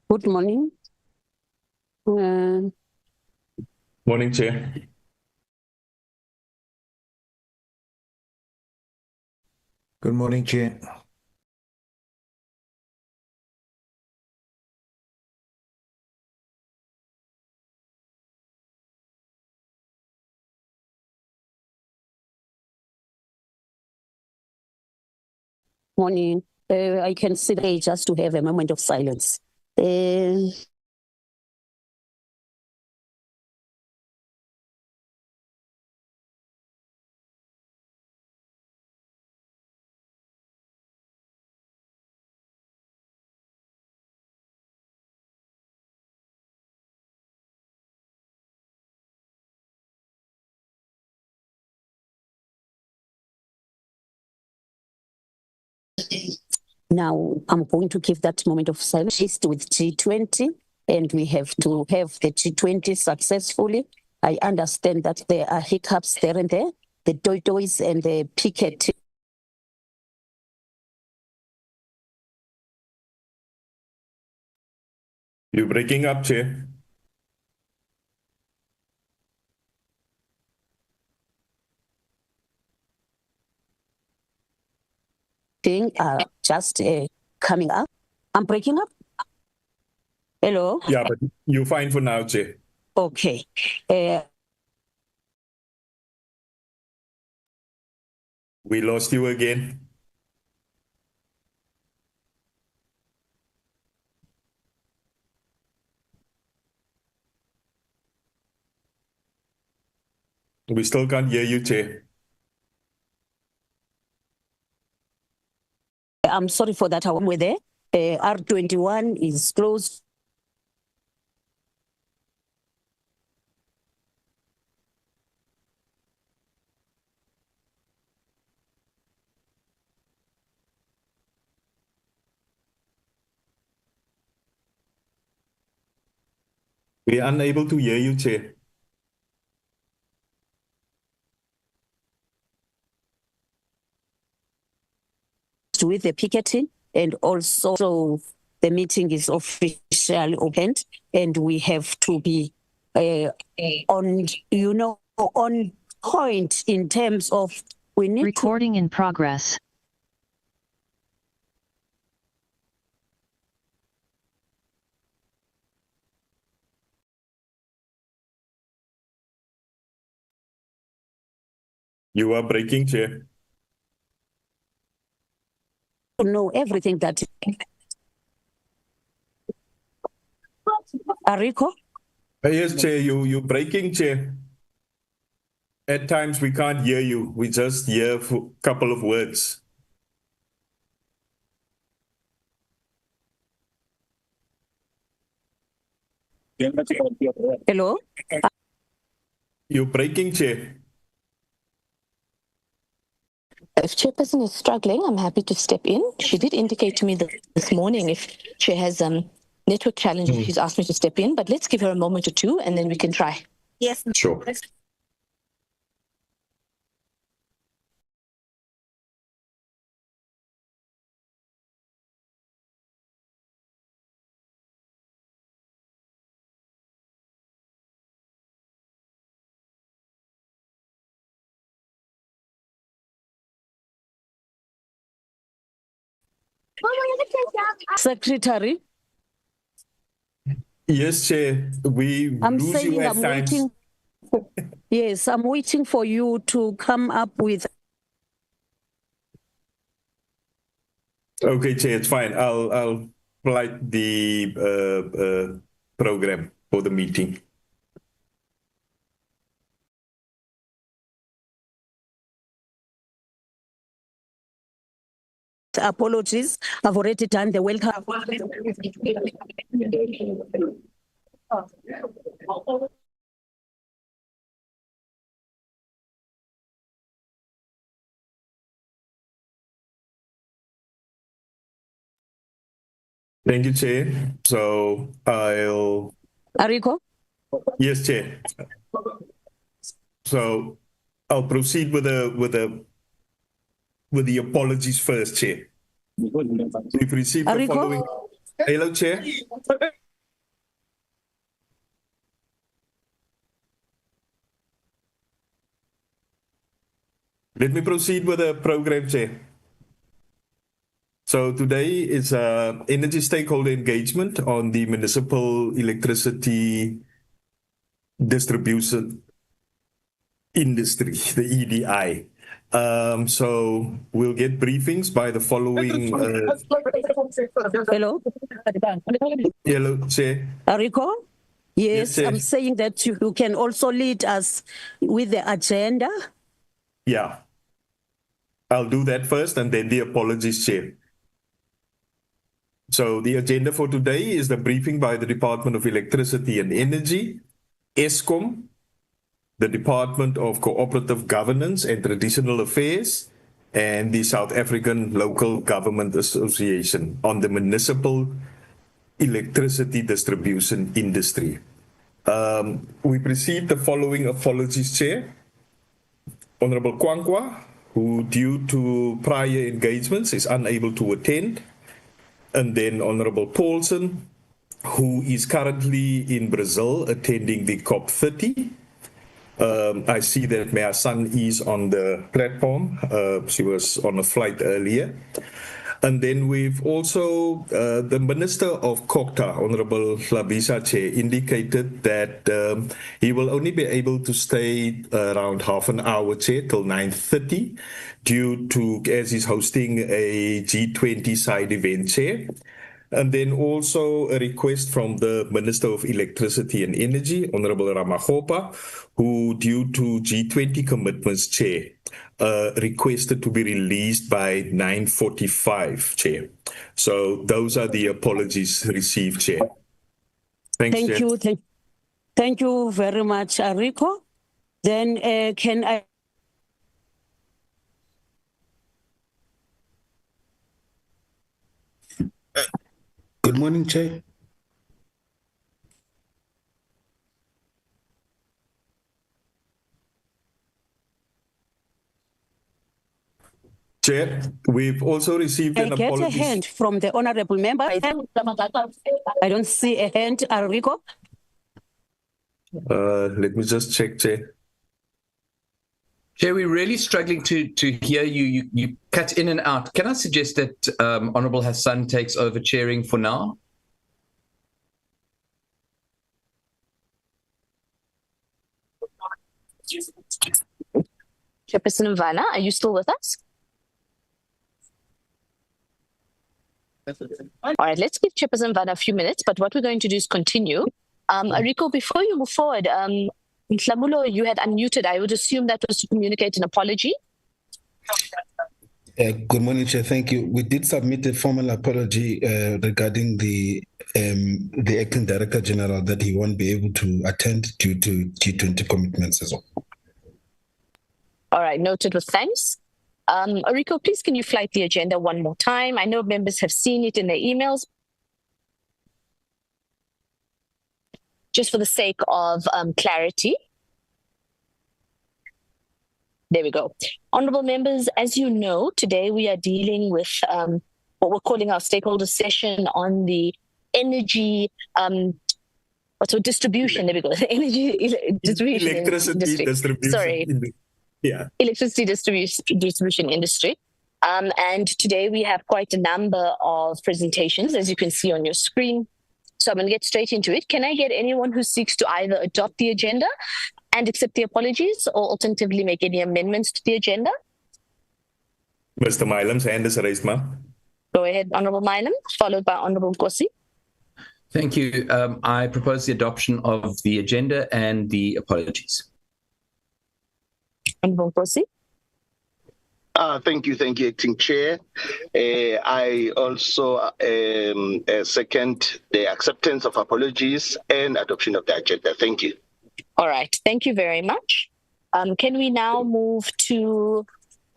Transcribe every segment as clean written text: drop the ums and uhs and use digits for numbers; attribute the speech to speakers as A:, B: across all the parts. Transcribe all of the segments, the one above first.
A: Good morning.
B: Morning, Chair.
C: Good morning, Chair.
A: Morning. I can sit there just to have a moment of silence. Now, I'm going to give that moment of silence with G20, and we have to have the G20 successfully. I understand that there are hiccups there and there, the toys and the picket.
B: You're breaking up, Chair.
A: Are just coming up. I'm breaking up. Hello?
B: Yeah, but you're fine for now, Chair.
A: Okay.
B: We lost you again. We still can't hear you, Chair.
A: I'm sorry for that. We're there. R21 is closed.
B: We're unable to hear you, Chair.
A: With the picketing, and also the meeting is officially opened, and we have to be on point in terms of we need
D: recording in progress.
B: You are breaking, Chair.
A: to know everything that Ariko?
B: Yes, Chair, you're breaking, Chair. At times we can't hear you. We just hear a couple of words.
A: Hello?
B: You're breaking, Chair.
E: If Chairperson is struggling, I'm happy to step in. She did indicate to me that this morning if she has network challenges, she's asked me to step in, but let's give her a moment or two and then we can try.
A: Yes.
B: Sure.
A: Secretary?
B: Yes, Chair.
A: I'm
B: lose
A: saying
B: you at
A: I'm
B: times.
A: waiting. Yes, I'm waiting for you to come up with.
B: Okay, Chair, it's fine. I'll flight the program for the meeting.
A: Apologies. I've already done the welcome.
B: Thank you, Chair. So I'll.
A: Ariko?
B: Yes, Chair. So I'll proceed with the apologies first, Chair. We've received the
A: Ariko?
B: following. Hello, Chair. Let me proceed with the program, Chair. So today is energy stakeholder engagement on the municipal electricity distribution industry, the EDI. So we'll get briefings by the following.
A: Hello?
B: Hello, Chair.
A: Ariko? Yes,
B: Chair.
A: I'm saying that you can also lead us with the agenda.
B: Yeah. I'll do that first and then the apologies, Chair. So the agenda for today is the briefing by the Department of Electricity and Energy, Eskom, the Department of Cooperative Governance and Traditional Affairs, and the South African Local Government Association on the municipal electricity distribution industry. We've received the following apologies, Chair. Honorable Kwankwa, who due to prior engagements is unable to attend. And then Honorable Paulson, who is currently in Brazil attending the COP30. I see that Mea San is on the platform. She was on a flight earlier. And then we've also, the Minister of COGTA, Honorable Labisa Chair, indicated that he will only be able to stay around half an hour, Chair, till 9:30, due to, as he's hosting a G20 side event, Chair. And then also a request from the Minister of Electricity and Energy, Honorable Ramakgopa, who, due to G20 commitments, Chair, requested to be released by 9:45, Chair. So those are the apologies received, Chair. Thanks,
A: Thank
B: Chair.
A: you. Thank you very much, Ariko. Then can I...
D: Good morning, Chair.
B: Chair, we've also received an
A: get
B: apology.
A: a hand from the honorable member. I don't see a hand, Ariko.
B: Let me just check, Chair.
C: Chair, we're really struggling to hear you. You cut in and out. Can I suggest that Honourable Hassan takes over chairing for now?
E: Chairperson Mvana, are you still with us? All right, let's give Chairperson Mvana a few minutes, but what we're going to do is continue. Ariko, before you move forward, Mhlamulo, you had unmuted. I would assume that was to communicate an apology.
D: Good morning, Chair. Thank you. We did submit a formal apology regarding the Acting Director General that he won't be able to attend due to G20 commitments as well.
E: All right, noted with thanks. Ariko, please can you flight the agenda one more time? I know members have seen it in their emails. Just for the sake of clarity. There we go. Honorable members, as you know, today we are dealing with what we're calling our stakeholder session on the energy distribution. There we go. Energy distribution
B: Electricity distribution.
E: Sorry.
B: Yeah.
E: Electricity distribution industry. And today we have quite a number of presentations, as you can see on your screen. So I'm going to get straight into it. Can I get anyone who seeks to either adopt the agenda and accept the apologies or alternatively make any amendments to the agenda?
B: Mr. Milam's hand is raised, ma'am.
E: Go ahead, Honourable Milam, followed by Honourable Nkosi.
C: Thank you. I propose the adoption of the agenda and the apologies.
E: Honourable Nkosi.
F: Thank you, Acting Chair. I also second the acceptance of apologies and adoption of the agenda. Thank you.
E: All right, thank you very much. Can we now move to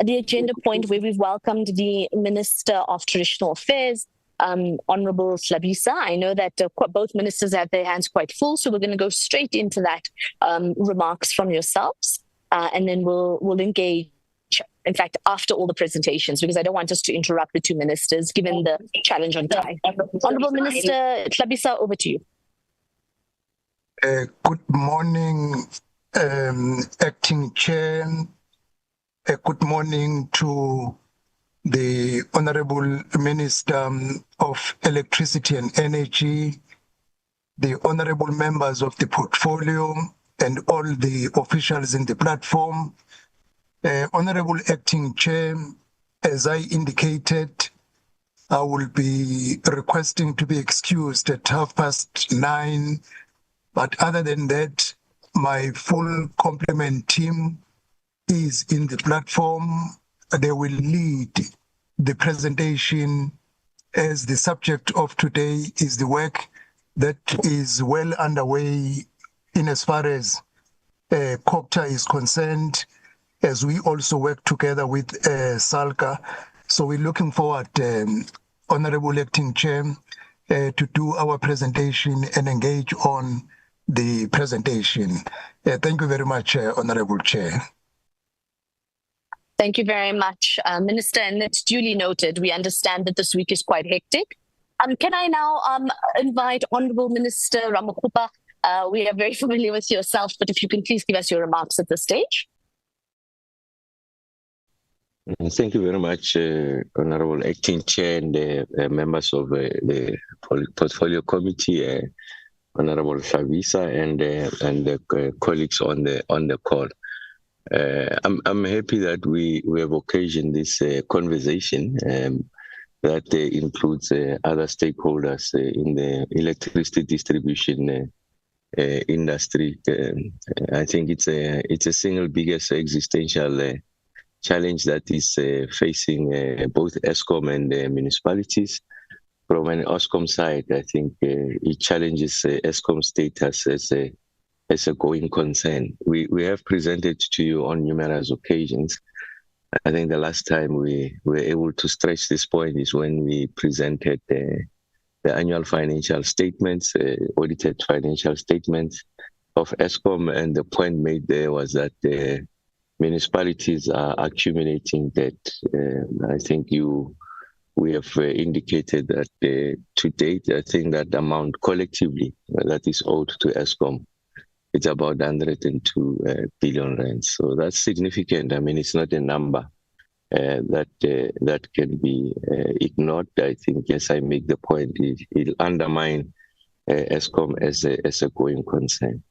E: the agenda point where we've welcomed the Minister of Traditional Affairs, Honorable Slabisa. I know that both ministers have their hands quite full, so we're going to go straight into that remarks from yourselves, and then we'll engage. In fact, after all the presentations, because I don't want us to interrupt the two ministers, given the challenge on time. Honorable Minister Slabisa, over to you.
G: Good morning, Acting Chair. Good morning to the Honorable Minister of Electricity and Energy, the Honorable members of the portfolio, and all the officials in the platform. Honorable Acting Chair, as I indicated, I will be requesting to be excused at 9:30. But other than that, my full complement team is in the platform. They will lead the presentation, as the subject of today is the work that is well underway in as far as COGTA is concerned, as we also work together with SALGA. So we're looking forward, Honorable Acting Chair, to do our presentation and engage on the presentation. Thank you very much, Honorable Chair.
E: Thank you very much, Minister, and it's duly noted. We understand that this week is quite hectic. Can I now invite Honorable Minister Ramakgopa? We are very familiar with yourself, but if you can please give us your remarks at this stage.
H: Thank you very much, Honorable Acting Chair and members of the Portfolio Committee, Honorable Slabisa, and the colleagues on the call. I'm happy that we have occasioned this conversation that includes other stakeholders in the electricity distribution industry. I think it's a single biggest existential challenge that is facing both Eskom and municipalities. From an Eskom side, I think it challenges Eskom status as a going concern. We have presented to you on numerous occasions. I think the last time we were able to stretch this point is when we presented the annual financial statements, audited financial statements of Eskom, and the point made there was that municipalities are accumulating debt. I think we have indicated that to date, I think that amount collectively that is owed to Eskom, it's about 102 billion rand. So that's significant. I mean, it's not a number that can be ignored. I think, yes, I make the point, it'll undermine Eskom as a going concern.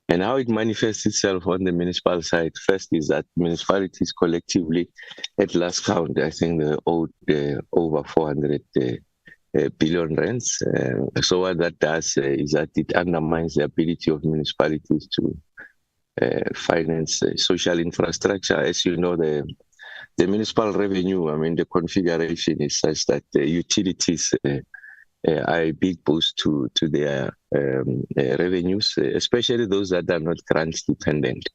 H: And how it manifests itself on the municipal side, first is that municipalities collectively, at last count, I think they owed over 400 billion rands. So what that does is that it undermines the ability of municipalities to finance social infrastructure. As you know, the municipal revenue, I mean, the configuration is such that utilities are a big boost to their revenues, especially those that are not grant dependent.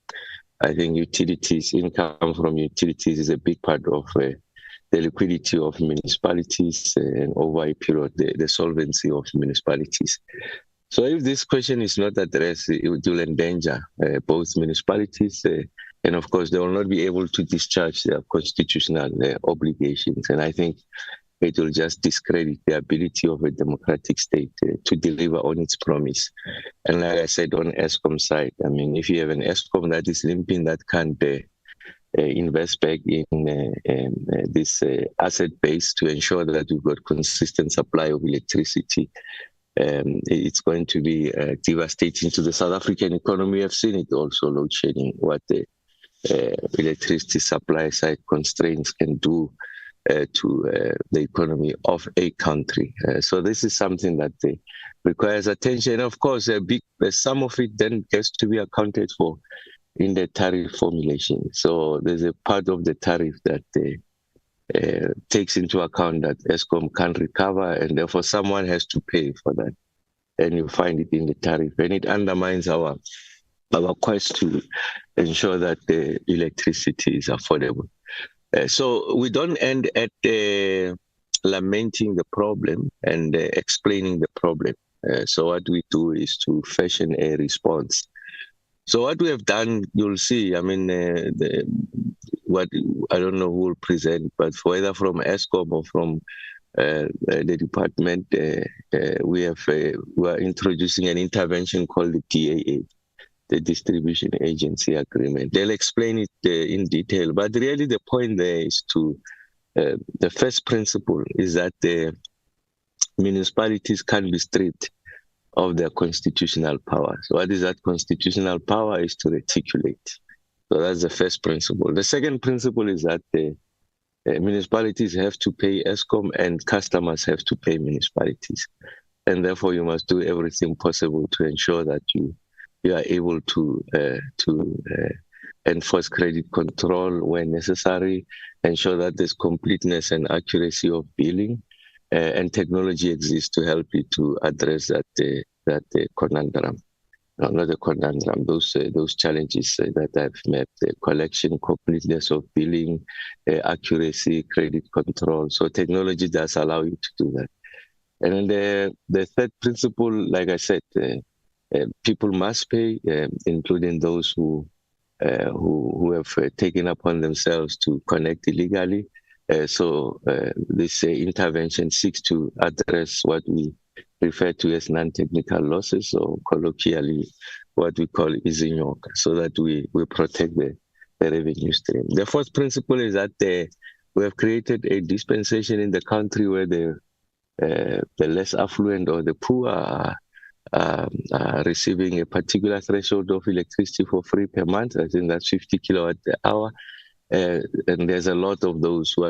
H: I think utilities, income from utilities is a big part of the liquidity of municipalities and over a period, the solvency of municipalities. So if this question is not addressed, it will endanger both municipalities and of course they will not be able to discharge their constitutional obligations. And I think it will just discredit the ability of a democratic state to deliver on its promise. And like I said, on Eskom side, I mean, if you have an Eskom that is limping, that can't invest back in this asset base to ensure that we've got consistent supply of electricity, it's going to be devastating to the South African economy. We have seen it also load shedding, what the electricity supply side constraints can do to the economy of a country. So this is something that requires attention. Of course, some of it then gets to be accounted for in the tariff formulation. So there's a part of the tariff that takes into account that Eskom can't recover, and therefore someone has to pay for that. And you find it in the tariff, and it undermines our quest to ensure that the electricity is affordable. So we don't end at lamenting the problem and explaining the problem. So what we do is to fashion a response. So what we have done, you'll see, I mean, what I don't know who will present, but whether from Eskom or from the department, we are introducing an intervention called the DAA, the Distribution Agency Agreement. They'll explain it in detail, but really the point there is to, the first principle is that the municipalities can't be stripped of their constitutional power. So what is that constitutional power? Is to reticulate. So that's the first principle. The second principle is that the municipalities have to pay Eskom and customers have to pay municipalities. And therefore you must do everything possible to ensure that you are able to enforce credit control when necessary, ensure that there's completeness and accuracy of billing, and technology exists to help you to address that conundrum. No, not the conundrum, those challenges that I've met, the collection, completeness of billing, accuracy, credit control. So technology does allow you to do that. And then the third principle, like I said, people must pay, including those who have taken upon themselves to connect illegally. So this intervention seeks to address what we refer to as non-technical losses, or colloquially what we call izinyoka, so that we protect the revenue stream. The fourth principle is that we have created a dispensation in the country where the less affluent or the poor are receiving a particular threshold of electricity for free per month. I think that's 50 kilowatt per hour. And there's a lot of those who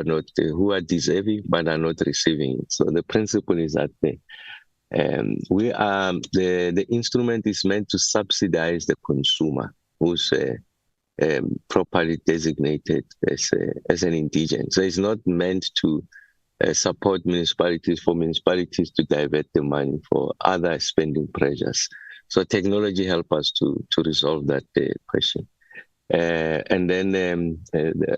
H: are deserving but are not receiving it. So the principle is that the instrument is meant to subsidize the consumer who's properly designated as an indigent. So it's not meant to support municipalities for municipalities to divert the money for other spending pressures. So technology helps us to resolve that question. And then,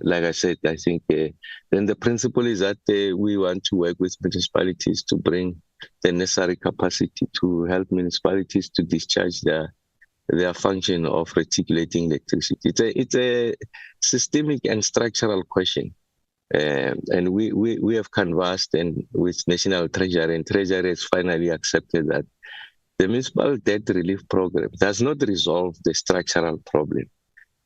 H: like I said, I think then the principle is that we want to work with municipalities to bring the necessary capacity to help municipalities to discharge their function of reticulating electricity. It's a systemic and structural question. And we have canvassed with National Treasury, and Treasury has finally accepted that the Municipal Debt Relief Program does not resolve the structural problem.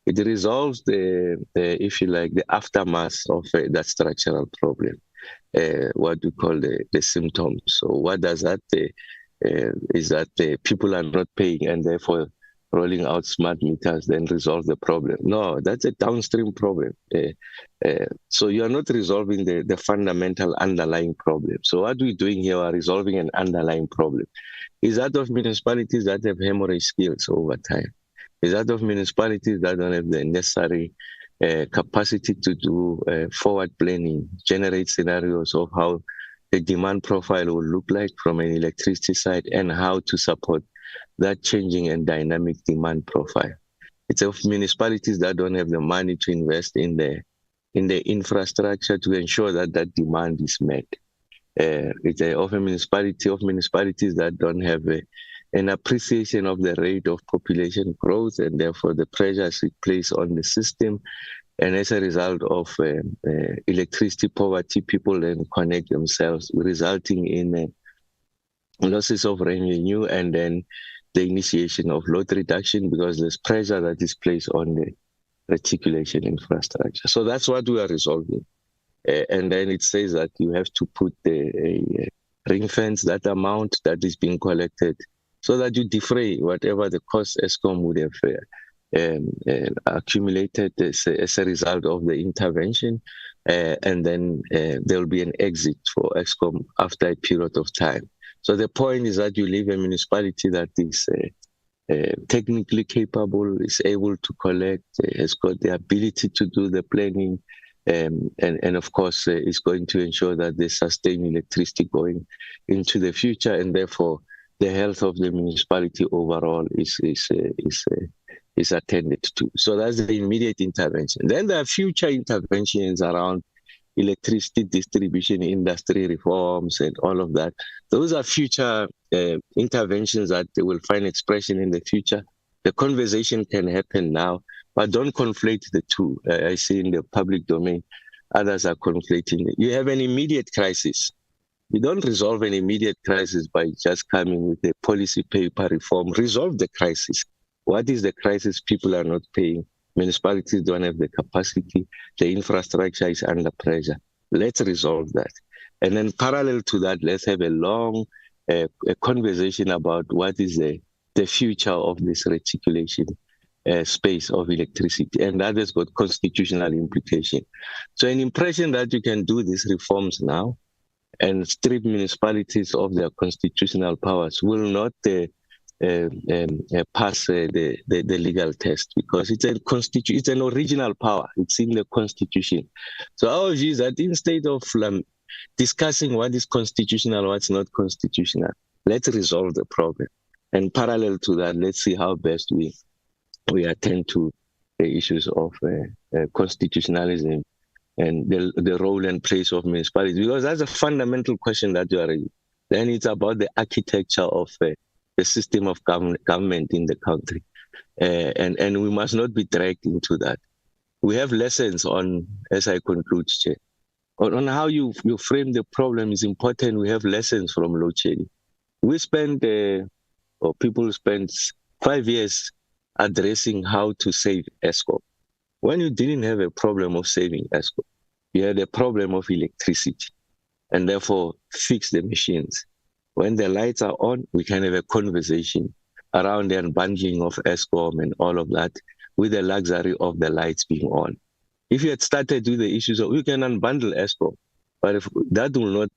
H: It resolves if you like, the aftermath of that structural problem, what we call the symptoms. So what does that is that people are not paying, and therefore rolling out smart meters then resolve the problem. No, that's a downstream problem. So you are not resolving the fundamental underlying problem. So what we're doing here are resolving an underlying problem. Is that of municipalities that have hemorrhage skills over time? Is that of municipalities that don't have the necessary capacity to do forward planning, generate scenarios of how the demand profile will look like from an electricity side and how to support that changing and dynamic demand profile. It's of municipalities that don't have the money to invest in the infrastructure to ensure that that demand is met. It's of municipalities that don't have an appreciation of the rate of population growth, and therefore the pressures it places on the system. And as a result of electricity poverty, people then connect themselves, resulting in losses of revenue and then the initiation of load reduction because there's pressure that is placed on the reticulation infrastructure. So that's what we are resolving. And then it says that you have to put a ring fence that amount that is being collected so that you defray whatever the cost Eskom would have accumulated as a result of the intervention. And then there will be an exit for Eskom after a period of time. So the point is that you leave a municipality that is technically capable, is able to collect, has got the ability to do the planning, and of course is going to ensure that they sustain electricity going into the future, and therefore the health of the municipality overall is attended to. So that's the immediate intervention. Then there are future interventions around electricity distribution industry reforms and all of that. Those are future interventions that will find expression in the future. The conversation can happen now, but don't conflate the two. I see in the public domain, others are conflating it. You have an immediate crisis. You don't resolve an immediate crisis by just coming with a policy paper reform. Resolve the crisis. What is the crisis? People are not paying. Municipalities don't have the capacity. The infrastructure is under pressure. Let's resolve that. And then parallel to that, let's have a long a conversation about what is the future of this reticulation space of electricity. And that has got constitutional implication. So an impression that you can do these reforms now and strip municipalities of their constitutional powers will not pass the legal test, because it's an original power. It's in the Constitution. So our view is that instead of discussing what is constitutional, what's not constitutional, let's resolve the problem. And parallel to that, let's see how best we attend to the issues of constitutionalism and the role and place of municipalities, because that's a fundamental question that you are raising. Then it's about the architecture of the system of government in the country. And we must not be dragged into that. We have lessons on, as I conclude, Chair, on how you frame the problem is important. We have lessons from load shedding. We spend, or people spend 5 years addressing how to save Eskom. When you didn't have a problem of saving Eskom, you had a problem of electricity, and therefore fix the machines. When the lights are on, we can have a conversation around the unbundling of Eskom and all of that, with the luxury of the lights being on. If you had started with the issues of, we can unbundle Eskom, but if that will not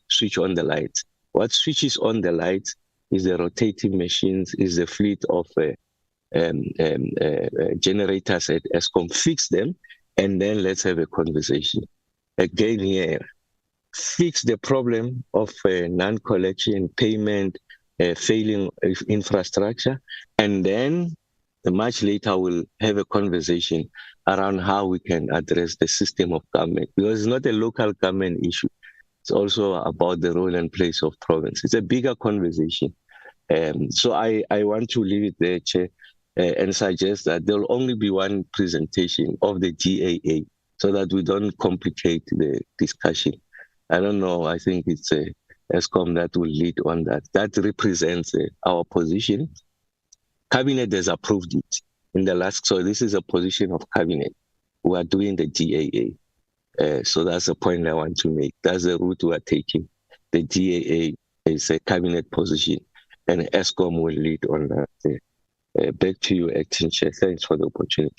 H: switch on the lights. What switches on the lights is the rotating machines, is the fleet of generators at Eskom. Fix them, and then let's have a conversation. Again here, fix the problem of non-collection, payment, failing infrastructure, and then much later we'll have a conversation around how we can address the system of government, because it's not a local government issue. It's also about the role and place of province. It's a bigger conversation. So I want to leave it there, Chair, and suggest that there will only be one presentation of the GAA so that we don't complicate the discussion. I don't know, I think it's Eskom that will lead on that. That represents our position. Cabinet has approved it in the last, so this is a position of Cabinet. We are doing the GAA. So that's the point I want to make. That's the route we are taking. The GAA is a Cabinet position, and Eskom will lead on that. Back to you, Acting Chair. Thanks for the opportunity.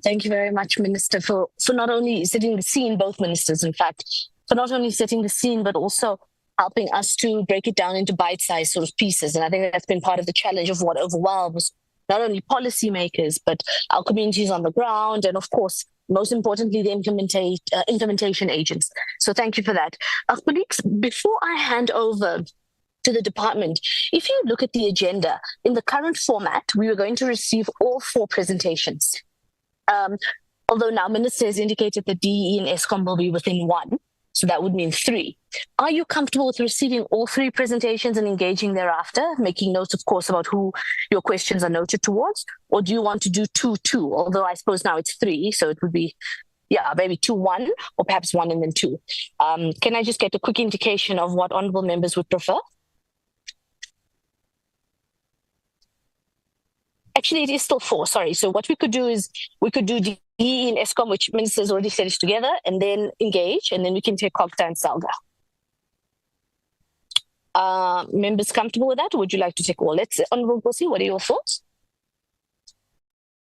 E: Thank you very much, Minister, for not only setting the scene, both ministers, in fact, for not only setting the scene, but also helping us to break it down into bite-sized sort of pieces. And I think that's been part of the challenge of what overwhelms not only policymakers, but our communities on the ground, and of course, most importantly, the implementation agents. So thank you for that. Colleagues, before I hand over to the department, if you look at the agenda, in the current format, we were going to receive all 4 presentations. Although now Minister has indicated that DE and Eskom will be within 1, so that would mean 3. Are you comfortable with receiving all 3 presentations and engaging thereafter, making notes, of course, about who your questions are noted towards? Or do you want to do 2-2? Although I suppose now it's 3, so it would be, maybe 2-1, or perhaps 1 and then 2. Can I just get a quick indication of what honourable members would prefer? Actually, it is still 4, sorry. So what we could do is we could do DE in Eskom, which Minister has already said is together, and then engage, and then we can take COGTA and SALGA. Members comfortable with that, or would you like to take all? Honourable Bosi, what are your thoughts?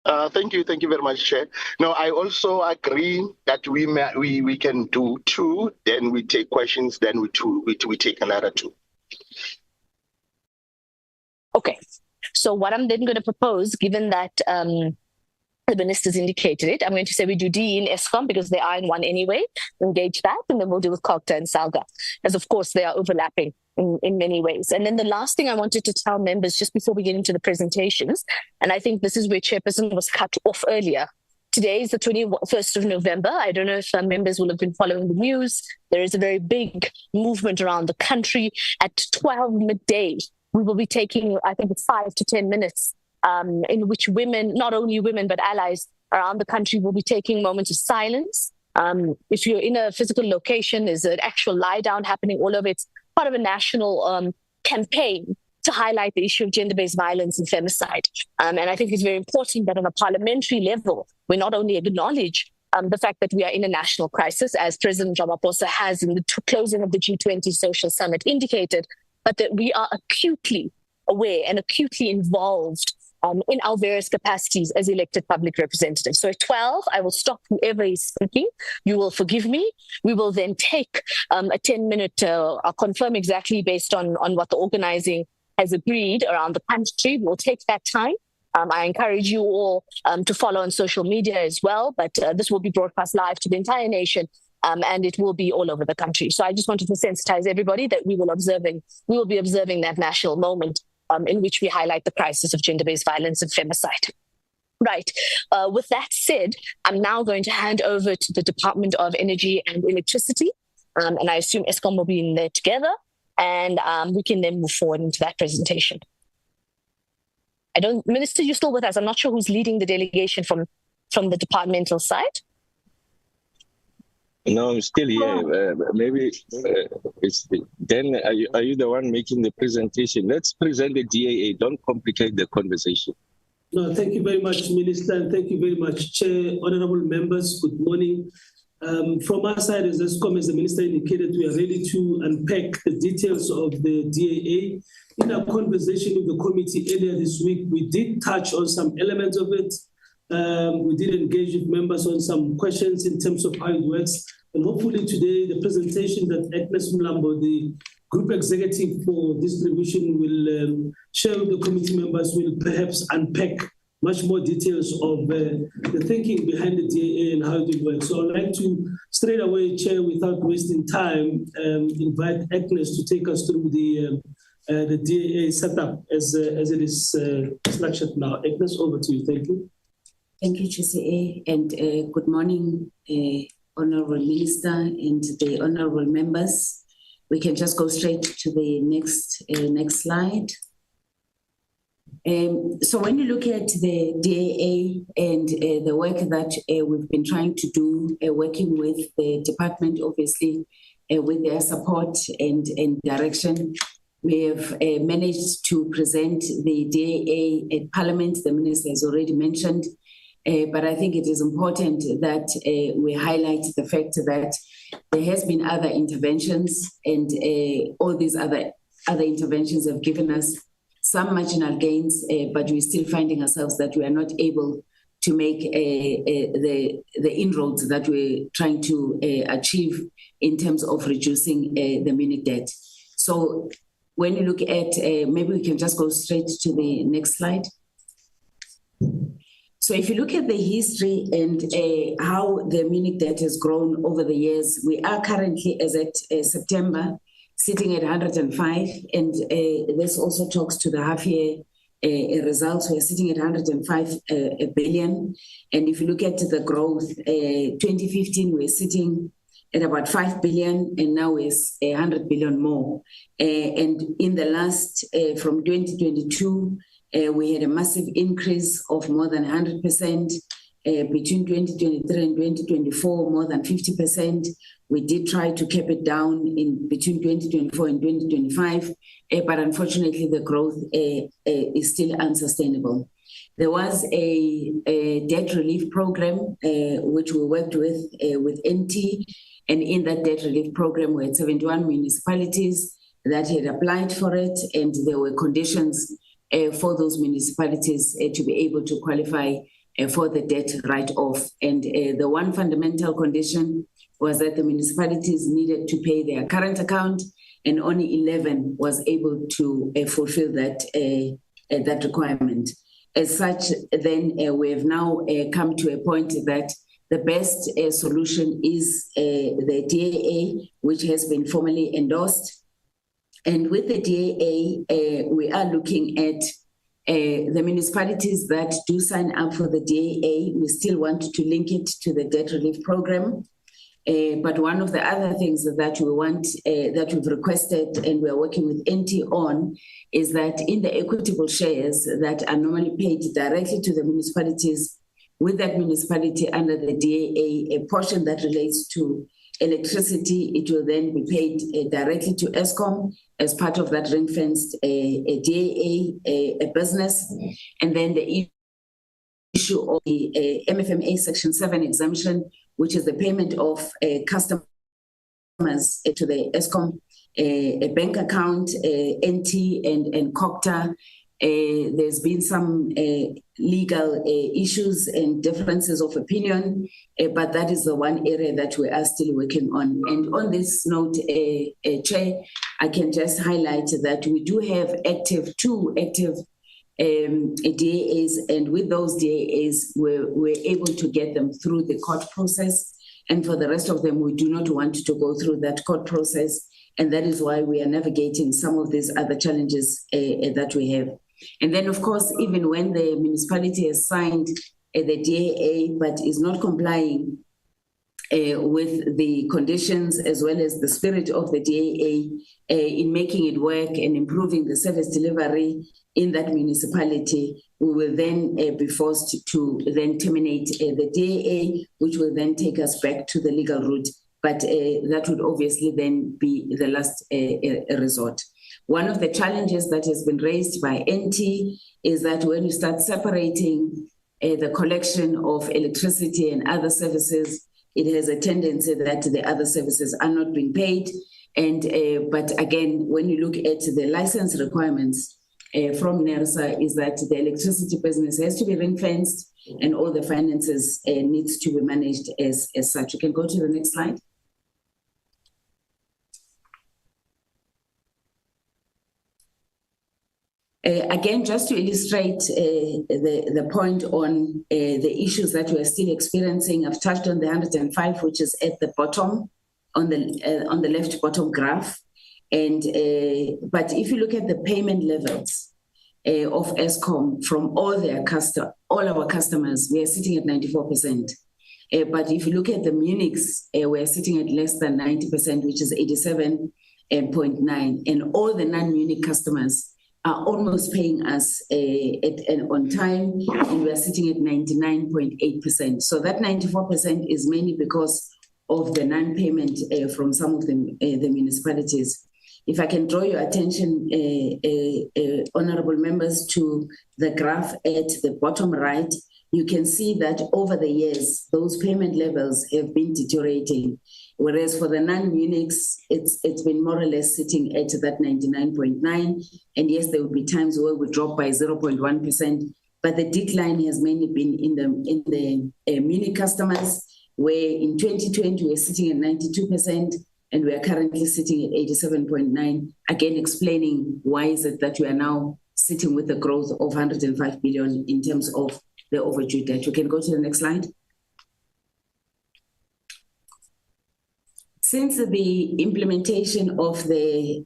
F: Thank you very much, Chair. No, I also agree that we can do 2, then we take questions, then we take another 2.
E: Okay. So what I'm then going to propose, given that the ministers indicated it, I'm going to say we do DE in Eskom because they are in 1 anyway, engage that, and then we'll deal with COGTA and SALGA, as of course they are overlapping in many ways. And then the last thing I wanted to tell members just before we get into the presentations, and I think this is where Chairperson was cut off earlier, Today is the 21st of November. I don't know if some members will have been following the news. There is a very big movement around the country. At 12 midday, we will be taking, I think it's 5 to 10 minutes, in which women, not only women, but allies around the country will be taking moments of silence. If you're in a physical location, there's an actual lie down happening all over. It's part of a national campaign to highlight the issue of gender-based violence and femicide. And I think it's very important that on a parliamentary level, we not only acknowledge the fact that we are in a national crisis, as President Ramaphosa has in the closing of the G20 Social Summit indicated, but that we are acutely aware and acutely involved in our various capacities as elected public representatives. So at 12, I will stop whoever is speaking. You will forgive me. We will then take a 10-minute, I'll confirm exactly based on what the organizing has agreed around the country. We'll take that time. I encourage you all to follow on social media as well, but this will be broadcast live to the entire nation, and it will be all over the country. So I just wanted to sensitize everybody that we will be observing that national moment in which we highlight the crisis of gender-based violence and femicide. Right. With that said, I'm now going to hand over to the Department of Energy and Electricity, and I assume Eskom will be in there together. And we can then move forward into that presentation. Minister, you're still with us. I'm not sure who's leading the delegation from the departmental side.
H: No, I'm still here. Maybe then are you the one making the presentation? Let's present the DAA. Don't complicate the conversation.
I: No, thank you very much, Minister, and thank you very much, Chair, honourable members. Good morning. From our side, as Eskom, as the Minister indicated, we are ready to unpack the details of the DAA. In our conversation with the committee earlier this week, we did touch on some elements of it. We did engage with members on some questions in terms of how it works. And hopefully today, the presentation that Agnes Mlambo, the Group Executive for Distribution, will share with the committee members, will perhaps unpack much more details of the thinking behind the DAA and how it works. So I'd like to straight away, Chair, without wasting time, invite Agnes to take us through the DAA setup as it is structured now. Agnes, over to you. Thank you.
J: Thank you, GCA, and good morning, Honourable Minister and the honourable members. We can just go straight to the next slide. So when you look at the DAA and the work that we've been trying to do, working with the department, obviously, with their support and direction, we have managed to present the DAA at Parliament. The Minister has already mentioned, but I think it is important that we highlight the fact that there has been other interventions, and all these other interventions have given us some marginal gains, but we're still finding ourselves that we are not able to make the inroads that we're trying to achieve in terms of reducing the Munich debt. So when you look at, maybe we can just go straight to the next slide. So if you look at the history and how the Munich debt has grown over the years, we are currently, as at September, sitting at 105, and this also talks to the half-year results. We're sitting at 105 billion, and if you look at the growth, 2015 we're sitting at about 5 billion, and now is 100 billion more. And in the last, from 2022, we had a massive increase of more than 100%. Between 2023 and 2024, more than 50%. We did try to cap it down in between 2024 and 2025, but unfortunately the growth is still unsustainable. There was a debt relief program which we worked with NT, and in that debt relief program we had 71 municipalities that had applied for it, and there were conditions for those municipalities to be able to qualify for the debt write-off. And the one fundamental condition was that the municipalities needed to pay their current account, and only 11 was able to fulfill that requirement. As such, then we have now come to a point that the best solution is the DAA, which has been formally endorsed. And with the DAA, we are looking at The municipalities that do sign up for the DAA, we still want to link it to the debt relief program. But one of the other things that we want, that we've requested and we're working with NT on, is that in the equitable shares that are normally paid directly to the municipalities, with that municipality under the DAA, a portion that relates to electricity, it will then be paid directly to Eskom as part of that ring-fenced DAA, a business. And then the issue of the MFMA Section 7 exemption, which is the payment of customers to the Eskom, a bank account, NT and COGTA. There's been some legal issues and differences of opinion, but that is the one area that we are still working on. And on this note, Chair, I can just highlight that we do have two active DAAs, and with those DAAs, we're able to get them through the court process. And for the rest of them, we do not want to go through that court process. And that is why we are navigating some of these other challenges that we have. And then, of course, even when the municipality has signed the DAA but is not complying with the conditions as well as the spirit of the DAA in making it work and improving the service delivery in that municipality, we will then be forced to then terminate the DAA, which will then take us back to the legal route. But that would obviously then be the last resort. One of the challenges that has been raised by NT is that when you start separating the collection of electricity and other services, it has a tendency that the other services are not being paid. And but again, when you look at the license requirements from NERSA, is that the electricity business has to be ring-fenced and all the finances needs to be managed as such. You can go to the next slide. Again, just to illustrate the point on the issues that we are still experiencing, I've touched on the 105, which is at the bottom, on the left bottom graph. And but if you look at the payment levels of Eskom from all our customers, we are sitting at 94%. But if you look at the Munics, we are sitting at less than 90%, which is 87.9%. And all the non-Munic customers are almost paying us on time, and we are sitting at 99.8%. So that 94% is mainly because of the non-payment from some of the municipalities. If I can draw your attention, honorable members, to the graph at the bottom right, you can see that over the years, those payment levels have been deteriorating. Whereas for the non-Munics, it's been more or less sitting at that 99.9%. And yes, there will be times where we drop by 0.1%, but the decline has mainly been in the Munic customers, where in 2020 we're sitting at 92%, and we are currently sitting at 87.9%. Again, explaining why is it that we are now sitting with a growth of 105 billion in terms of the overdue debt. You can go to the next slide. Since the implementation of the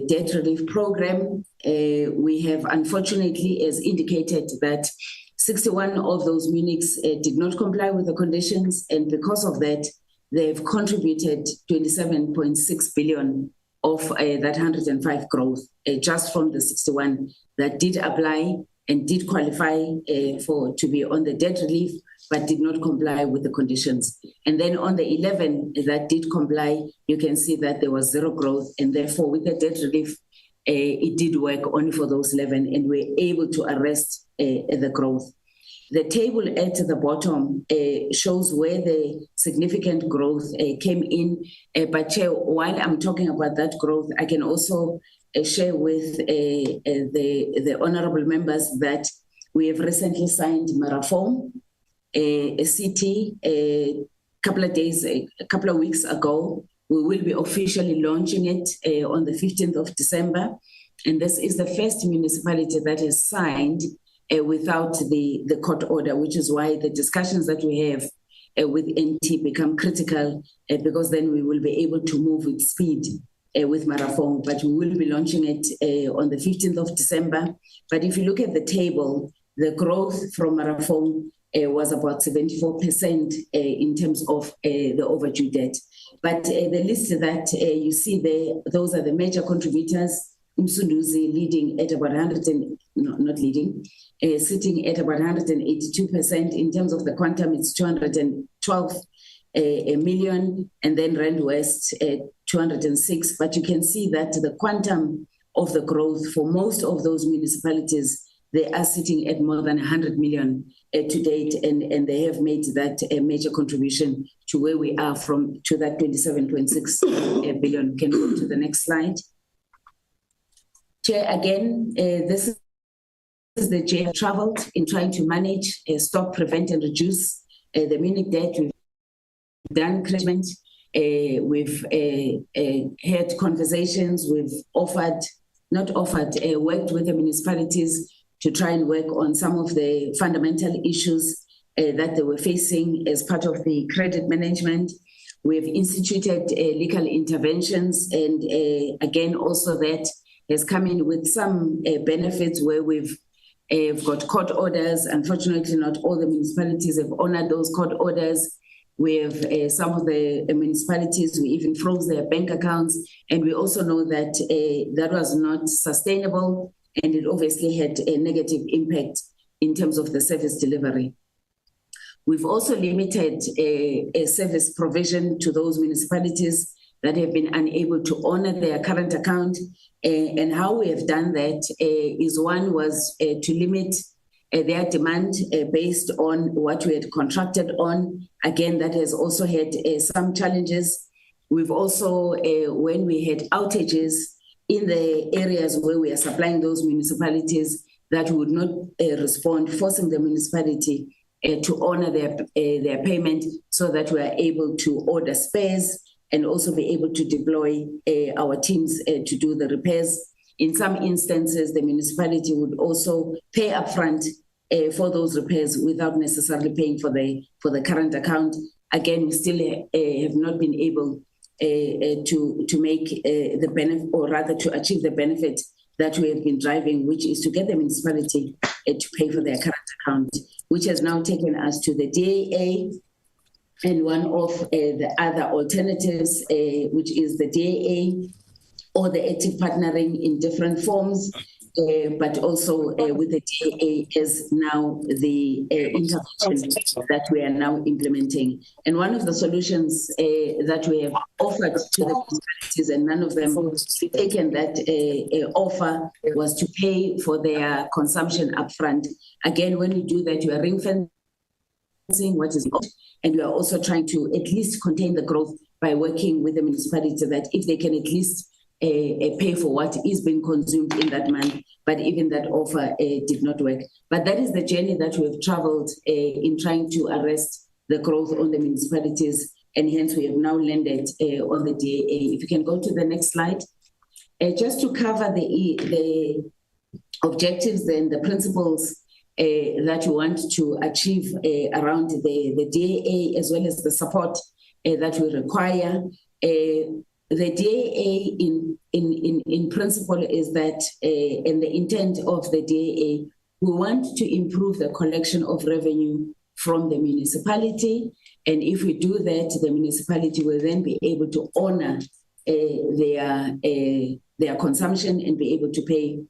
J: debt relief program, we have unfortunately, as indicated, that 61 of those Munics did not comply with the conditions, and because of that, they've contributed 27.6 billion of that 105 growth, just from the 61 that did apply and did qualify to be on the debt relief, but did not comply with the conditions. And then on the 11 that did comply, you can see that there was zero growth, and therefore with the debt relief, it did work only for those 11, and we're able to arrest the growth. The table at the bottom shows where the significant growth came in. But Chair, while I'm talking about that growth, I can also share with the honorable members that we have recently signed Marathon, a city, a couple of weeks ago. We will be officially launching it on the 15th of December. And this is the first municipality that is signed without the court order, which is why the discussions that we have with NT become critical, because then we will be able to move with speed with Marafong, but we will be launching it on the 15th of December. But if you look at the table, the growth from Marafong was about 74% in terms of the overdue debt. But the list that you see there, those are the major contributors. Msunduzi leading at about sitting at about 182%. In terms of the quantum, it's 212 million, and then Rand West 206. But you can see that the quantum of the growth for most of those municipalities, they are sitting at more than 100 million to date, and they have made that a major contribution to where we are to that 27.6 billion. Can we go to the next slide? Chair, again, this is the journey traveled in trying to manage, stop, prevent, and reduce the Munich debt. We've done management, we've had conversations, we've worked with the municipalities to try and work on some of the fundamental issues that they were facing as part of the credit management. We've instituted legal interventions, and again, also that has come in with some benefits where we've got court orders. Unfortunately, not all the municipalities have honored those court orders. We have some of the municipalities, we even froze their bank accounts, and we also know that that was not sustainable, and it obviously had a negative impact in terms of the service delivery. We've also limited a service provision to those municipalities that have been unable to honor their current account. And how we have done that is one was to limit their demand based on what we had contracted on. Again, that has also had some challenges. We've also, when we had outages in the areas where we are supplying those municipalities, that would not respond, forcing the municipality to honor their payment so that we are able to order spares and also be able to deploy our teams to do the repairs. In some instances, the municipality would also pay upfront for those repairs without necessarily paying for the current account. Again, we still have not been able to make the benefit, or rather to achieve the benefit that we have been driving, which is to get the municipality to pay for their current account, which has now taken us to the DAA. And one of the other alternatives, which is the DAA or the active partnering in different forms, but also with the DAA is now the intervention that we are now implementing. And one of the solutions that we have offered to the municipalities, and none of them taken that offer, was to pay for their consumption upfront. Again, when you do that, you are ring-fencing what is not, and we are also trying to at least contain the growth by working with the municipality that if they can at least pay for what is being consumed in that month, but even that offer did not work. But that is the journey that we have traveled in trying to arrest the growth on the municipalities, and hence we have now landed on the DAA. If you can go to the next slide. Just to cover the objectives and the principles that we want to achieve around the DAA, as well as the support that we require. The DAA in principle is that, and the intent of the DAA, we want to improve the collection of revenue from the municipality. And if we do that, the municipality will then be able to honor their consumption and be able to pay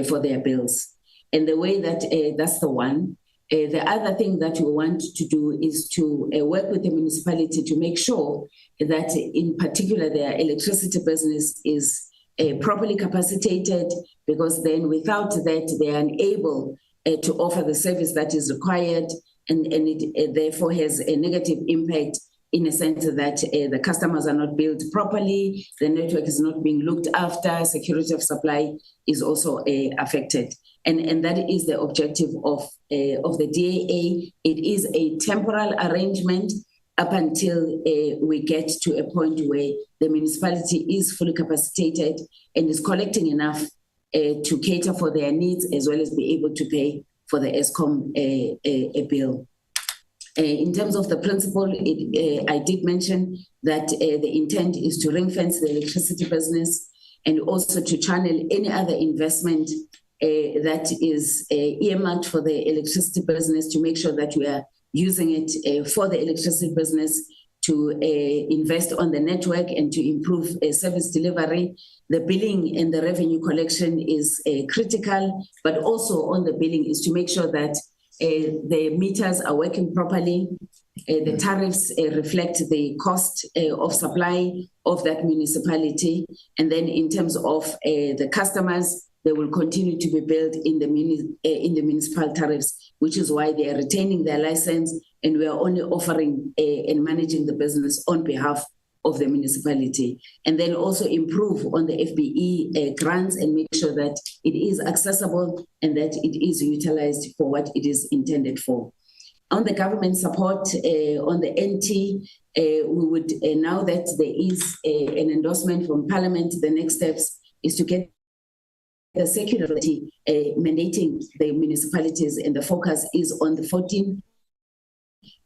J: for their bills. And the way that that's the one. The other thing that we want to do is to work with the municipality to make sure that, in particular, their electricity business is properly capacitated, because then without that, they are unable to offer the service that is required, and it therefore has a negative impact in a sense that the customers are not billed properly, the network is not being looked after, security of supply is also affected. And that is the objective of the DAA. It is a temporal arrangement up until we get to a point where the municipality is fully capacitated and is collecting enough to cater for their needs, as well as be able to pay for the Eskom bill. In terms of the principle, I did mention that the intent is to ring-fence the electricity business and also to channel any other investment that is earmarked for the electricity business, to make sure that we are using it for the electricity business, to invest on the network and to improve service delivery. The billing and the revenue collection is critical, but also on the billing is to make sure that the meters are working properly, the tariffs reflect the cost of supply of that municipality. And then in terms of the customers, they will continue to be billed in the municipal tariffs, which is why they are retaining their license, and we are only offering and managing the business on behalf of the municipality. And then also improve on the FBE grants and make sure that it is accessible and that it is utilized for what it is intended for. On the government support, on the NT, we would, now that there is an endorsement from Parliament, the next steps is to get the security mandating the municipalities, and the focus is on the 14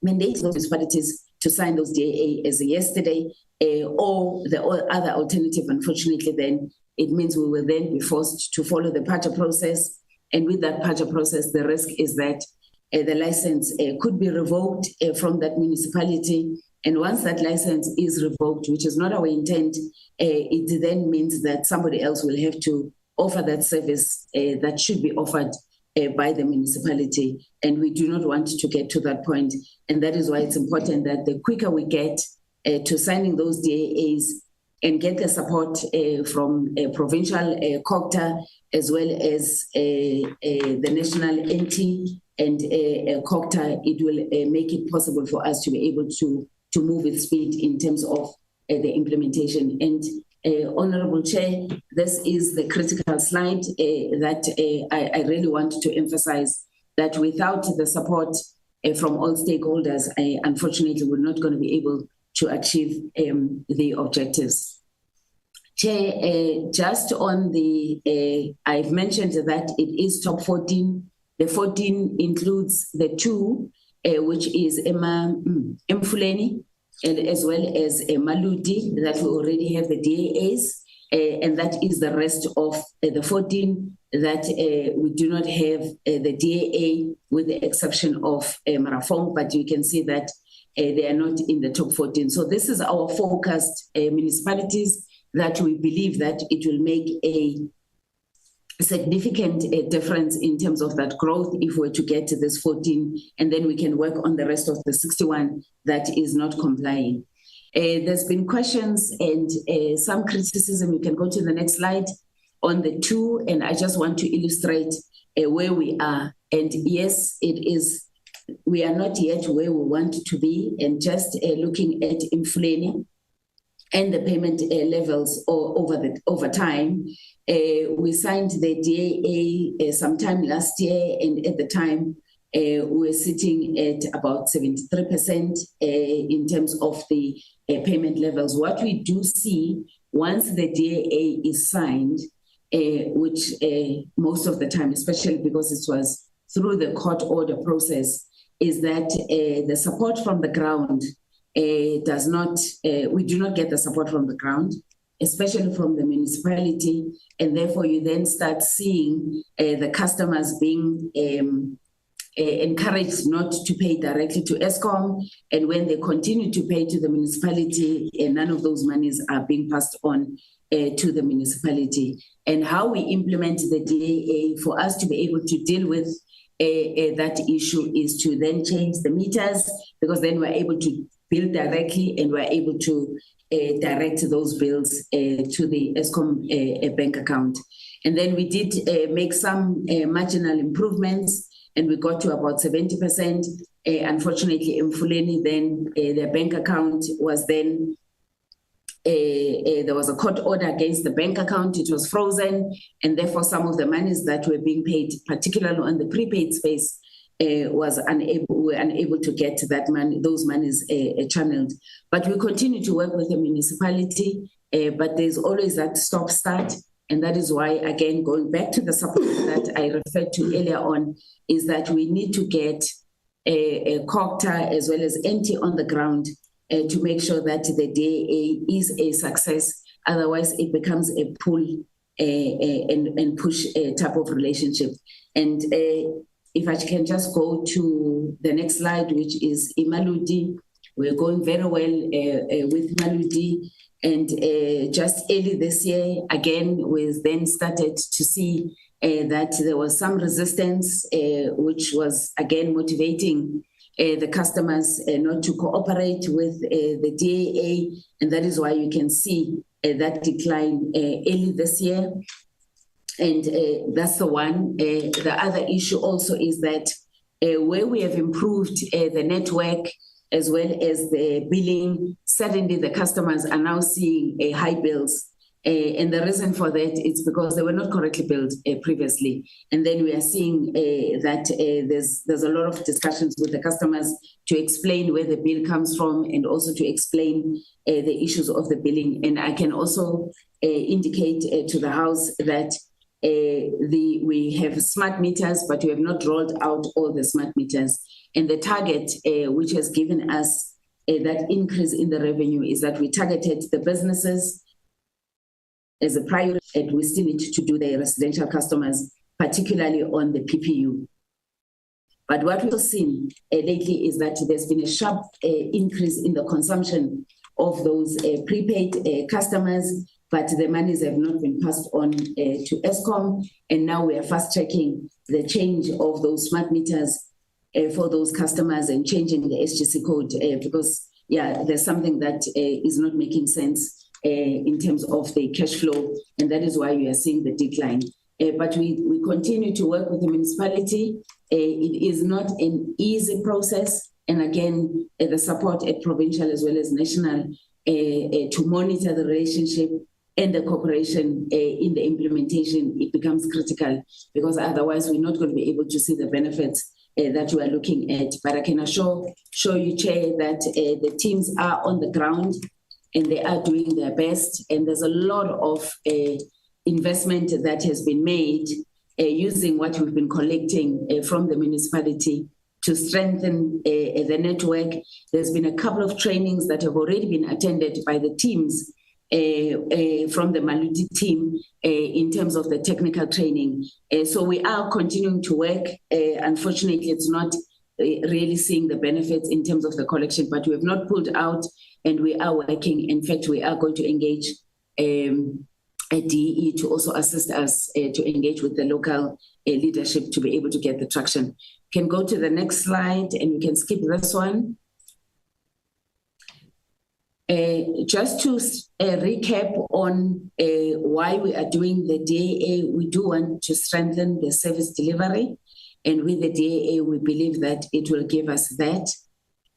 J: mandates those municipalities to sign those DAA as yesterday, or the other alternative, unfortunately, then it means we will then be forced to follow the PAJA process. And with that PAJA process, the risk is that the license could be revoked from that municipality. And once that license is revoked, which is not our intent, it then means that somebody else will have to offer that service that should be offered by the municipality. And we do not want to get to that point. And that is why it's important that the quicker we get to signing those DAAs and get the support from provincial COGTA, as well as the national NT and COGTA, it will make it possible for us to be able to move with speed in terms of the implementation. And Honorable Chair, this is the critical slide that I really want to emphasize, that without the support from all stakeholders, unfortunately, we're not going to be able to achieve the objectives. Chair, just on the, I've mentioned that it is top 14. The 14 includes the 2, which is Mfuleni, and as well as Maludi, that we already have the DAAs, and that is the rest of the 14 that we do not have the DAA, with the exception of Marafong, but you can see that they are not in the top 14. So this is our focused municipalities that we believe that it will make a significant difference in terms of that growth if we're to get to this 14, and then we can work on the rest of the 61 that is not complying. There's been questions and some criticism. You can go to the next slide on the 2, and I just want to illustrate where we are. And yes, it is, we are not yet where we want to be, and just looking at Mfuleni and the payment levels over time. We signed the DAA sometime last year, and at the time we were sitting at about 73% in terms of the payment levels. What we do see once the DAA is signed, which most of the time, especially because it was through the court order process, is that the support from the ground does not, we do not get the support from the ground, especially from the municipality, and therefore you then start seeing the customers being encouraged not to pay directly to Eskom, and when they continue to pay to the municipality, none of those monies are being passed on to the municipality. And how we implement the DAA for us to be able to deal with that issue is to then change the meters, because then we're able to bill directly and we're able to direct those bills to the Eskom bank account. And then we did make some marginal improvements, and we got to about 70%. Unfortunately, in Mfuleni, then their bank account was then, there was a court order against the bank account. It was frozen, and therefore some of the monies that were being paid, particularly on the prepaid space, we were unable to get that money, those monies channeled. But we continue to work with the municipality, but there's always that stop-start. And that is why, again, going back to the support that I referred to earlier on, is that we need to get COGTA as well as NT on the ground to make sure that the DAA is a success. Otherwise, it becomes a pull and push type of relationship. And if I can just go to the next slide, which is Imaludi. We're going very well with Maludi. And just early this year, again, we then started to see that there was some resistance, which was again motivating the customers not to cooperate with the DAA. And that is why you can see that decline early this year. And that's the one. The other issue also is that where we have improved the network as well as the billing, suddenly the customers are now seeing high bills. And the reason for that is because they were not correctly billed previously. And then we are seeing that there's a lot of discussions with the customers to explain where the bill comes from and also to explain the issues of the billing. And I can also indicate to the House that we have smart meters, but we have not rolled out all the smart meters. And the target, which has given us that increase in the revenue, is that we targeted the businesses as a priority, and we still need to do the residential customers, particularly on the PPU. But what we've seen lately is that there's been a sharp increase in the consumption of those prepaid customers, but the monies have not been passed on to Eskom. And now we are fast-tracking the change of those smart meters for those customers and changing the SGC code because, there's something that is not making sense in terms of the cash flow, and that is why we are seeing the decline. But we continue to work with the municipality. It is not an easy process, and again, the support at provincial as well as national to monitor the relationship and the cooperation in the implementation, it becomes critical because otherwise we're not going to be able to see the benefits that we are looking at. But I can assure you, Chair, that the teams are on the ground and they are doing their best. And there's a lot of investment that has been made using what we've been collecting from the municipality to strengthen the network. There's been a couple of trainings that have already been attended by the teams from the Maludi team in terms of the technical training. So we are continuing to work. Unfortunately, it's not really seeing the benefits in terms of the collection, but we have not pulled out and we are working. In fact, we are going to engage a DE to also assist us to engage with the local leadership to be able to get the traction. Can go to the next slide and you can skip this one. Just to recap on why we are doing the DAA, we do want to strengthen the service delivery. And with the DAA, we believe that it will give us that.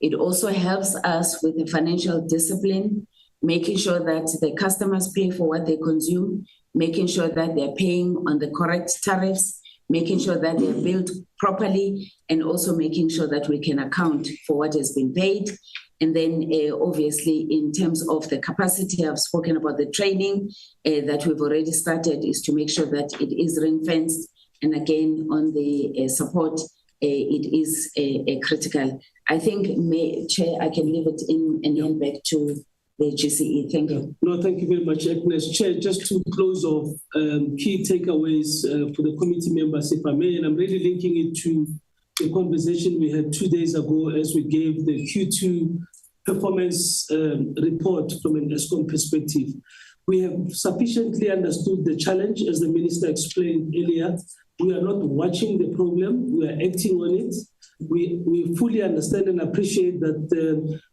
J: It also helps us with the financial discipline, making sure that the customers pay for what they consume, making sure that they're paying on the correct tariffs, making sure that they're billed properly, and also making sure that we can account for what has been paid. And then obviously in terms of the capacity, I've spoken about the training that we've already started is to make sure that it is ring-fenced. And again, on the support, it is critical. I think, Chair, I can leave it in and hand back to the GCE. Thank you.
I: No, thank you very much, Agnes. Chair, just to close off, key takeaways for the committee members, if I may, and I'm really linking it to the conversation we had 2 days ago as we gave the Q2 performance report from an Eskom perspective. We have sufficiently understood the challenge, as the Minister explained earlier. We are not watching the problem, we are acting on it. We fully understand and appreciate that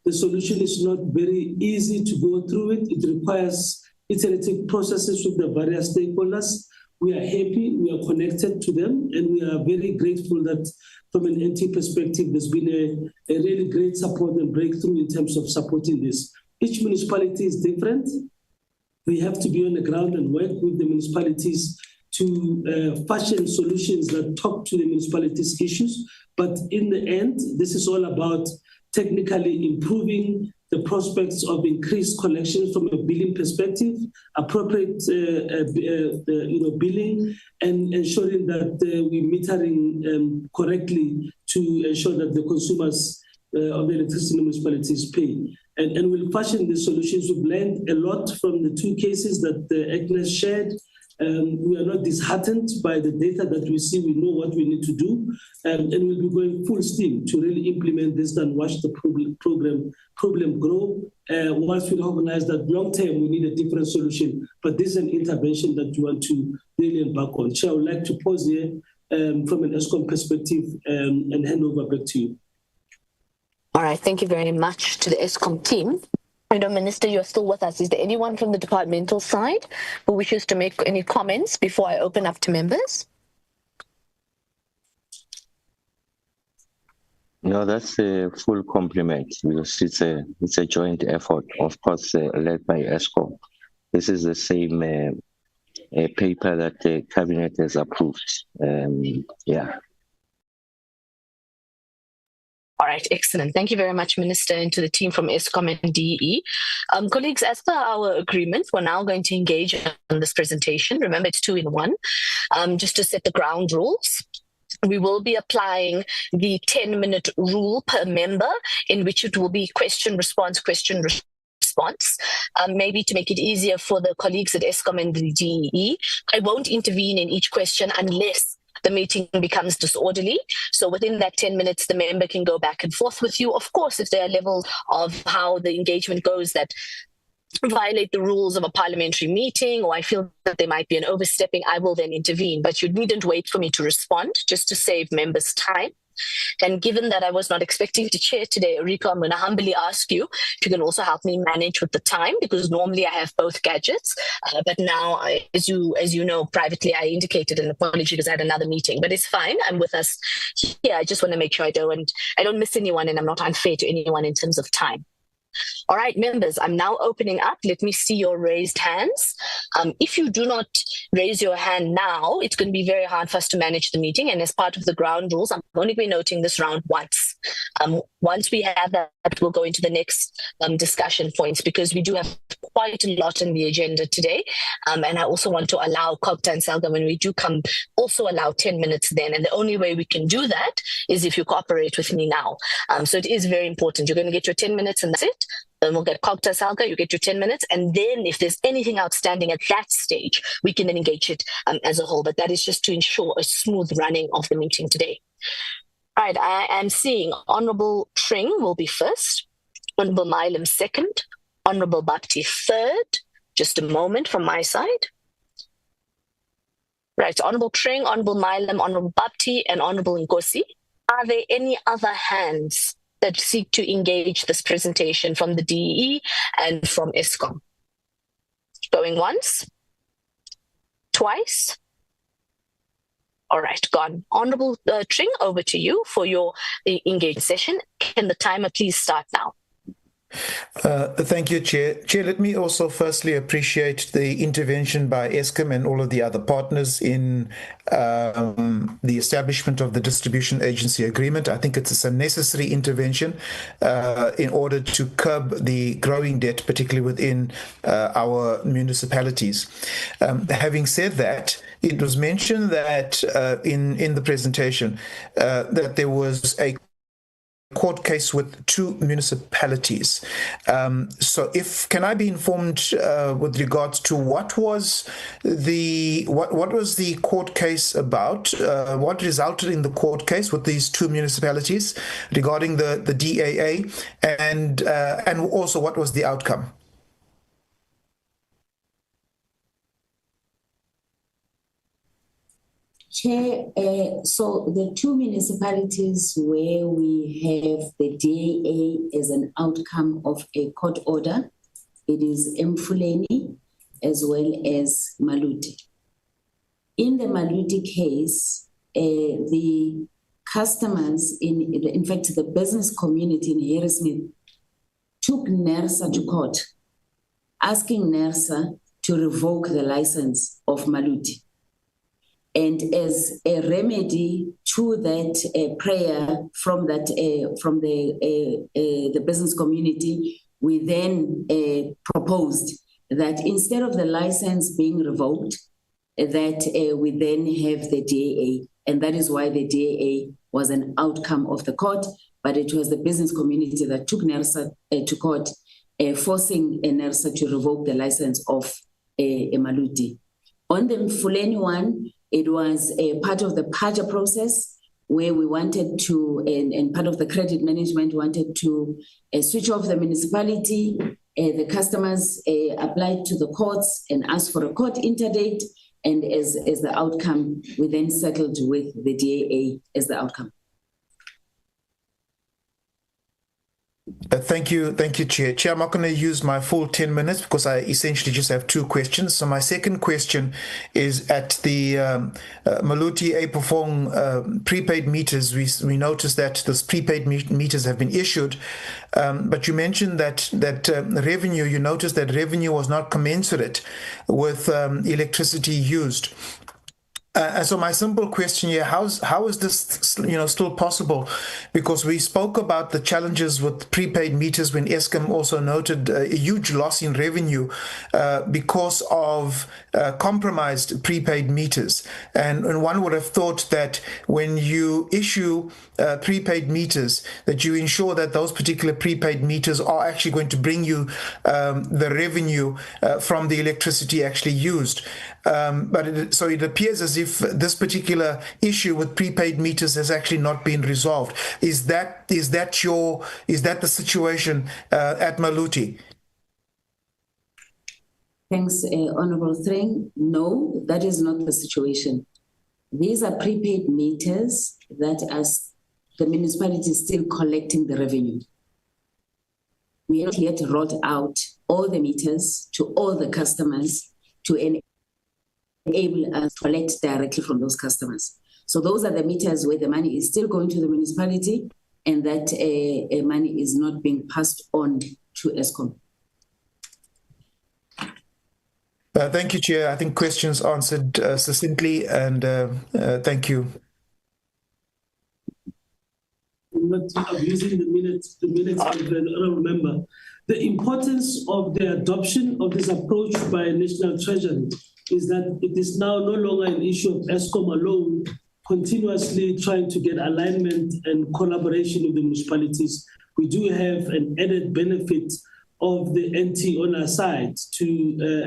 I: the solution is not very easy to go through it. It requires iterative processes with the various stakeholders. We are happy, we are connected to them, and we are very grateful that from an NT perspective, there's been a really great support and breakthrough in terms of supporting this. Each municipality is different. We have to be on the ground and work with the municipalities to fashion solutions that talk to the municipalities' issues. But in the end, this is all about technically improving the prospects of increased collections from a billing perspective, appropriate billing, and ensuring that we're metering correctly to ensure that the consumers of the electricity municipalities pay. And we'll fashion the solutions. We've learned a lot from the two cases that Agnes shared. We are not disheartened by the data that we see. We know what we need to do, and we'll be going full steam to really implement this and watch the problem grow. Once we recognize that long term we need a different solution, but this is an intervention that we want to really embark on. So I would like to pause here from an Eskom perspective and hand over back to you.
E: All right, thank you very much to the Eskom team. Minister, you're still with us. Is there anyone from the departmental side who wishes to make any comments before I open up to members?
H: No, that's a full compliment because it's a joint effort, of course, led by Eskom. This is the same paper that the cabinet has approved. Yeah.
E: All right, excellent. Thank you very much, Minister, and to the team from Eskom and DE. Colleagues, as per our agreement, we're now going to engage on this presentation. Remember, it's 2 in 1. Just to set the ground rules. We will be applying the 10-minute rule per member, in which it will be question, response, maybe to make it easier for the colleagues at Eskom and the DE. I won't intervene in each question unless the meeting becomes disorderly. So within that 10 minutes, the member can go back and forth with you. Of course, if there are levels of how the engagement goes that violate the rules of a parliamentary meeting, or I feel that there might be an overstepping, I will then intervene. But you needn't wait for me to respond, just to save members' time. And given that I was not expecting to chair today, Rico, I'm going to humbly ask you if you can also help me manage with the time, because normally I have both gadgets. But now, as you know, privately, I indicated an apology because I had another meeting. But it's fine. I'm with us here. I just want to make sure I don't miss anyone, and I'm not unfair to anyone in terms of time. All right, members, I'm now opening up. Let me see your raised hands. If you do not raise your hand now, it's going to be very hard for us to manage the meeting. And as part of the ground rules, I'm only be noting this round once. Once we have that, we'll go into the next discussion points, because we do have quite a lot on the agenda today. And I also want to allow COGTA and SALGA, when we do come, also allow 10 minutes then. And the only way we can do that is if you cooperate with me now. So it is very important. You're going to get your 10 minutes and that's it. Then we'll get COGTA, SALGA, you get your 10 minutes. And then if there's anything outstanding at that stage, we can then engage it as a whole. But that is just to ensure a smooth running of the meeting today. All right, I am seeing Honourable Tring will be first, Honourable Milam second, Honourable Bapti third. Just a moment from my side. Right, Honourable Tring, Honourable Milam, Honourable Bapti, and Honourable Nkosi. Are there any other hands that seek to engage this presentation from the DE and from Eskom? Going once? Twice? All right, gone. Honourable Tring, over to you for your engaged session. Can the timer please start now?
K: Thank you, Chair. Chair, let me also firstly appreciate the intervention by Eskom and all of the other partners in the establishment of the distribution agency agreement. I think it's a necessary intervention in order to curb the growing debt, particularly within our municipalities. Having said that, it was mentioned that in the presentation that there was a court case with 2 municipalities. So can I be informed with regards to what was the court case about? What resulted in the court case with these 2 municipalities regarding the DAA, and also what was the outcome?
J: Chair, so the 2 municipalities where we have the DAA as an outcome of a court order, it is Mfuleni as well as Maluti. In the Maluti case, the customers, in fact, the business community in Harrismith took NERSA to court, asking NERSA to revoke the license of Maluti. And as a remedy to that prayer from the business community, we then proposed that instead of the license being revoked, that we then have the DAA. And that is why the DAA was an outcome of the court, but it was the business community that took NERSA to court, forcing NERSA to revoke the license of Maluti. On the Mfuleni one, it was a part of the PAJA process where we wanted to, and part of the credit management wanted to switch off the municipality. The customers applied to the courts and asked for a court interdate. And as the outcome, we then settled with the DAA as the outcome.
K: Thank you, Chair. Chair, I'm not going to use my full 10 minutes because I essentially just have two questions. So my second question is at the Maluti Apofong prepaid meters. We noticed that those prepaid meters have been issued, but you mentioned that revenue. You noticed that revenue was not commensurate with electricity used. And so my simple question here, how is this, still possible? Because we spoke about the challenges with prepaid meters when Eskom also noted a huge loss in revenue because of compromised prepaid meters. And one would have thought that when you issue prepaid meters, that you ensure that those particular prepaid meters are actually going to bring you the revenue from the electricity actually used. So it appears as if this particular issue with prepaid meters has actually not been resolved. Is that the situation at Maluti?
J: Thanks, Honorable Threng. No, that is not the situation. These are prepaid meters that as the municipality is still collecting the revenue. We have yet rolled out all the meters to all the customers to enable us to collect directly from those customers. So those are the meters where the money is still going to the municipality and that money is not being passed on to Eskom.
K: Thank you, Chair. I think questions answered succinctly, and thank you.
I: I'm not abusing the minutes of the honourable member. The importance of the adoption of this approach by National Treasury is that it is now no longer an issue of Eskom alone, continuously trying to get alignment and collaboration with the municipalities. We do have an added benefit of the NT on our side to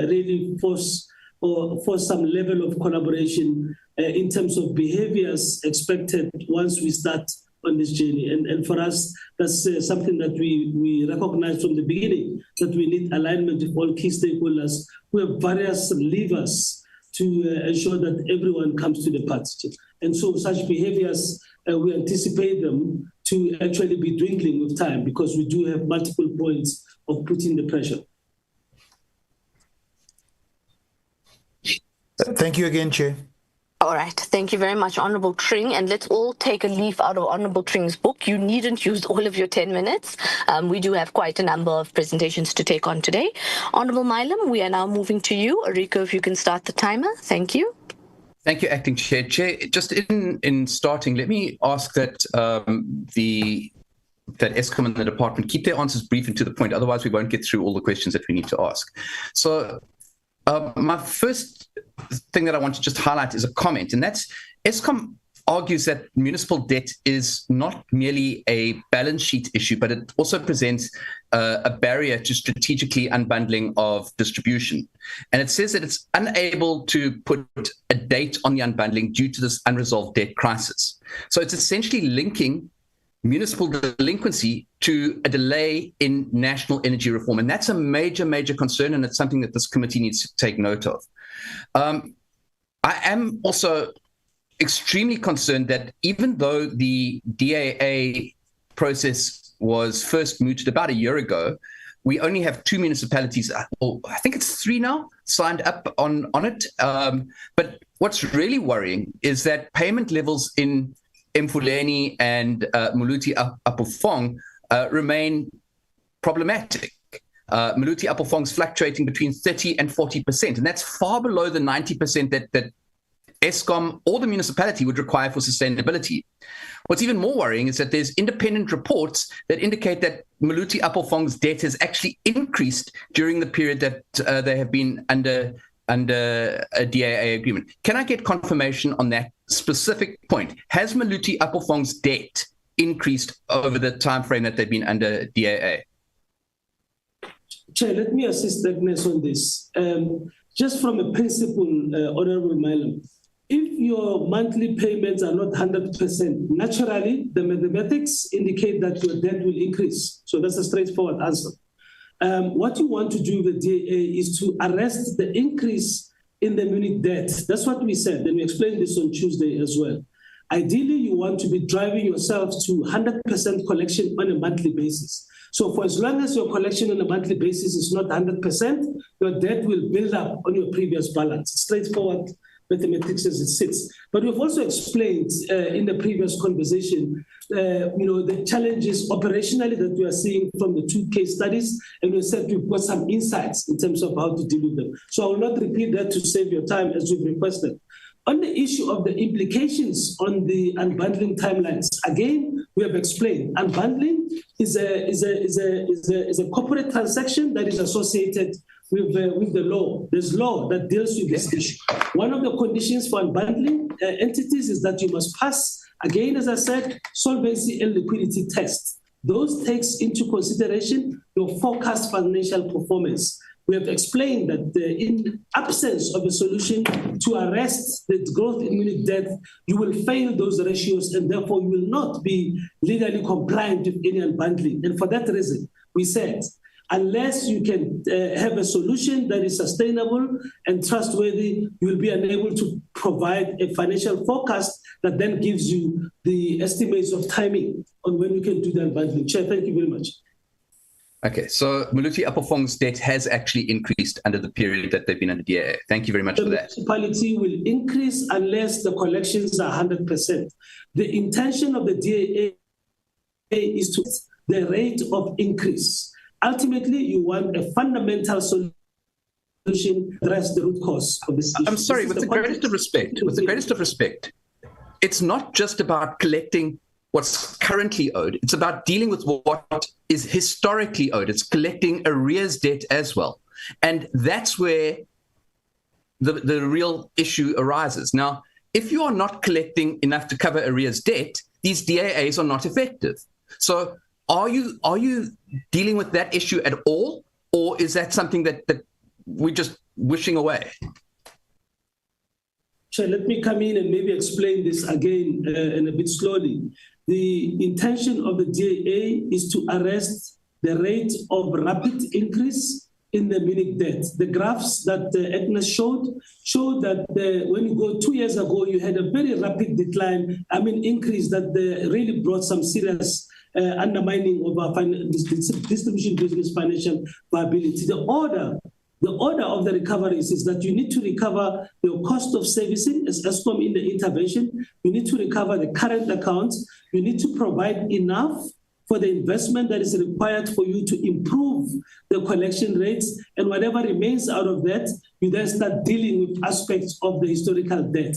I: really force some level of collaboration in terms of behaviors expected once we start on this journey. And for us, that's something that we recognize from the beginning, that we need alignment with all key stakeholders. We have various levers to ensure that everyone comes to the party. And so such behaviors, we anticipate them to actually be dwindling with time because we do have multiple points of putting the pressure.
K: Thank you again, Chair.
E: All right. Thank you very much, Honourable Tring. And let's all take a leaf out of Honourable Tring's book. You needn't use all of your 10 minutes. We do have quite a number of presentations to take on today. Honourable Milam, we are now moving to you. Rico, if you can start the timer. Thank you.
C: Thank you, Acting Chair. Chair, just in starting, let me ask that that Eskom and the department keep their answers brief and to the point. Otherwise, we won't get through all the questions that we need to ask. So my first thing that I want to just highlight is a comment, and that's Eskom argues that municipal debt is not merely a balance sheet issue, but it also presents a barrier to strategically unbundling of distribution. And it says that it's unable to put a date on the unbundling due to this unresolved debt crisis. So it's essentially linking municipal delinquency to a delay in national energy reform. And that's a major, major concern, and it's something that this committee needs to take note of. I am also extremely concerned that even though the DAA process was first mooted about a year ago, we only have 2 municipalities, or I think it's 3 now, signed up on it. But what's really worrying is that payment levels in Mfuleni and Maluti Apofong remain problematic. Maluti Apofong's fluctuating between 30 and 40%, and that's far below the 90% that Eskom, or the municipality would require for sustainability. What's even more worrying is that there's independent reports that indicate that Maluti Appelfong's debt has actually increased during the period that they have been under a DAA agreement. Can I get confirmation on that specific point? Has Maluti Appelfong's debt increased over the time frame that they've been under DAA?
I: Chair, let me assist Agnes on this. Just from a principle, Honorable Milam, if your monthly payments are not 100%, naturally, the mathematics indicate that your debt will increase. So that's a straightforward answer. What you want to do with DAA is to arrest the increase in the unit debt. That's what we said, and we explained this on Tuesday as well. Ideally, you want to be driving yourself to 100% collection on a monthly basis. So for as long as your collection on a monthly basis is not 100%, your debt will build up on your previous balance. Straightforward mathematics as it sits. But we've also explained in the previous conversation, the challenges operationally that we are seeing from the two case studies, and we said we've got some insights in terms of how to deal with them. So I will not repeat that to save your time as we've requested. On the issue of the implications on the unbundling timelines, again, we have explained unbundling is a corporate transaction that is associated with the law. There's law that deals with this issue. One of the conditions for unbundling entities is that you must pass, again, as I said, solvency and liquidity tests. Those takes into consideration your forecast financial performance. We have explained that in absence of a solution to arrest the growth in unit debt, you will fail those ratios and therefore you will not be legally compliant with any unbundling. And for that reason, we said, unless you can have a solution that is sustainable and trustworthy, you will be unable to provide a financial forecast that then gives you the estimates of timing on when you can do the unbundling. Chair, thank you very much.
C: Okay, so Maluti Appelfong's debt has actually increased under the period that they've been under DAA. Thank you very much for that.
I: The municipality will increase unless the collections are 100%. The intention of the DAA is to the rate of increase. Ultimately, you want a fundamental solution to address the root cause of this issue.
C: I'm sorry, with the greatest of respect, it's not just about collecting what's currently owed. It's about dealing with what is historically owed. It's collecting arrears debt as well. And that's where the real issue arises. Now, if you are not collecting enough to cover arrears debt, these DAAs are not effective. So are you dealing with that issue at all? Or is that something that we're just wishing away?
I: So let me come in and maybe explain this again and a bit slowly. The intention of the DAA is to arrest the rate of rapid increase in the unit debt. The graphs that Agnes showed that when you go 2 years ago, you had a very rapid decline, increase that really brought some serious undermining of our distribution business financial viability. The order of the recoveries is that you need to recover your cost of servicing as Eskom in the intervention. You need to recover the current accounts. You need to provide enough for the investment that is required for you to improve the collection rates. And whatever remains out of that, you then start dealing with aspects of the historical debt.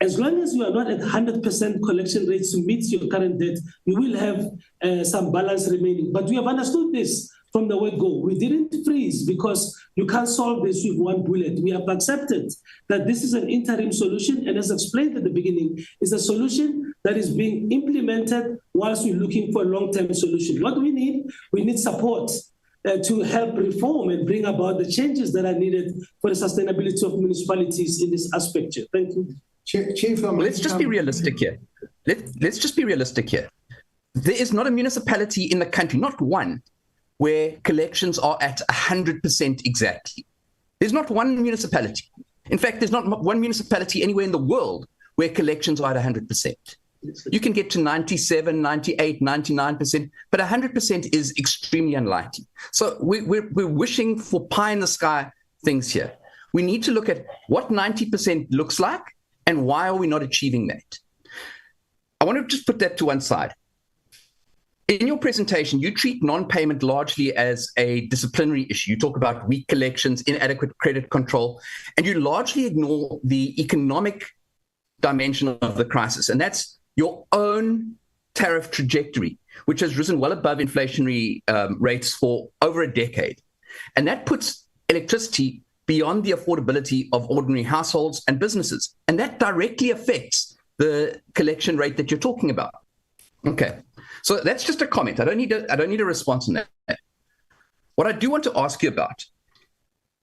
I: As long as you are not at 100% collection rates to meet your current debt, you will have some balance remaining. But we have understood this from the word go. We didn't freeze because you can't solve this with one bullet. We have accepted that this is an interim solution, and as explained at the beginning, is a solution that is being implemented whilst we're looking for a long-term solution. What we need support to help reform and bring about the changes that are needed for the sustainability of municipalities in this aspect. Thank you.
C: Chief, let's just be realistic here. Let's just be realistic here. There is not a municipality in the country, not one, where collections are at 100% exactly. There's not one municipality. In fact, there's not one municipality anywhere in the world where collections are at 100%. You can get to 97, 98, 99%, but 100% is extremely unlikely. So we're wishing for pie in the sky things here. We need to look at what 90% looks like and why are we not achieving that. I want to just put that to one side. In your presentation, you treat non-payment largely as a disciplinary issue. You talk about weak collections, inadequate credit control, and you largely ignore the economic dimension of the crisis, and that's your own tariff trajectory, which has risen well above inflationary rates for over a decade. And that puts electricity beyond the affordability of ordinary households and businesses. And that directly affects the collection rate that you're talking about. Okay, so that's just a comment. I don't need a response on that. What I do want to ask you about,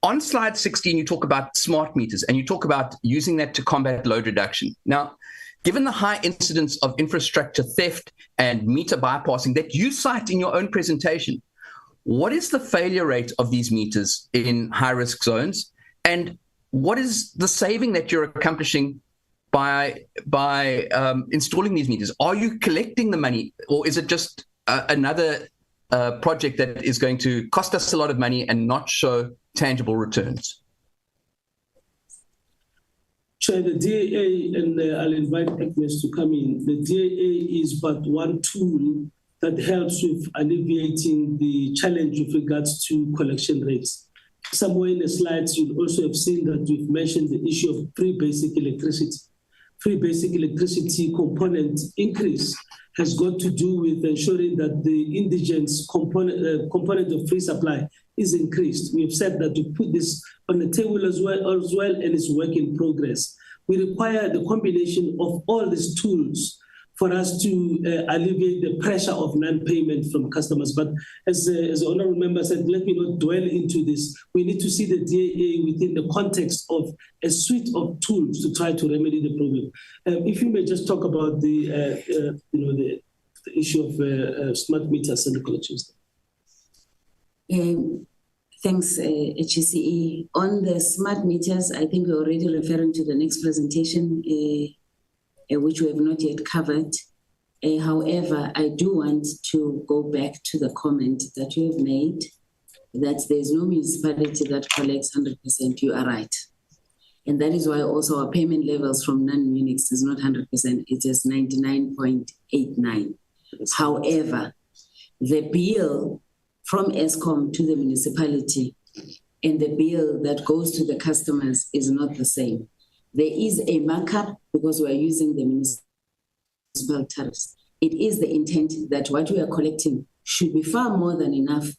C: on slide 16, you talk about smart meters and you talk about using that to combat load reduction. Now, given the high incidence of infrastructure theft and meter bypassing that you cite in your own presentation, what is the failure rate of these meters in high-risk zones? And what is the saving that you're accomplishing by installing these meters? Are you collecting the money, or is it just another project that is going to cost us a lot of money and not show tangible returns?
I: Chair, the DAA, and I'll invite Agnes to come in. The DAA is but one tool that helps with alleviating the challenge with regards to collection rates. Somewhere in the slides, you'll also have seen that we've mentioned the issue of free basic electricity. Free basic electricity component increase has got to do with ensuring that the indigence component of free supply is increased. We have said that we put this on the table as well, and it's work in progress. We require the combination of all these tools for us to alleviate the pressure of non-payment from customers. But as the honourable member said, let me not dwell into this. We need to see the DAA within the context of a suite of tools to try to remedy the problem. If you may just talk about the issue of smart meters and the collections.
J: Thanks, HCE. On the smart meters, I think we're already referring to the next presentation, which we have not yet covered. However, I do want to go back to the comment that you have made, that there's no municipality that collects 100%. You are right. And that is why also our payment levels from non-Munics is not 100%, it is 99.89. However, the bill from Eskom to the municipality and the bill that goes to the customers is not the same. There is a markup because we are using the municipal tariffs. It is the intent that what we are collecting should be far more than enough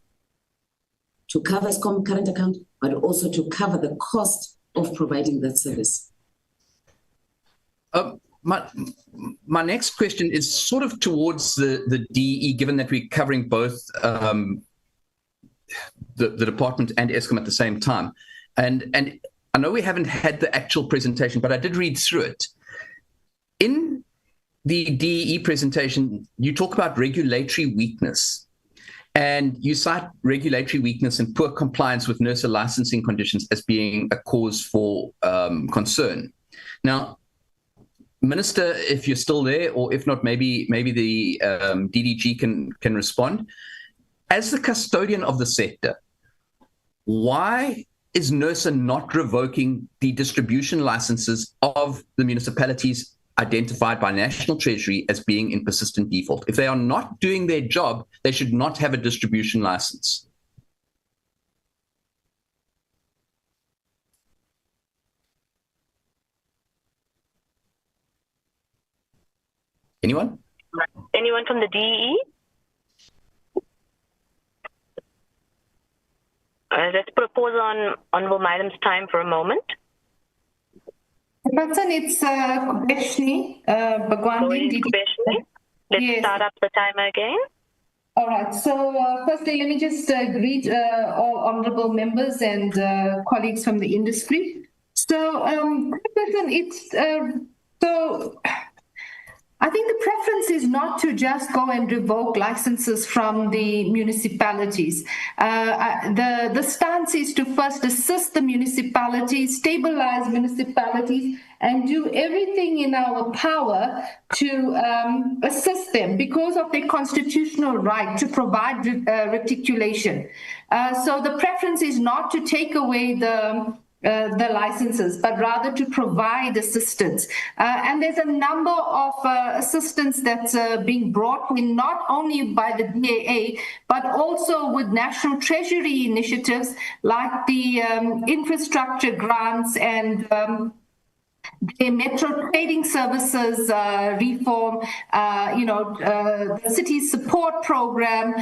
J: to cover Eskom current account, but also to cover the cost of providing that service.
C: My next question is sort of towards the DE, given that we're covering both the department and Eskom at the same time. And I know we haven't had the actual presentation, but I did read through it. In the DE presentation, you talk about regulatory weakness, and you cite regulatory weakness and poor compliance with NERSA licensing conditions as being a cause for concern. Now, Minister, if you're still there, or if not, maybe the DDG can respond. As the custodian of the sector, why is NERSA not revoking the distribution licenses of the municipalities identified by National Treasury as being in persistent default? If they are not doing their job, they should not have a distribution license. Anyone?
E: Anyone from the DEE? Let's propose on Honourable Madam's time for a moment.
L: Person, it's Kubeshni Bhagwandi.
E: Let's start up the timer again.
L: All right. So firstly, let me just greet all honourable members and colleagues from the industry. So, person, it's so. I think the preference is not to just go and revoke licenses from the municipalities. The stance is to first assist the municipalities, stabilize municipalities, and do everything in our power to assist them because of their constitutional right to provide reticulation. So the preference is not to take away the licenses, but rather to provide assistance. And there's a number of assistance that's being brought in, not only by the DAA, but also with National Treasury initiatives like the infrastructure grants and the metro trading services reform, the city's support program,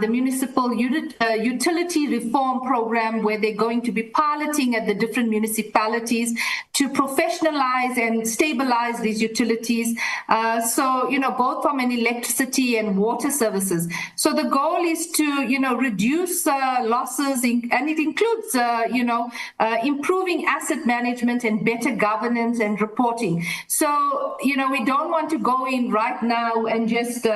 L: the municipal utility reform program, where they're going to be piloting at the different municipalities to professionalize and stabilize these utilities. Both from an electricity and water services. So the goal is to, reduce losses, and it includes, improving asset management and better governance and reporting. So, we don't want to go in right now and just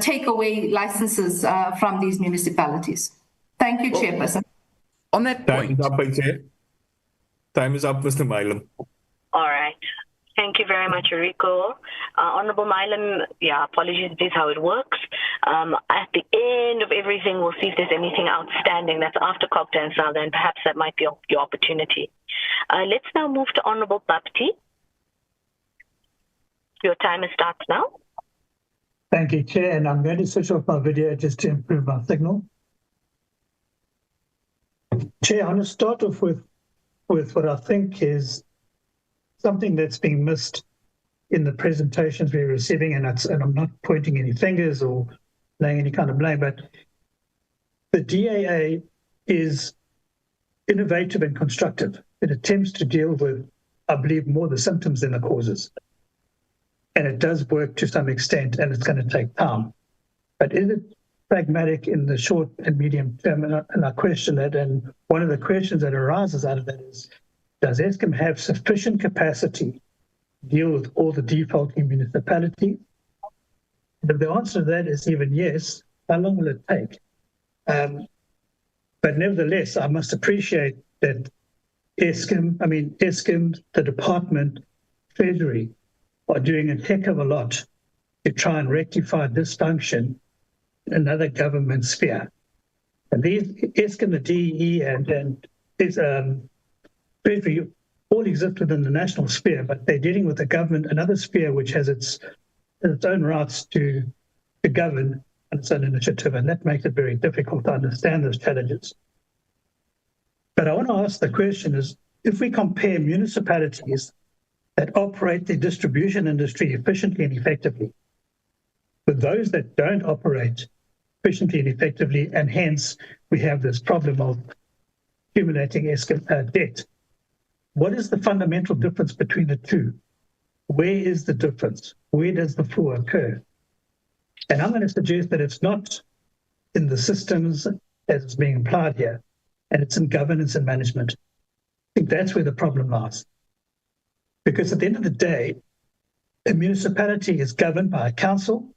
L: take away licenses from these municipalities. Thank you, Chairperson.
C: On that point.
B: Time is up, Chair. Time is up, Mr. Milam.
M: All right. Thank you very much, Rico. Honorable Milam, apologies, this is how it works. At the end of everything, we'll see if there's anything outstanding that's after COGTA and SALGA, and perhaps that might be your opportunity. Let's now move to Honorable Bapti. Your timer starts now.
N: Thank you, Chair, and I'm going to switch off my video just to improve my signal. Chair, I want to start off with what I think is something that's being missed in the presentations we're receiving, and I'm not pointing any fingers or laying any kind of blame, but the DAA is innovative and constructive. It attempts to deal with, I believe, more the symptoms than the causes. And it does work to some extent, and it's going to take time. But is it pragmatic in the short and medium term? And I question that. And one of the questions that arises out of that is, does Eskom have sufficient capacity to deal with all the defaulting municipalities? And if the answer to that is even yes, how long will it take? But nevertheless, I must appreciate that Eskom, the department, Treasury, are doing a heck of a lot to try and rectify dysfunction in another government sphere. And these Eskom, the DE, and Treasury all exist within the national sphere, but they're dealing with a government, another sphere which has its own rights to govern on its own initiative, and that makes it very difficult to understand those challenges. But I want to ask the question is, if we compare municipalities that operate the distribution industry efficiently and effectively with those that don't operate efficiently and effectively, and hence we have this problem of accumulating debt, what is the fundamental difference between the two? Where is the difference? Where does the flaw occur? And I'm going to suggest that it's not in the systems as it's being applied here, and it's in governance and management. I think that's where the problem lies. Because at the end of the day, a municipality is governed by a council,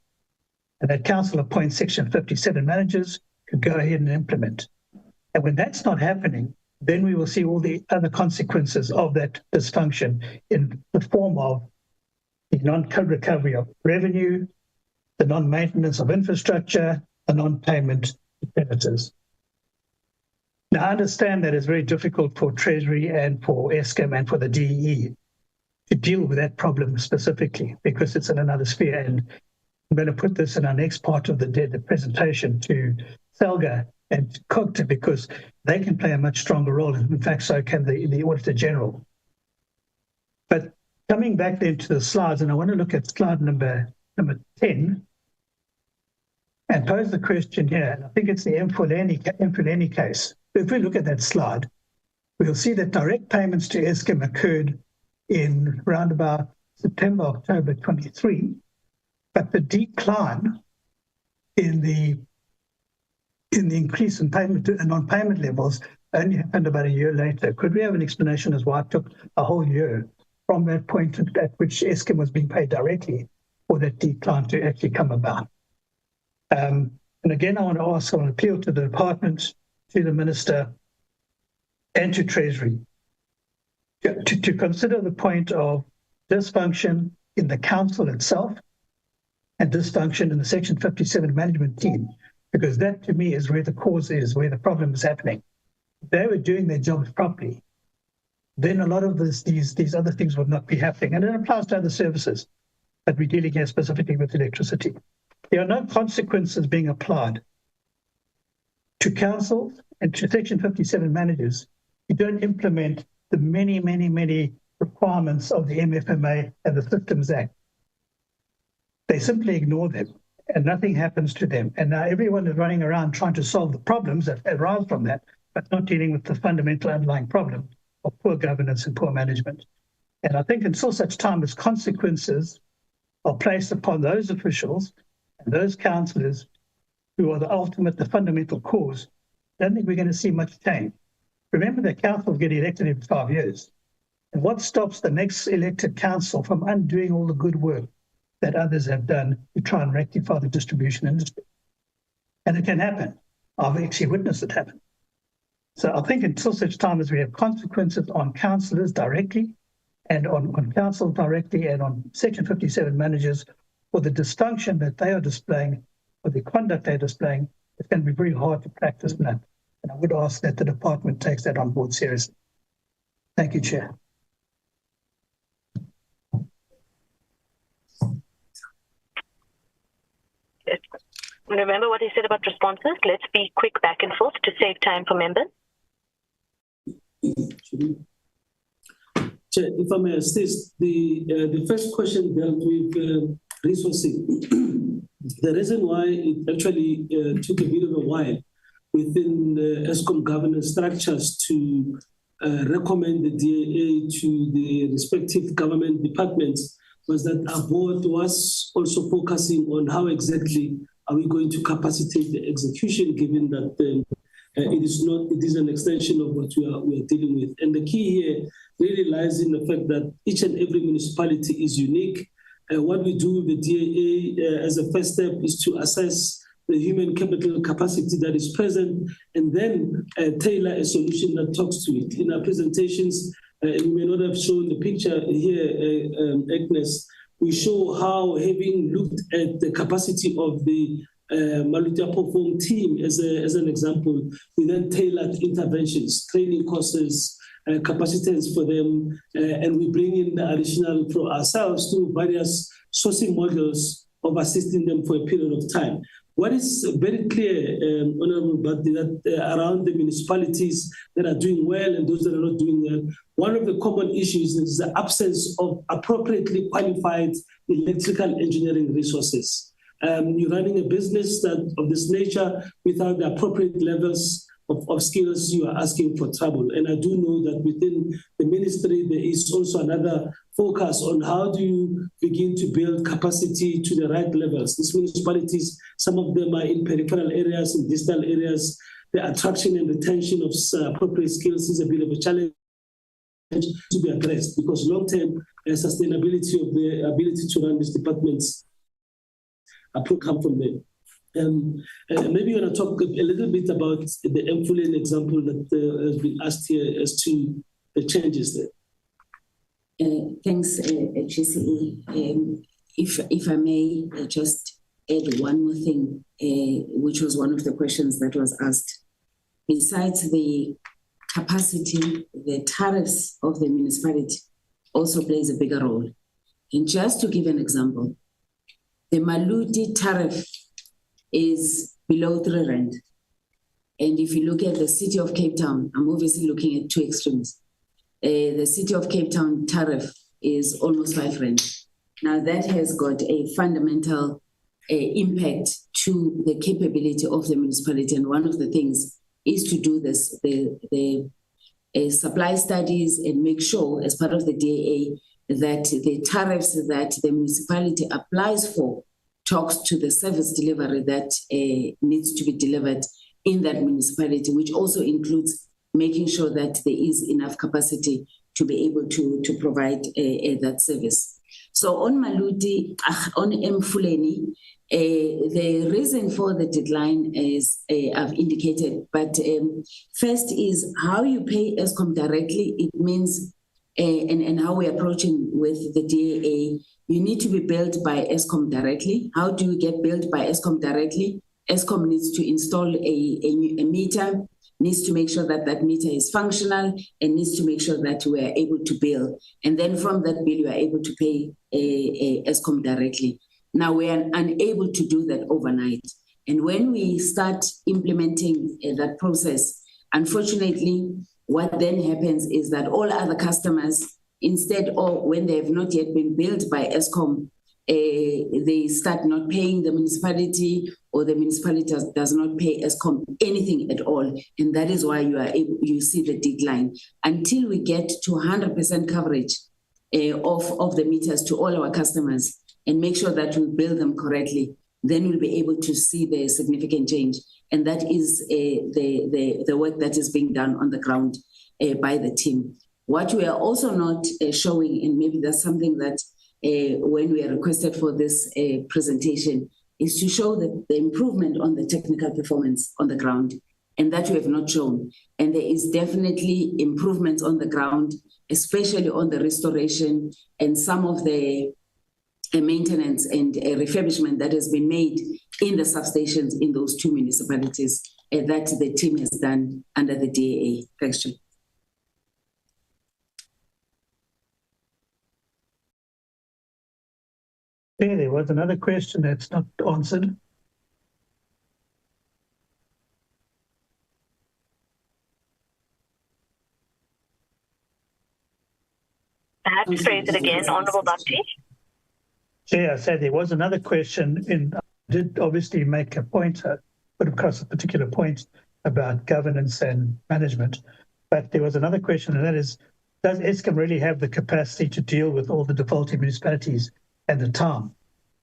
N: and that council appoints Section 57 managers who go ahead and implement. And when that's not happening, then we will see all the other consequences of that dysfunction in the form of the non-recovery of revenue, the non-maintenance of infrastructure, the non-payment to creditors. Now, I understand that it's very difficult for Treasury and for Eskom and for the DE to deal with that problem specifically because it's in another sphere. And I'm going to put this in our next part of the presentation to SALGA and COGTA, because they can play a much stronger role. And in fact, so can the Auditor General. But coming back then to the slides, and I want to look at slide number 10 and pose the question here. And I think it's the Mfuleni case. If we look at that slide, we'll see that direct payments to Eskom occurred in around about September, October 23, but the decline in the increase in payment and non-payment levels only happened about a year later. Could we have an explanation as why it took a whole year from that point at which Eskom was being paid directly for that decline to actually come about? And again, I want to appeal to the department, to the minister, and to Treasury to consider the point of dysfunction in the council itself and dysfunction in the Section 57 management team, because that to me is where the cause is, where the problem is happening. If they were doing their jobs properly, then a lot of these other things would not be happening. And it applies to other services, but we're dealing here specifically with electricity. There are no consequences being applied to councils and to Section 57 managers who don't implement the many requirements of the MFMA and the Systems Act. They simply ignore them and nothing happens to them. And now everyone is running around trying to solve the problems that arise from that, but not dealing with the fundamental underlying problem of poor governance and poor management. And I think until such time as consequences are placed upon those officials and those councillors who are the fundamental cause, I don't think we're going to see much change. Remember that councils get elected every 5 years. And what stops the next elected council from undoing all the good work that others have done to try and rectify the distribution industry? And it can happen. I've actually witnessed it happen. So I think until such time as we have consequences on councillors directly and on councils directly and on Section 57 managers for the dysfunction that they are displaying or the conduct they're displaying, it's going to be very hard to practice that. And I would ask that the department takes that on board seriously. Thank you, Chair.
M: Remember what he said about responses? Let's be quick back and forth to save time for members.
I: Chair, if I may assist, the first question dealt with resourcing. The reason why it actually took a bit of a while within the Eskom governance structures to recommend the DAA to the respective government departments was that our board was also focusing on how exactly are we going to capacitate the execution, given that it is an extension of what we are dealing with. And the key here really lies in the fact that each and every municipality is unique. What we do with the DAA as a first step is to assess the human capital capacity that is present and then tailor a solution that talks to it. In our presentations, we may not have shown the picture here, Agnes. We show how, having looked at the capacity of the Maluti Apofong team as an example, we then tailored interventions, training courses, capacitance for them, and we bring in the additional for ourselves through various sourcing models of assisting them for a period of time. What is very clear, Honourable Bhatti, that around the municipalities that are doing well and those that are not doing well, one of the common issues is the absence of appropriately qualified electrical engineering resources. You're running a business of this nature without the appropriate levels of skills, you are asking for trouble. And I do know that within the ministry, there is also another focus on how do you begin to build capacity to the right levels. These municipalities, some of them are in peripheral areas, in distal areas. The attraction and retention of appropriate skills is a bit of a challenge to be addressed, because long-term sustainability of the ability to run these departments come from there. Maybe you want to talk a little bit about the Mfuleni example that has been asked here as to the changes there.
J: Thanks, GCE. If I may just add one more thing, which was one of the questions that was asked. Besides the capacity, the tariffs of the municipality also plays a bigger role. And just to give an example, the Maluti tariff is below 3 rand. And if you look at the city of Cape Town, I'm obviously looking at two extremes. The city of Cape Town tariff is almost 5 rand. Now that has got a fundamental impact to the capability of the municipality. And one of the things is to do this, the supply studies and make sure as part of the DAA that the tariffs that the municipality applies for talks to the service delivery that needs to be delivered in that municipality, which also includes making sure that there is enough capacity to be able to provide that service. So on Maluti, on Mfuleni, the reason for the decline is I've indicated, but first is how you pay Eskom directly. It means, and how we're approaching with the DAA, you need to be billed by Eskom directly. How do you get billed by Eskom directly? Eskom needs to install a meter, needs to make sure that that meter is functional, and needs to make sure that we are able to bill. And then from that bill, you are able to pay Eskom directly. Now, we are unable to do that overnight. And when we start implementing that process, unfortunately, what then happens is that all other customers instead, or when they have not yet been billed by Eskom, they start not paying the municipality, or the municipality does not pay Eskom anything at all. And that is why you see the decline. Until we get to 100% coverage of the meters to all our customers and make sure that we bill them correctly, then we'll be able to see the significant change. And that is the work that is being done on the ground by the team. What we are also not showing, and maybe that's something that when we are requested for this presentation, is to show the improvement on the technical performance on the ground, and that we have not shown. And there is definitely improvements on the ground, especially on the restoration and some of the maintenance and refurbishment that has been made in the substations in those two municipalities that the team has done under the DAA. Thanks, Chair.
N: Yeah, there was another question that's not answered.
M: Perhaps phrase it again, Honourable Bhakti.
N: Chair, I said there was another question, and I did obviously make a point, put across a particular point about governance and management, but there was another question, and that is, does Eskom really have the capacity to deal with all the defaulting municipalities at the time?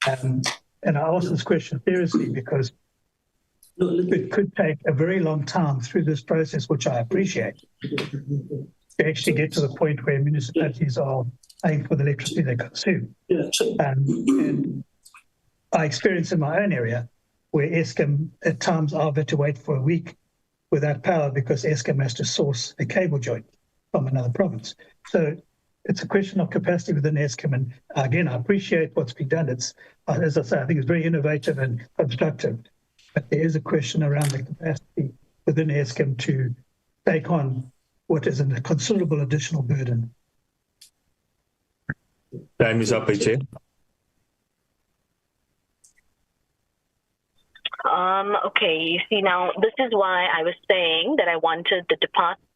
N: And I ask this question seriously because it could take a very long time through this process, which I appreciate, to actually get to the point where municipalities are paying for the electricity they consume. And I experience in my own area where Eskom, at times, I've had to wait for a week without power because Eskom has to source a cable joint from another province. So it's a question of capacity within Eskom. And again, I appreciate what's being done. It's, as I say, I think it's very innovative and constructive. But there is a question around the capacity within Eskom to take on what is a considerable additional burden.
B: Time is up, Chair.
M: Okay, you see now, this is why I was saying that I wanted the department.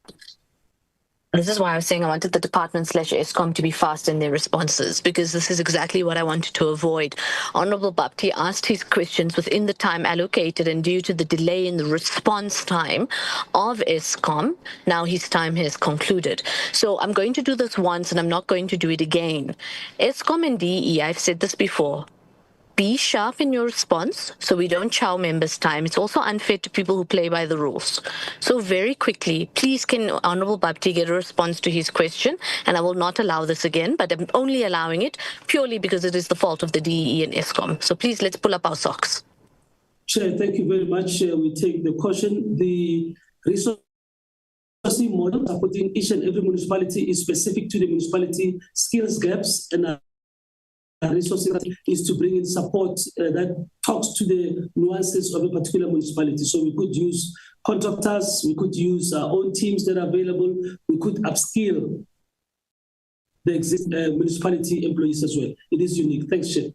M: This is why I was saying I wanted the department/Eskom to be fast in their responses, because this is exactly what I wanted to avoid. Honourable Bhakti asked his questions within the time allocated, and due to the delay in the response time of Eskom, now his time has concluded. So I'm going to do this once and I'm not going to do it again. Eskom and DE, I've said this before, be sharp in your response so we don't chow members' time. It's also unfair to people who play by the rules. So very quickly, please can Honourable Bhakti get a response to his question, and I will not allow this again, but I'm only allowing it purely because it is the fault of the DE and Eskom. So please, let's pull up our socks.
I: Chair, thank you very much. We take the question. The resource model supporting each and every municipality is specific to the municipality skills gaps, and resources is to bring in support that talks to the nuances of a particular municipality. So we could use contractors, we could use our own teams that are available, we could upskill the existing municipality employees as well. It is unique. Thanks, Chair.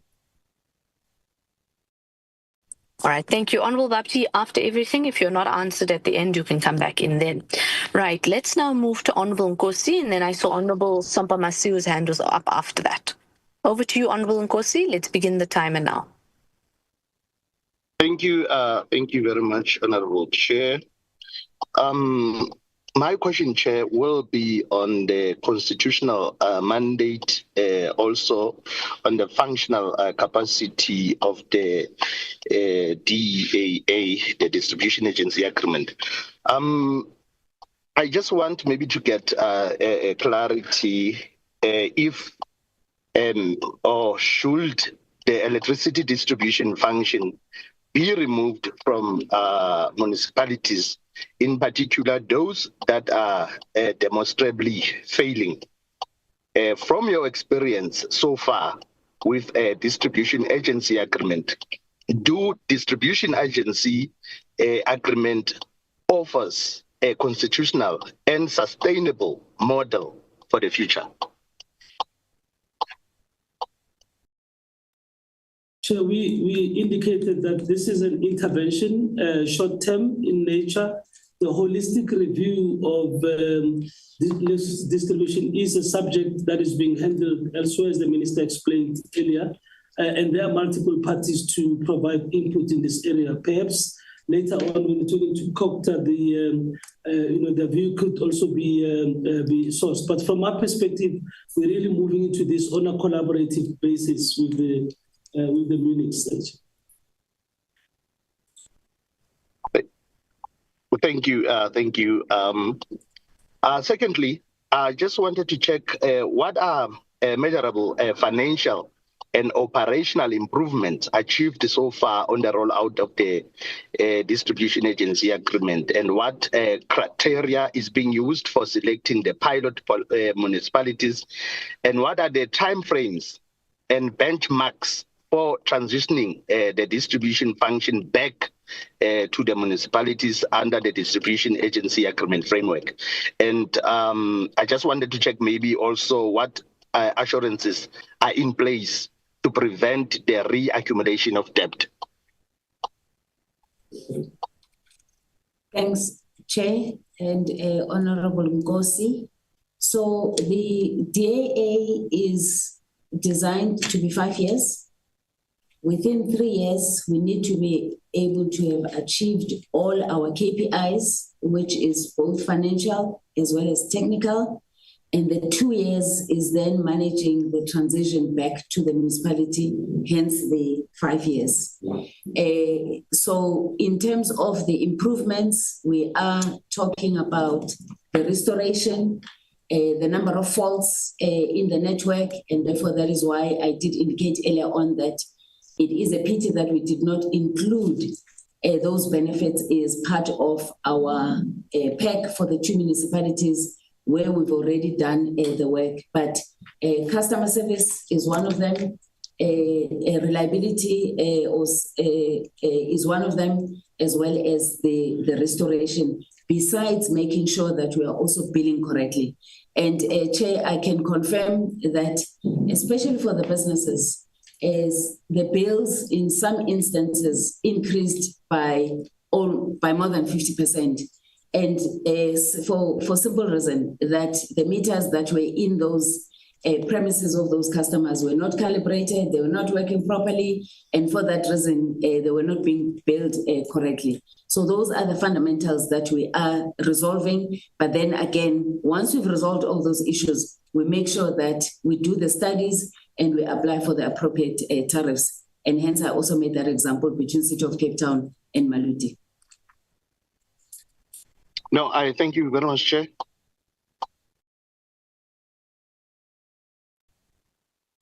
M: All right, thank you. Honourable Bhakti, after everything, if you're not answered at the end, you can come back in then. Right, let's now move to Honourable Nkosi, and then I saw Honourable Sampa Masiu's hand was up after that. Over to you, Honourable Nkosi. Let's begin the timer now.
F: Thank you very much, Honourable Chair. My question, Chair, will be on the constitutional mandate, also on the functional capacity of the DAA, the Distribution Agency Agreement. I just want maybe to get a clarity if or should the electricity distribution function be removed from municipalities, in particular those that are demonstrably failing. From your experience so far with a distribution agency agreement, do distribution agency agreement offers a constitutional and sustainable model for the future?
I: So we indicated that this is an intervention, short-term in nature, the holistic review of this distribution is a subject that is being handled elsewhere, as the Minister explained earlier, and there are multiple parties to provide input in this area. Perhaps later on, when we're talking to COGTA, the view could also be sourced. But from our perspective, we're really moving into this on a collaborative basis with the Munich stage.
F: Thank you. Secondly, I just wanted to check what are measurable financial and operational improvements achieved so far on the rollout of the distribution agency agreement, and what criteria is being used for selecting the pilot municipalities, and what are the timeframes and benchmarks for transitioning the distribution function back to the municipalities under the distribution agency agreement framework. And I just wanted to check maybe also what assurances are in place to prevent the reaccumulation of debt.
J: Thanks, Chair and Honorable Ngosi. So the DAA is designed to be 5 years. Within 3 years, we need to be able to have achieved all our KPIs, which is both financial as well as technical. And the 2 years is then managing the transition back to the municipality, hence the 5 years. So in terms of the improvements, we are talking about the restoration, the number of faults in the network, and therefore that is why I did indicate earlier on that it is a pity that we did not include those benefits as part of our pack for the 2 municipalities where we've already done the work. But customer service is one of them, reliability is one of them, as well as the restoration, besides making sure that we are also billing correctly. And Chair, I can confirm that, especially for the businesses, as the bills in some instances increased by more than 50%. And for simple reason that the meters that were in those premises of those customers were not calibrated, they were not working properly, and for that reason, they were not being billed correctly. So those are the fundamentals that we are resolving. But then again, once we've resolved all those issues, we make sure that we do the studies and we apply for the appropriate tariffs. And hence, I also made that example between City of Cape Town and Maluti.
F: No, I thank you very much, Chair.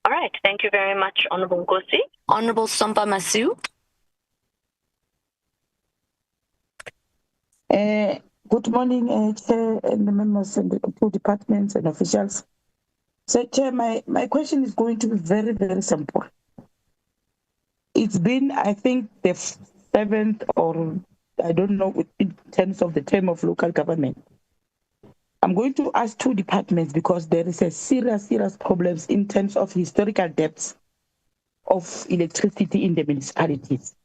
M: All right, thank you very much, Honorable Ngosi. Honorable Sompa Masu.
O: Good morning, Chair and the members and the two departments and officials. So, Chair, my question is going to be very, very simple. It's been, I think, the 7th or I don't know in terms of the term of local government. I'm going to ask two departments because there is a serious problems in terms of historical debts of electricity in the municipalities.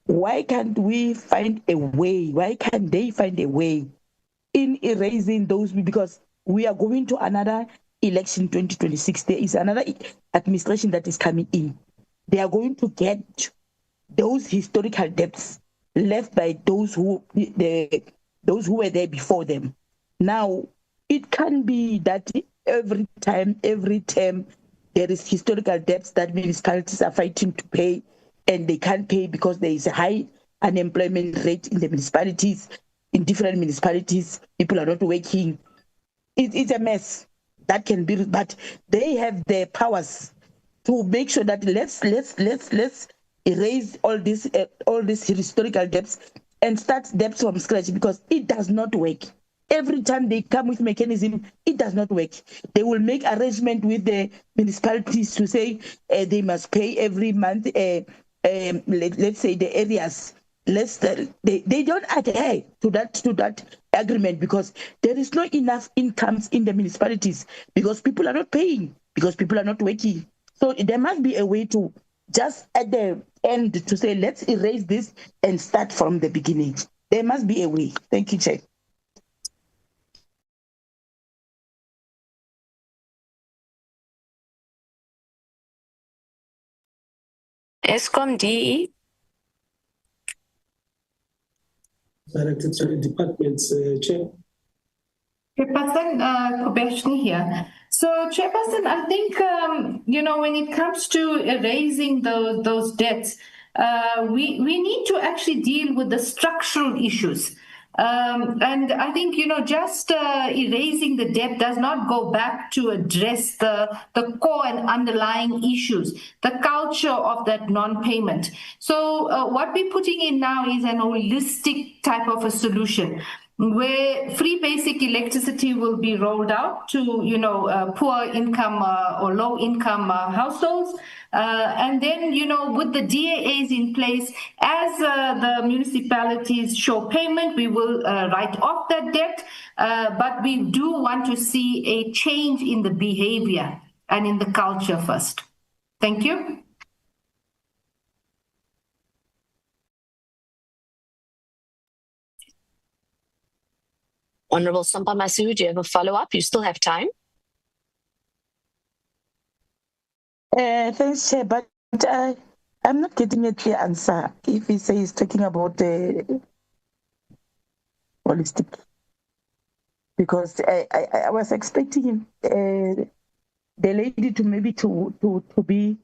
O: Why can't we find a way? Why can't they find a way in erasing those? Because we are going to another election 2026. There is another administration that is coming in. They are going to get those historical debts left by those who were there before them. Now, it can be that every term, there is historical debts that municipalities are fighting to pay, and they can't pay because there is a high unemployment rate in the municipalities. In different municipalities, people are not working. It's a mess. That can be, but they have the powers to make sure that let's erase all these historical debts and start debts from scratch, because it does not work. Every time they come with mechanism, it does not work. They will make arrangement with the municipalities to say they must pay every month. Let's say the areas, they don't adhere to that agreement because there is not enough incomes in the municipalities, because people are not paying, because people are not working. So there must be a way to just at the end to say, let's erase this and start from the beginning. There must be a way. Thank you, Chair.
E: Eskom DE.
I: Directed to the departments, Chair.
L: Chairperson Kubeshni here. So, Chairperson, I think, when it comes to erasing those debts, we need to actually deal with the structural issues. And I think, just erasing the debt does not go back to address the core and underlying issues, the culture of that non-payment. So what we're putting in now is an holistic type of a solution, where free basic electricity will be rolled out to, poor income or low income households. And then, with the DAAs in place, as the municipalities show payment, we will write off that debt. But we do want to see a change in the behavior and in the culture first. Thank you.
E: Honorable Sampa Masudu, do you have a follow-up? You still have time.
O: Thanks, Chair, but I'm not getting a clear answer if he says talking about the holistic, because I was expecting the lady to maybe to be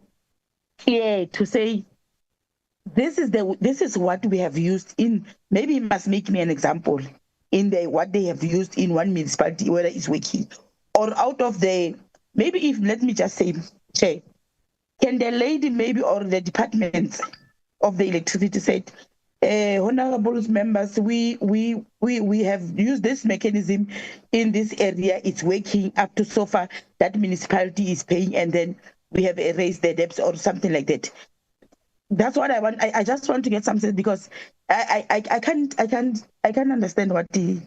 O: clear, to say this is what we have used in. Maybe he must make me an example in what they have used in one municipality, whether it's working, or out of the, maybe if, let me just say, Chair, can the lady maybe, or the department of the electricity said, honorable members, we have used this mechanism in this area, it's working up to so far, that municipality is paying, and then we have erased the debts or something like that. That's what I want. I just want to get something, because I can't understand what he's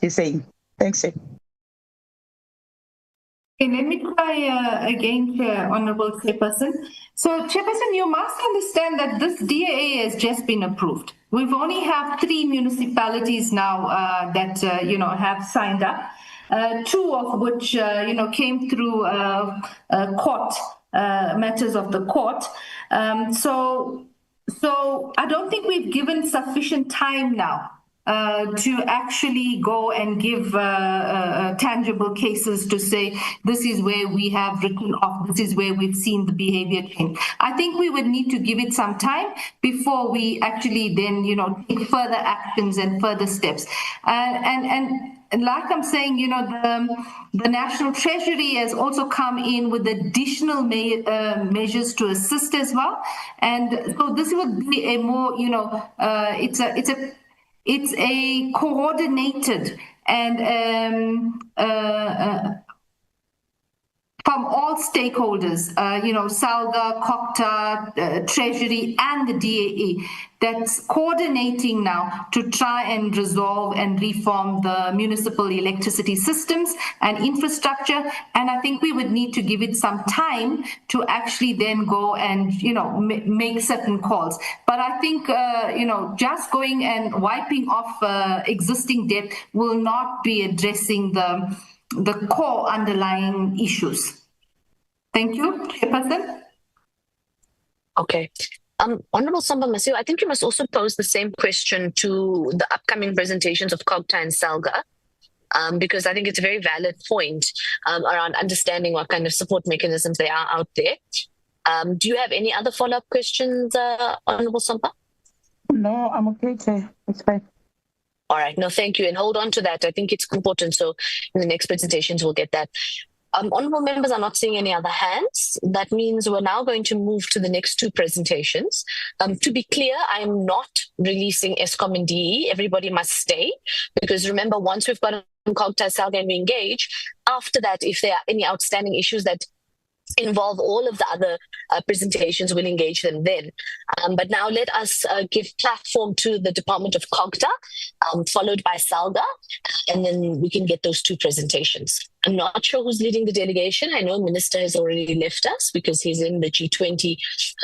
O: saying. Thanks, Chair.
L: Okay, let me try again, Chair, Honorable Chairperson. So, Chairperson, you must understand that this DAA has just been approved. We've only have 3 municipalities now that have signed up. 2 of which came through court matters of the court. So I don't think we've given sufficient time now to actually go and give tangible cases to say this is where we have written off, this is where we've seen the behavior change. I think we would need to give it some time before we actually then, take further actions and further steps. And like I'm saying, the National Treasury has also come in with additional measures to assist as well. And so this would be a more, it's a coordinated and from all stakeholders, SALGA, COGTA, Treasury, and the DAE, that's coordinating now to try and resolve and reform the municipal electricity systems and infrastructure. And I think we would need to give it some time to actually then go and, make certain calls. But I think, just going and wiping off existing debt will not be addressing the core underlying issues. Thank you, Chairperson.
E: Okay. Honorable Samba Masiu, I think you must also pose the same question to the upcoming presentations of COGTA and SALGA, because I think it's a very valid point around understanding what kind of support mechanisms there are out there. Do you have any other follow-up questions, Honorable Samba?
O: No, I'm okay, Chair. It's fine.
E: All right. No, thank you. And hold on to that. I think it's important. So in the next presentations, we'll get that. Honorable members are not seeing any other hands. That means we're now going to move to the next 2 presentations. To be clear, I am not releasing Eskom and DE. Everybody must stay, because remember, once we've got COGTA, SALGA, and we engage, after that, if there are any outstanding issues that involve all of the other presentations, we'll engage them then. But now let us give platform to the Department of COGTA, followed by SALGA, and then we can get those two presentations. I'm not sure who's leading the delegation. I know Minister has already left us because he's in the G20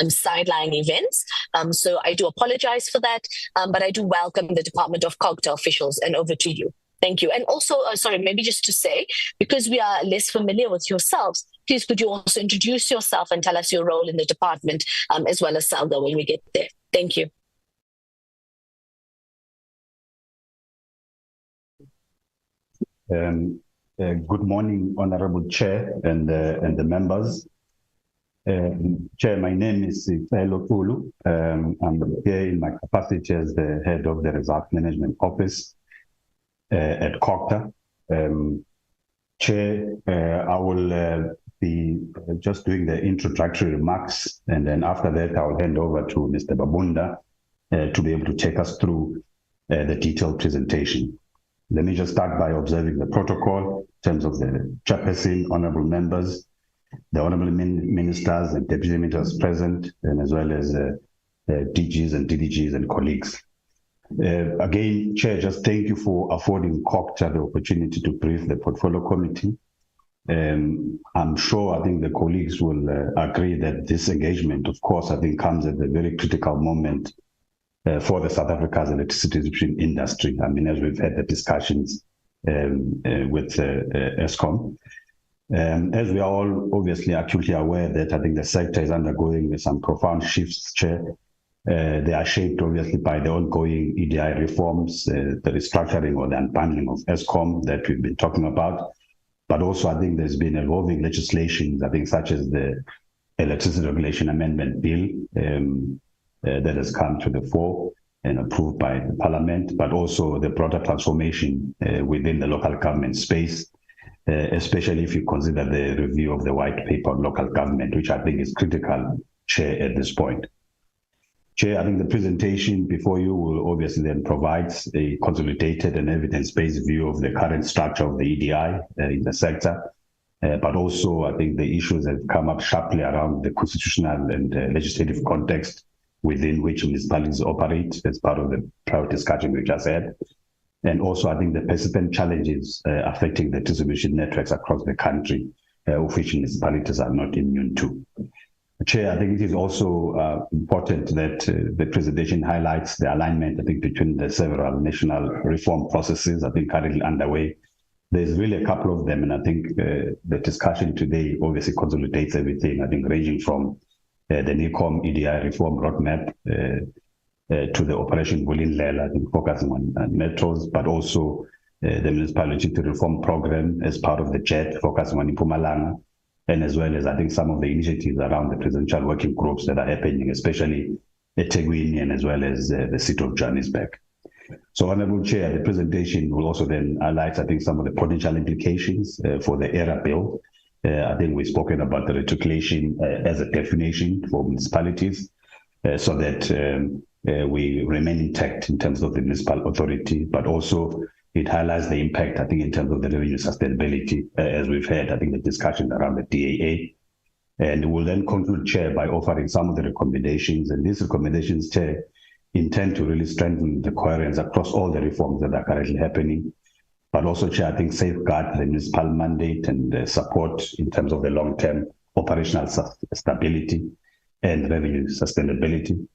E: sideline events. So I do apologize for that, but I do welcome the Department of COGTA officials, and over to you. Thank you. And also, sorry, maybe just to say, because we are less familiar with yourselves, please could you also introduce yourself and tell us your role in the department, as well as SALGA when we get there. Thank you.
P: Good morning, Honorable Chair and the members. Chair, my name is Ifelo Kulu. I'm here in my capacity as the head of the Result Management Office at COGTA. Chair, I will be just doing the introductory remarks, and then after that I will hand over to Mr. Babunda to be able to take us through the detailed presentation. Let me just start by observing the protocol in terms of the chairperson, honorable members, the honorable ministers and deputy ministers present, and as well as DGs and DDGs and colleagues. Again, Chair, just thank you for affording COGTA the opportunity to brief the portfolio committee. I'm sure, I think the colleagues will agree that this engagement, of course, I think comes at a very critical moment for the South Africa's electricity distribution industry. I mean, as we've had the discussions with Eskom. As we are all obviously acutely aware that I think the sector is undergoing some profound shifts, Chair. They are shaped obviously by the ongoing EDI reforms, the restructuring or the unbundling of Eskom that we've been talking about. But also I think there's been evolving legislation, I think such as the Electricity Regulation Amendment Bill that has come to the fore and approved by the Parliament, but also the broader transformation within the local government space, especially if you consider the review of the white paper on local government, which I think is critical, Chair, at this point. Chair, I think the presentation before you will obviously then provide a consolidated and evidence-based view of the current structure of the EDI in the sector, but also I think the issues that have come up sharply around the constitutional and legislative context within which municipalities operate as part of the prior discussion we just had. And also I think the persistent challenges affecting the distribution networks across the country, of which municipalities are not immune to. Chair, I think it is also important that the presentation highlights the alignment, I think, between the several national reform processes, I think, currently underway. There's really a couple of them, and I think the discussion today obviously consolidates everything, I think, ranging from the NECOM EDI reform roadmap to the Operation Vulindlela, I think, focusing on metros, but also the municipality reform program as part of the JET, focusing on Mpumalanga, and as well as I think some of the initiatives around the presidential working groups that are happening, especially at eThekwini and as well as the city of Johannesburg. So, Honourable Chair, the presentation will also then highlight, I think, some of the potential implications for the ERA bill. I think we've spoken about the reticulation as a definition for municipalities so that we remain intact in terms of the municipal authority, but also it highlights the impact, I think, in terms of the revenue sustainability, as we've had, I think, the discussion around the DAA. And we'll then conclude, Chair, by offering some of the recommendations. And these recommendations, Chair, intend to really strengthen the coherence across all the reforms that are currently happening. But also, Chair, I think safeguard the municipal mandate and support in terms of the long-term operational stability and revenue sustainability.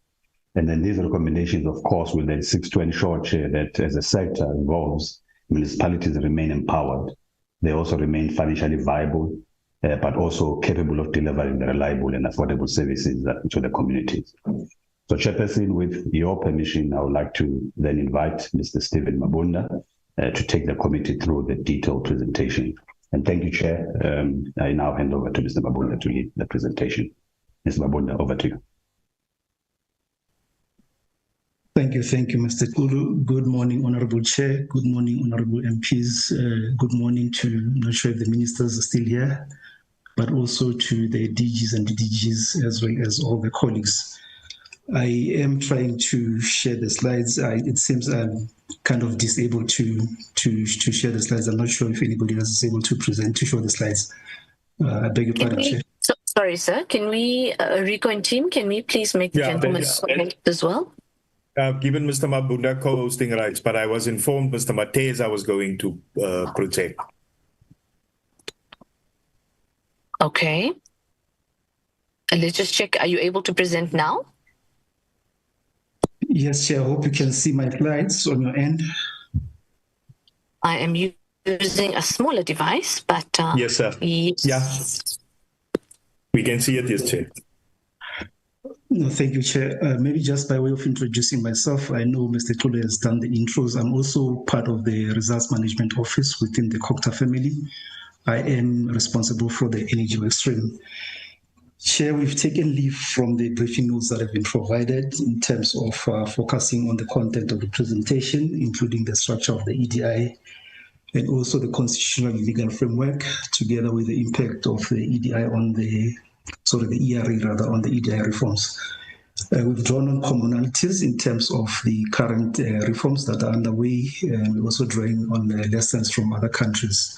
P: And then these recommendations, of course, will then seek to ensure, Chair, that as the sector evolves, municipalities remain empowered. They also remain financially viable, but also capable of delivering the reliable and affordable services to the communities. So, Chairperson, with your permission, I would like to then invite Mr. Stephen Mabunda to take the committee through the detailed presentation. And thank you, Chair. I now hand over to Mr. Mabunda to lead the presentation. Mr. Mabunda, over to you.
D: Thank you, Mr. Kulu. Good morning, Honorable Chair. Good morning, Honorable MPs. Good morning to, I'm not sure if the ministers are still here, but also to the DGs and DDGs, as well as all the colleagues. I am trying to share the slides. It seems I'm kind of disabled to share the slides. I'm not sure if anybody else is able to show the slides. I beg your pardon, Chair.
E: Sorry, sir. Can we, Rico and team, can we please make the gentleman comment as well?
B: Given Mr. Mabunda co-hosting rights, but I was informed Mr. Mateza was going to project.
E: Okay. And let's just check. Are you able to present now?
D: Yes, Chair. I hope you can see my slides on your end.
E: I am using a smaller device, but...
B: yes, sir.
E: Yes.
B: Yeah. We can see it, yes, Chair.
D: No, thank you, Chair. Maybe just by way of introducing myself, I know Mr. Tule has done the intros. I'm also part of the Results Management Office within the COGTA family. I am responsible for the energy work stream. Chair, we've taken leave from the briefing notes that have been provided in terms of focusing on the content of the presentation, including the structure of the EDI, and also the constitutional and legal framework, together with the impact of the EDI on the ERA rather, on the EDI reforms. We've drawn on commonalities in terms of the current reforms that are underway, and we're also drawing on lessons from other countries.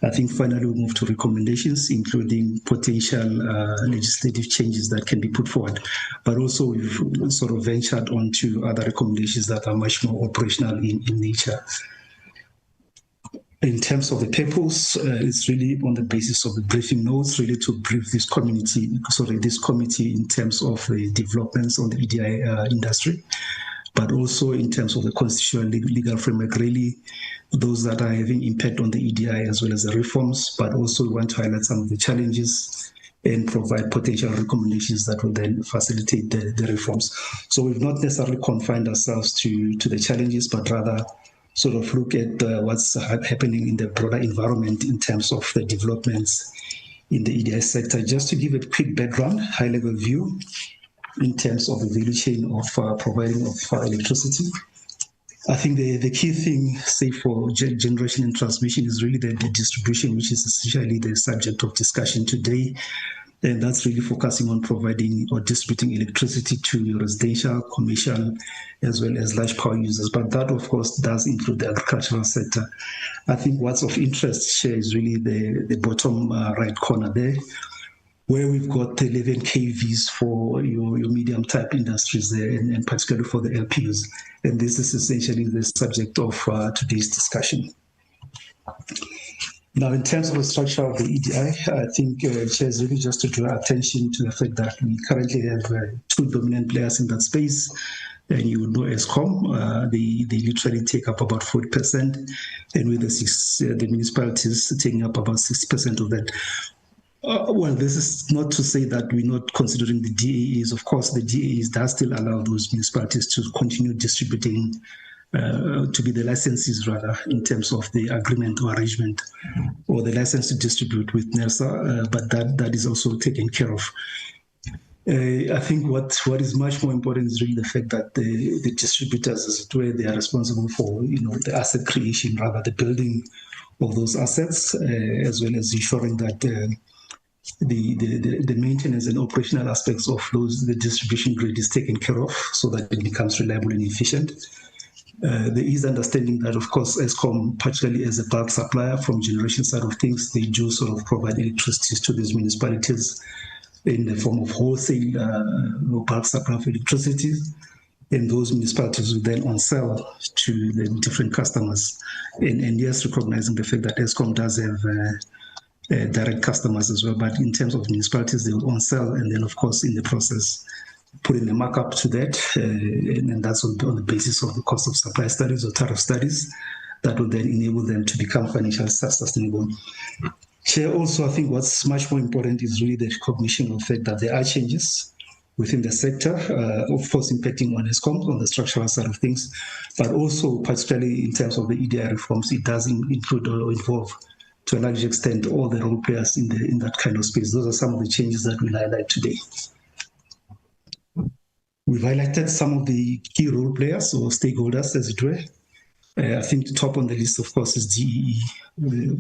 D: I think finally we move to recommendations, including potential legislative changes that can be put forward. But also we've sort of ventured onto other recommendations that are much more operational in nature. In terms of the purpose, it's really on the basis of the briefing notes, really to brief this committee in terms of the developments on the EDI industry, but also in terms of the constitutional legal framework, really those that are having impact on the EDI as well as the reforms, but also we want to highlight some of the challenges and provide potential recommendations that will then facilitate the reforms. So we've not necessarily confined ourselves to the challenges, but rather sort of look at what's happening in the broader environment in terms of the developments in the EDI sector. Just to give a quick background, high-level view in terms of the value chain of providing of electricity. I think the key thing, say for generation and transmission, is really the distribution, which is essentially the subject of discussion today. And that's really focusing on providing or distributing electricity to residential, commercial, as well as large power users. But that, of course, does include the agricultural sector. I think what's of interest here is really the bottom right corner there, where we've got 11 kVs for your medium type industries there, and particularly for the LPUs. And this is essentially the subject of today's discussion. Now, in terms of the structure of the EDI, I think Chair is really just to draw attention to the fact that we currently have two dominant players in that space. And you would know Eskom, they literally take up about 40%, and with the municipalities taking up about 60% of that. Well, this is not to say that we're not considering the DAEs. Of course, the DAEs does still allow those municipalities to continue distributing, to be the licensees rather, in terms of the agreement or arrangement, or the license to distribute with NERSA, but that is also taken care of. I think what is much more important is really the fact that the distributors, as it were, they are responsible for the asset creation, rather the building of those assets, as well as ensuring that the maintenance and operational aspects of the distribution grid is taken care of, so that it becomes reliable and efficient. There is understanding that, of course, Eskom, particularly as a bulk supplier from generation side of things, they do sort of provide electricity to these municipalities in the form of wholesale bulk supply of electricity, and those municipalities will then on-sell to the different customers. And yes, recognizing the fact that Eskom does have direct customers as well, but in terms of municipalities, they will on-sell, and then, of course, in the process, put in a markup to that, and that's on the basis of the cost of supply studies or tariff studies that will then enable them to become financially sustainable. Chair, also, I think what's much more important is really the recognition of the fact that there are changes within the sector, of course, impacting on Eskom, on the structural side of things, but also particularly in terms of the EDI reforms, it does include or involve, to a large extent, all the role players in that kind of space. Those are some of the changes that we'll highlight today. We've highlighted some of the key role players or stakeholders, as it were. I think the top on the list, of course, is DEE,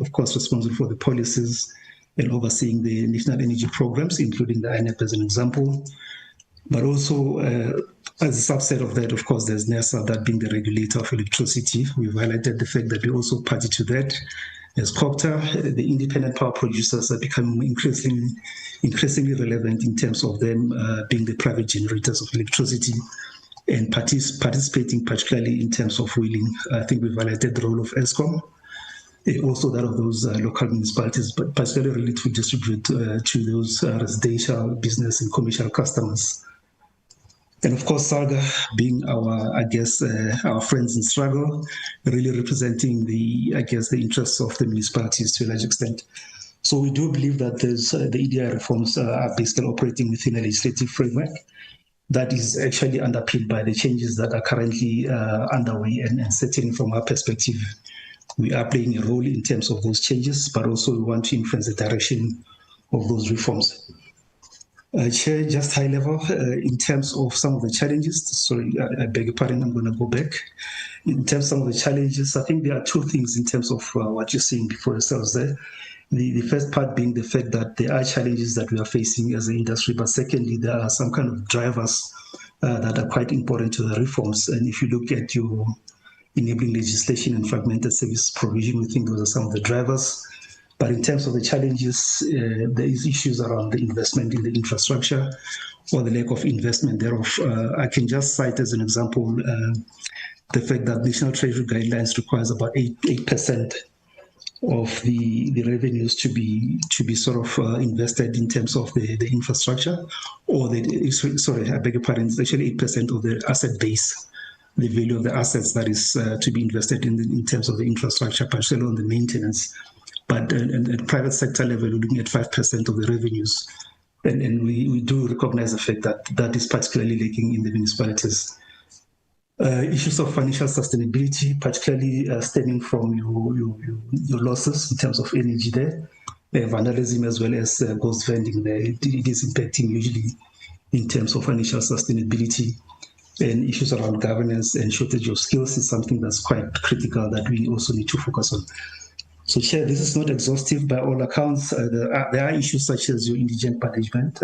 D: of course, responsible for the policies and overseeing the national energy programs, including the INEP as an example. But also, as a subset of that, of course, there's NERSA, that being the regulator of electricity. We've highlighted the fact that we're also party to that. as COGTA. The independent power producers are becoming increasingly relevant in terms of them being the private generators of electricity and participating particularly in terms of wheeling. I think we've highlighted the role of Eskom, also that of those local municipalities, but particularly really to distribute to those residential, business and commercial customers. And of course, SALGA being our, I guess, our friends in struggle, really representing the, I guess, the interests of the municipalities to a large extent. So we do believe that the EDI reforms are basically operating within a legislative framework that is actually underpinned by the changes that are currently underway, and certainly from our perspective, we are playing a role in terms of those changes, but also we want to influence the direction of those reforms. Chair, just high level, in terms of some of the challenges, sorry, I beg your pardon, I'm going to go back. In terms of some of the challenges, I think there are two things in terms of what you're seeing before yourselves there. The first part being the fact that there are challenges that we are facing as an industry, but secondly, there are some kind of drivers that are quite important to the reforms. And if you look at your enabling legislation and fragmented service provision, we think those are some of the drivers. But in terms of the challenges, there is issues around the investment in the infrastructure or the lack of investment thereof. I can just cite as an example the fact that National Treasury Guidelines requires about 8% of the revenues to be sort of invested in terms of the infrastructure, or sorry, I beg your pardon, it's actually 8% of the asset base, the value of the assets that is to be invested in terms of the infrastructure, particularly on the maintenance. But at private sector level, we're looking at 5% of the revenues. And we do recognize the fact that that is particularly lacking in the municipalities. Issues of financial sustainability, particularly stemming from your losses in terms of energy there, vandalism as well as ghost vending there. It is impacting usually in terms of financial sustainability, and issues around governance and shortage of skills is something that's quite critical that we also need to focus on. So, Chair, this is not exhaustive by all accounts. There are issues such as your indigent management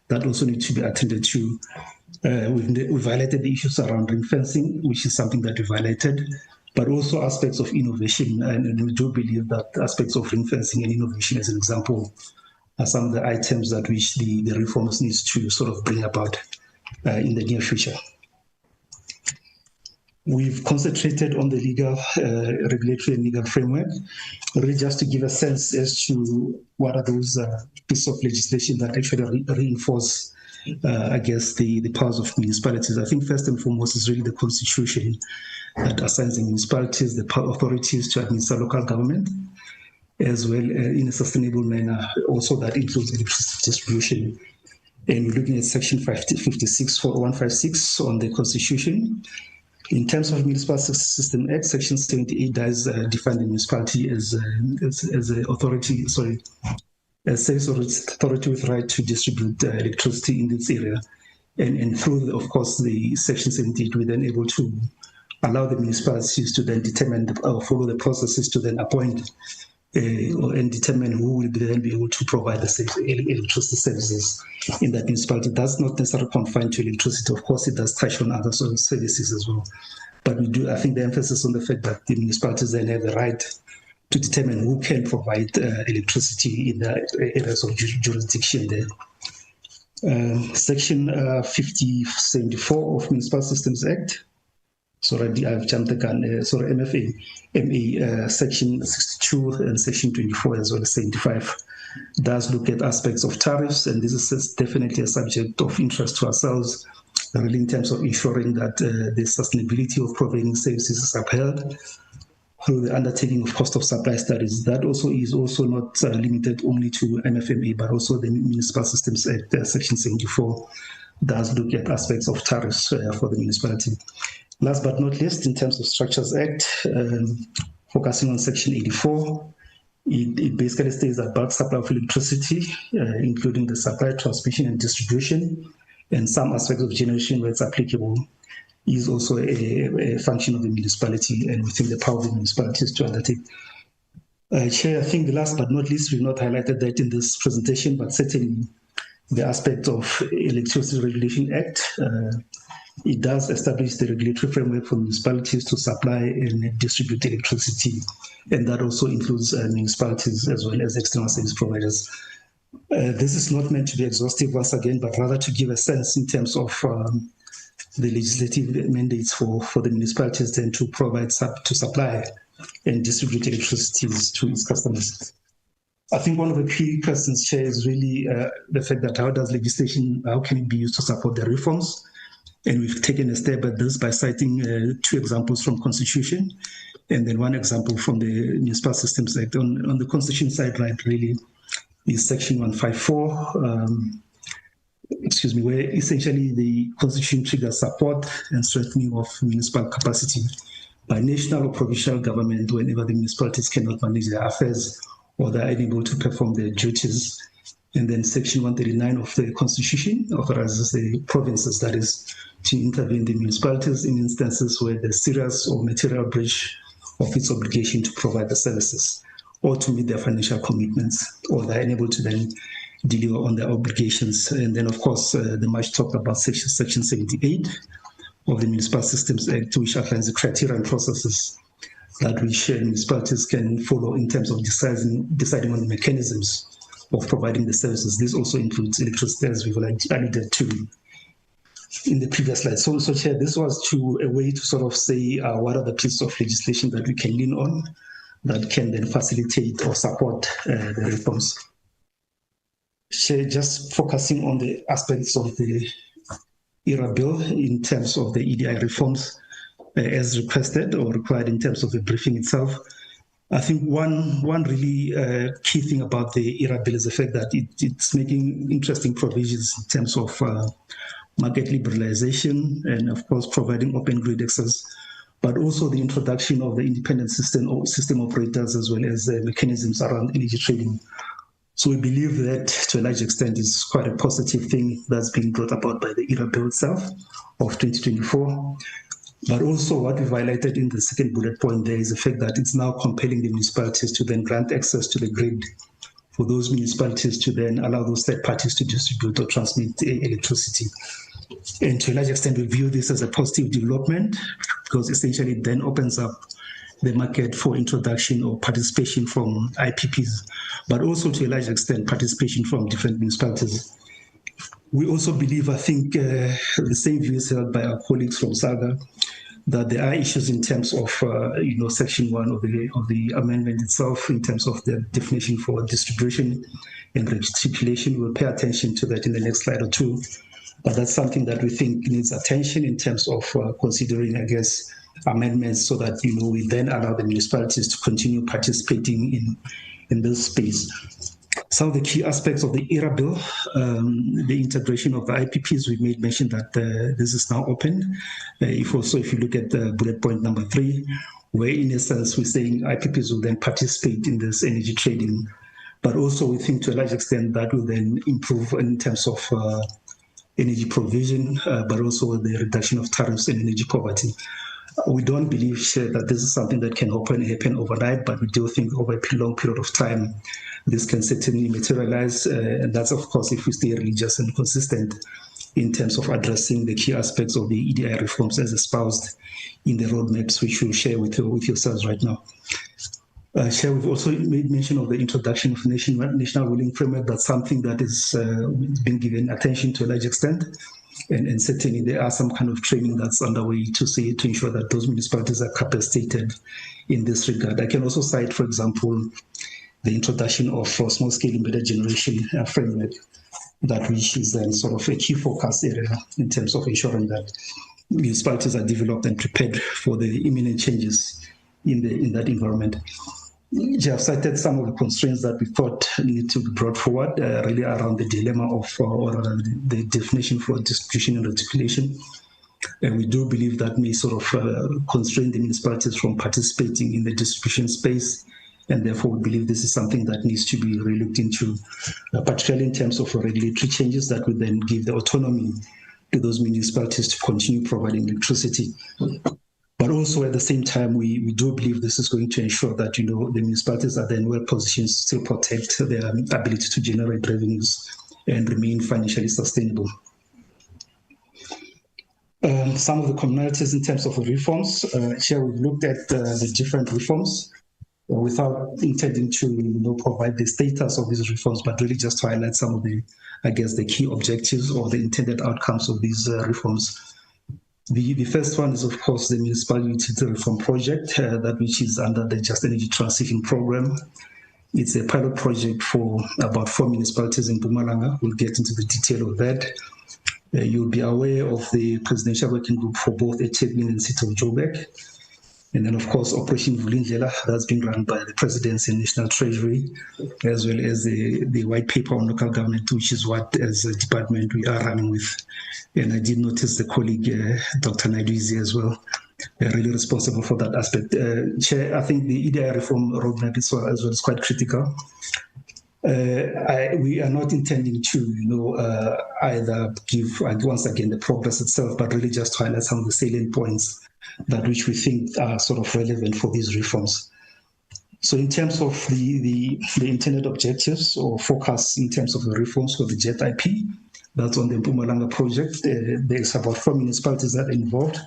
D: that also need to be attended to. We've highlighted the issues around ring fencing, which is something that we've highlighted, but also aspects of innovation. And we do believe that aspects of ring fencing and innovation, as an example, are some of the items that which the reforms needs to sort of bring about in the near future. We've concentrated on the legal, regulatory and legal framework, really just to give a sense as to what are those pieces of legislation that actually reinforce, I guess, the powers of municipalities. I think first and foremost is really the Constitution that assigns the municipalities the authorities to administer local government, as well in a sustainable manner. Also, that includes electricity distribution. And we're looking at Section 156 on the Constitution. In terms of Municipal System Act, Section 78 does define the municipality as an authority, a service authority with right to distribute electricity in this area. And through, of course, the Section 78, we're then able to allow the municipalities to then determine or follow the processes to then appoint and determine who will then be able to provide the electricity services in that municipality. That's not necessarily confined to electricity. Of course, it does touch on other sort of services as well. But we do, I think the emphasis on the fact that the municipalities then have the right to determine who can provide electricity in the areas of jurisdiction there. Section 5074 of Municipal Systems Act. Sorry, I've jumped the gun. MA Section 62 and Section 24 as well as 75 does look at aspects of tariffs, and this is definitely a subject of interest to ourselves, really in terms of ensuring that the sustainability of providing services is upheld through the undertaking of cost of supply studies. That also is not limited only to MFMA, but also the Municipal Systems Act, Section 74, does look at aspects of tariffs for the municipality. Last but not least, in terms of Structures Act, focusing on Section 84, it basically states that bulk supply of electricity, including the supply, transmission, and distribution, and some aspects of generation where it's applicable, is also a function of the municipality, and within the power of the municipalities to undertake. Chair, I think the last but not least, we've not highlighted that in this presentation, but certainly the aspect of Electricity Regulation Act. It does establish the regulatory framework for municipalities to supply and distribute electricity, and that also includes municipalities as well as external service providers. This is not meant to be exhaustive once again, but rather to give a sense in terms of the legislative mandates for the municipalities then to provide, to supply and distribute electricity to its customers. I think one of the key questions, Chair, is really the fact that how can it be used to support the reforms? And we've taken a step at this by citing 2 examples from Constitution and then 1 example from the Municipal Systems Act. On the Constitution side, right, really is Section 154, where essentially the Constitution triggers support and strengthening of municipal capacity by national or provincial government whenever the municipalities cannot manage their affairs or they are unable to perform their duties. And then Section 139 of the Constitution authorizes the provinces, that is, to intervene in the municipalities in instances where there's serious or material breach of its obligation to provide the services or to meet their financial commitments, or they're unable to then deliver on their obligations. And then, of course, the much talked about Section 78 of the Municipal Systems Act, which outlines the criteria and processes that which municipalities can follow in terms of deciding on the mechanisms of providing the services. This also includes electricity, as we've alluded to in the previous slide. So Chair, this was a way to sort of say what are the pieces of legislation that we can lean on that can then facilitate or support the reforms. Chair, just focusing on the aspects of the ERA bill in terms of the EDI reforms as requested or required in terms of the briefing itself. I think one really key thing about the ERA bill is the fact that it's making interesting provisions in terms of market liberalization and, of course, providing open grid access, but also the introduction of the independent system operators as well as mechanisms around energy trading. So we believe that to a large extent is quite a positive thing that's being brought about by the ERA bill itself of 2024. But also what we've highlighted in the second bullet point there is the fact that it's now compelling the municipalities to then grant access to the grid for those municipalities to then allow those third parties to distribute or transmit electricity. And to a large extent, we view this as a positive development because essentially it then opens up the market for introduction or participation from IPPs, but also to a large extent participation from different municipalities. We also believe, I think, the same view is held by our colleagues from SALGA, that there are issues in terms of, Section 1 of the amendment itself, in terms of the definition for distribution and restipulation. We'll pay attention to that in the next slide or two. But that's something that we think needs attention in terms of considering, I guess, amendments so that, we then allow the municipalities to continue participating in this space. Some of the key aspects of the ERA bill, the integration of the IPPs, we made mention that this is now open. If you look at the bullet point number 3, where in essence we're saying IPPs will then participate in this energy trading, but also we think to a large extent that will then improve in terms of energy provision, but also the reduction of tariffs and energy poverty. We don't believe that this is something that can happen overnight, but we do think over a long period of time, this can certainly materialize. And that's, of course, if we stay religious and consistent in terms of addressing the key aspects of the EDI reforms as espoused in the roadmaps, which we'll share with yourselves right now. Chair, we've also made mention of the introduction of national ruling framework. That's something that is being given attention to a large extent. And certainly there are some kind of training that's underway to ensure that those municipalities are capacitated in this regard. I can also cite, for example, the introduction of small-scale embedded generation framework, which is then sort of a key focus area in terms of ensuring that municipalities are developed and prepared for the imminent changes in that environment. You have cited some of the constraints that we thought need to be brought forward, really around the dilemma of or the definition for distribution and reticulation. And we do believe that may sort of constrain the municipalities from participating in the distribution space. And therefore, we believe this is something that needs to be relooked into, particularly in terms of regulatory changes that would then give the autonomy to those municipalities to continue providing electricity. But also at the same time, we do believe this is going to ensure that, the municipalities are then well positioned to still protect their ability to generate revenues and remain financially sustainable. Some of the commonalities in terms of the reforms, here we've looked at the different reforms without intending to provide the status of these reforms, but really just to highlight some of the, I guess, the key objectives or the intended outcomes of these reforms. The first one is, of course, the Municipal Utility Reform Project, that which is under the Just Energy Transition Program. It's a pilot project for about 4 municipalities in Mpumalanga. We'll get into the detail of that. You'll be aware of the Presidential Working Group for both eThekwini and City of Joburg. And then, of course, Operation Vulindlela, that's been run by the Presidency and National Treasury, as well as the white paper on local government, which is what, as a department, we are running with. And I did notice the colleague, Dr. Naiduizi, as well, really responsible for that aspect. Chair, I think the EDI reform roadmap as well is quite critical. We are not intending to, either give, once again, the progress itself, but really just highlight some of the salient points that which we think are sort of relevant for these reforms. So in terms of the intended objectives or focus in terms of the reforms for the JET IP, that's on the Mpumalanga project. There's about 4 municipalities that are involved.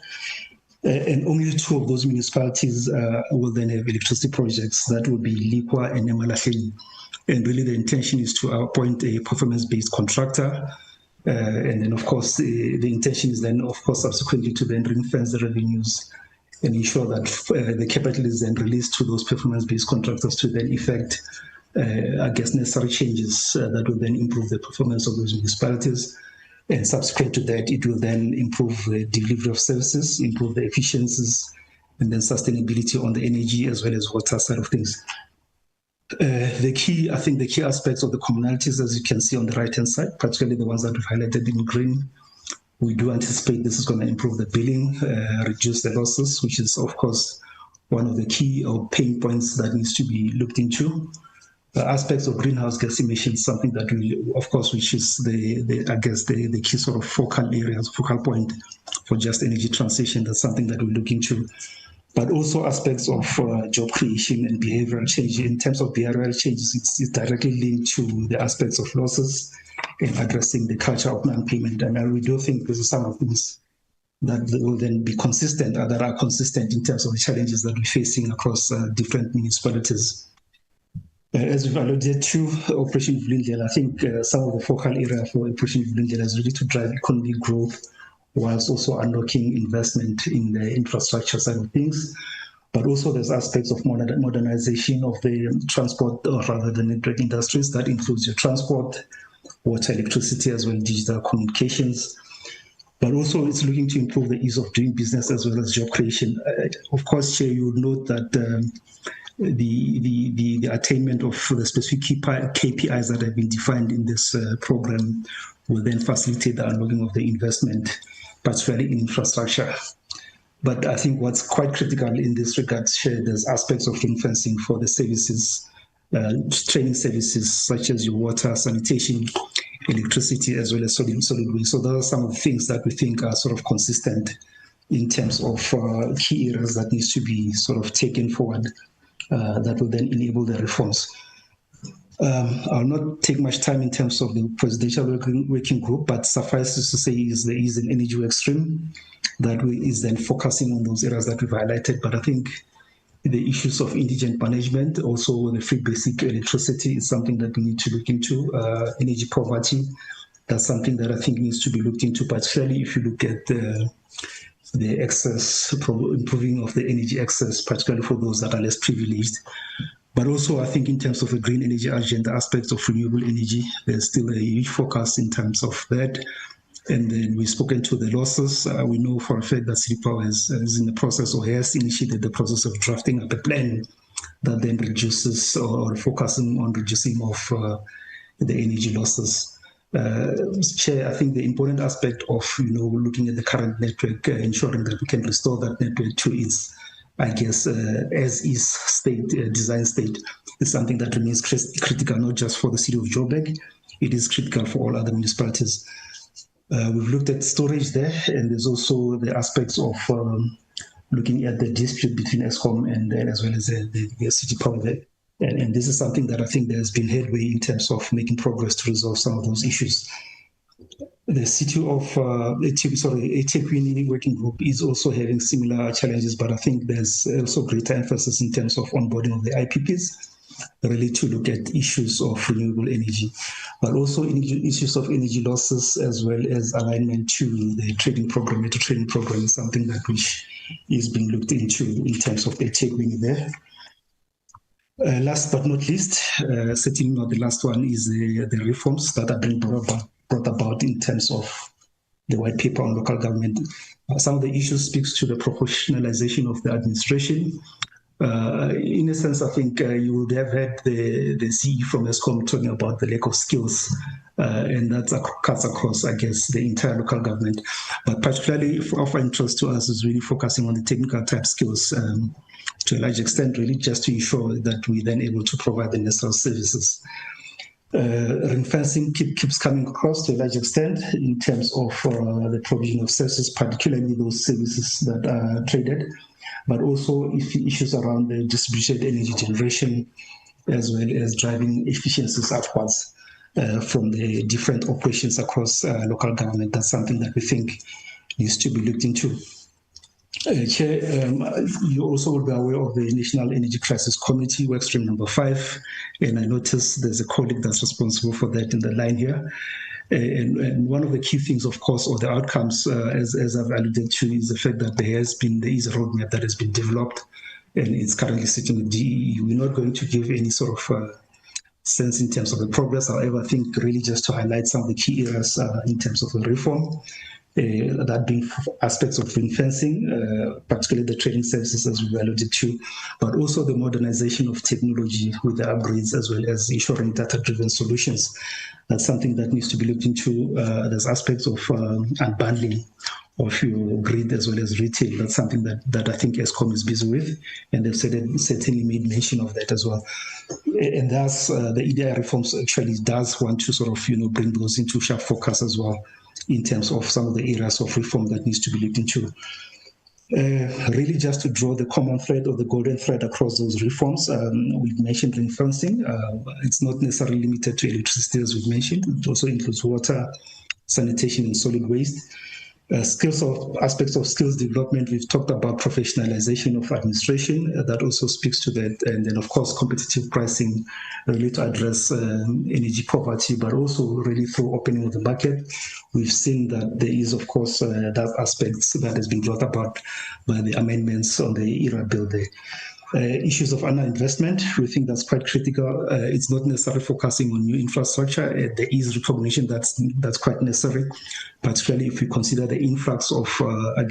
D: And only 2 of those municipalities will then have electricity projects. That will be Likwa and Emalahleni. And really the intention is to appoint a performance-based contractor. And then, of course, the intention is then, of course, subsequently to then ring-fence the revenues and ensure that the capital is then released to those performance-based contractors to then effect, I guess, necessary changes that will then improve the performance of those municipalities. And subsequent to that, it will then improve the delivery of services, improve the efficiencies, and then sustainability on the energy as well as water side of things. The key aspects of the commonalities, as you can see on the right-hand side, particularly the ones that we've highlighted in green, we do anticipate this is going to improve the billing, reduce the losses, which is, of course, one of the key or pain points that needs to be looked into. Aspects of greenhouse gas emissions, something that we, of course, which is the key sort of focal point for just energy transition. That's something that we look into. But also aspects of job creation and behavioral change. In terms of behavioral changes, it's directly linked to the aspects of losses and addressing the culture of non-payment. And we do think this is some of things that will then be consistent, or that are consistent in terms of the challenges that we're facing across different municipalities. As we've alluded to, Operation Vulindlela, I think some of the focal area for Operation Vulindlela is really to drive economic growth, whilst also unlocking investment in the infrastructure side of things. But also there's aspects of modernization of the transport, or rather the network industries. That includes your transport, water, electricity, as well as digital communications. But also it's looking to improve the ease of doing business as well as job creation. Of course, Chair, you would note that the attainment of the specific KPIs that have been defined in this program will then facilitate the unlocking of the investment, particularly in infrastructure. But I think what's quite critical in this regard, there's aspects of ring fencing for the services, training services such as your water, sanitation, electricity, as well as solid waste. So those are some of the things that we think are sort of consistent in terms of key areas that needs to be sort of taken forward that will then enable the reforms. I'll not take much time in terms of the presidential working group, but suffice to say there is an energy work stream that is then focusing on those areas that we've highlighted. But I think the issues of indigent management, also the free basic electricity, is something that we need to look into. Energy poverty, that's something that I think needs to be looked into, particularly if you look at the access, improving of the energy access, particularly for those that are less privileged. But also, I think in terms of the green energy agenda, aspects of renewable energy, there's still a huge focus in terms of that. And then we've spoken to the losses. We know for a fact that City Power is in the process, or has initiated the process of drafting up a plan that then reduces or focusing on reducing of the energy losses. Chair, I think the important aspect of looking at the current network, ensuring that we can restore that network to its, I guess, as is state, design state, is something that remains critical, not just for the city of Joburg. It is critical for all other municipalities. We've looked at storage there, and there's also the aspects of looking at the dispute between Eskom and as well as the City Power there. And this is something that I think there's been headway in terms of making progress to resolve some of those issues. The city of eThekwini working group is also having similar challenges, but I think there's also greater emphasis in terms of onboarding of the IPPs, really to look at issues of renewable energy, but also issues of energy losses as well as alignment to the trading program. The trading program is something that which is being looked into in terms of the eThekwini there. Last but not least, certainly not the last one, is the reforms that are being brought about in terms of the white paper on local government. Some of the issues speaks to the professionalization of the administration. In a sense, I think you would have heard the CE from Eskom talking about the lack of skills, and that cuts across, I guess, the entire local government. But particularly of interest to us is really focusing on the technical type skills to a large extent, really just to ensure that we're then able to provide the necessary services. Ring-fencing keeps coming across to a large extent in terms of the provision of services, particularly those services that are traded, but also issues around the distributed energy generation, as well as driving efficiencies upwards from the different operations across local government. That's something that we think needs to be looked into. Chair, you also will be aware of the National Energy Crisis Committee, workstream number 5, and I notice there's a colleague that's responsible for that in the line here. And one of the key things, of course, or the outcomes, as I've alluded to, is the fact that there is a roadmap that has been developed, and it's currently sitting with DE. We're not going to give any sort of sense in terms of the progress. However, I think really just to highlight some of the key areas in terms of the reform. That being aspects of ring fencing, particularly the trading services as we alluded to, but also the modernization of technology with the upgrades as well as ensuring data-driven solutions. That's something that needs to be looked into. There's aspects of unbundling of your grid as well as retail. That's something that I think Eskom is busy with, and they've certainly made mention of that as well. And thus, the EDI reforms actually does want to sort of, bring those into sharp focus as well, in terms of some of the areas of reform that needs to be looked into. Really just to draw the common thread or the golden thread across those reforms, we've mentioned ring fencing. It's not necessarily limited to electricity, as we've mentioned. It also includes water, sanitation, and solid waste. Aspects of skills development, we've talked about professionalization of administration. That also speaks to that. And then, of course, competitive pricing, really to address energy poverty, but also really through opening of the market. We've seen that there is, of course, that aspects that has been brought about by the amendments on the ERA bill there. Issues of underinvestment, we think that's quite critical. It's not necessarily focusing on new infrastructure. There is recognition that's quite necessary, particularly if we consider the influx of,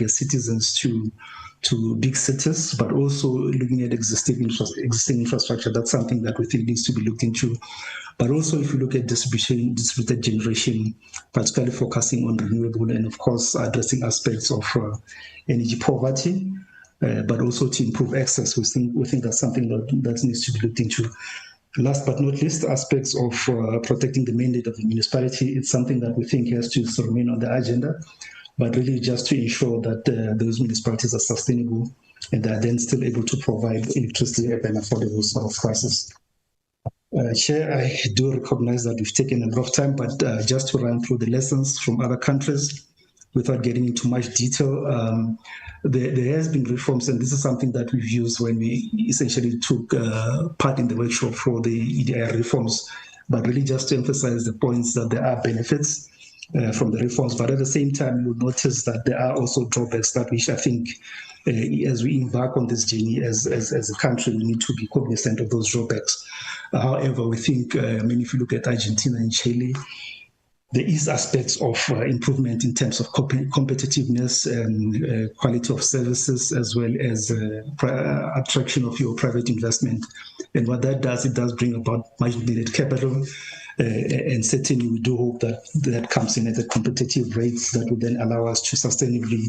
D: citizens to big cities, but also looking at existing infrastructure. That's something that we think needs to be looked into. But also if you look at distributed generation, particularly focusing on renewable and, of course, addressing aspects of energy poverty, but also to improve access. We think that's something that needs to be looked into. Last but not least, aspects of protecting the mandate of the municipality. It's something that we think has to remain on the agenda, but really just to ensure that those municipalities are sustainable and they are then still able to provide electricity at an affordable sort of prices. Chair, I do recognize that we've taken a lot of time, but just to run through the lessons from other countries without getting into much detail, there has been reforms, and this is something that we've used when we essentially took part in the workshop for the EDI reforms, but really just to emphasize the points that there are benefits from the reforms, but at the same time, you'll notice that there are also drawbacks that which I think, as we embark on this journey as a country, we need to be cognizant of those drawbacks. However, we think, if you look at Argentina and Chile, there is aspects of improvement in terms of competitiveness and quality of services, as well as attraction of your private investment. And what that does, it does bring about much needed capital. And certainly we do hope that that comes in at the competitive rates that would then allow us to sustainably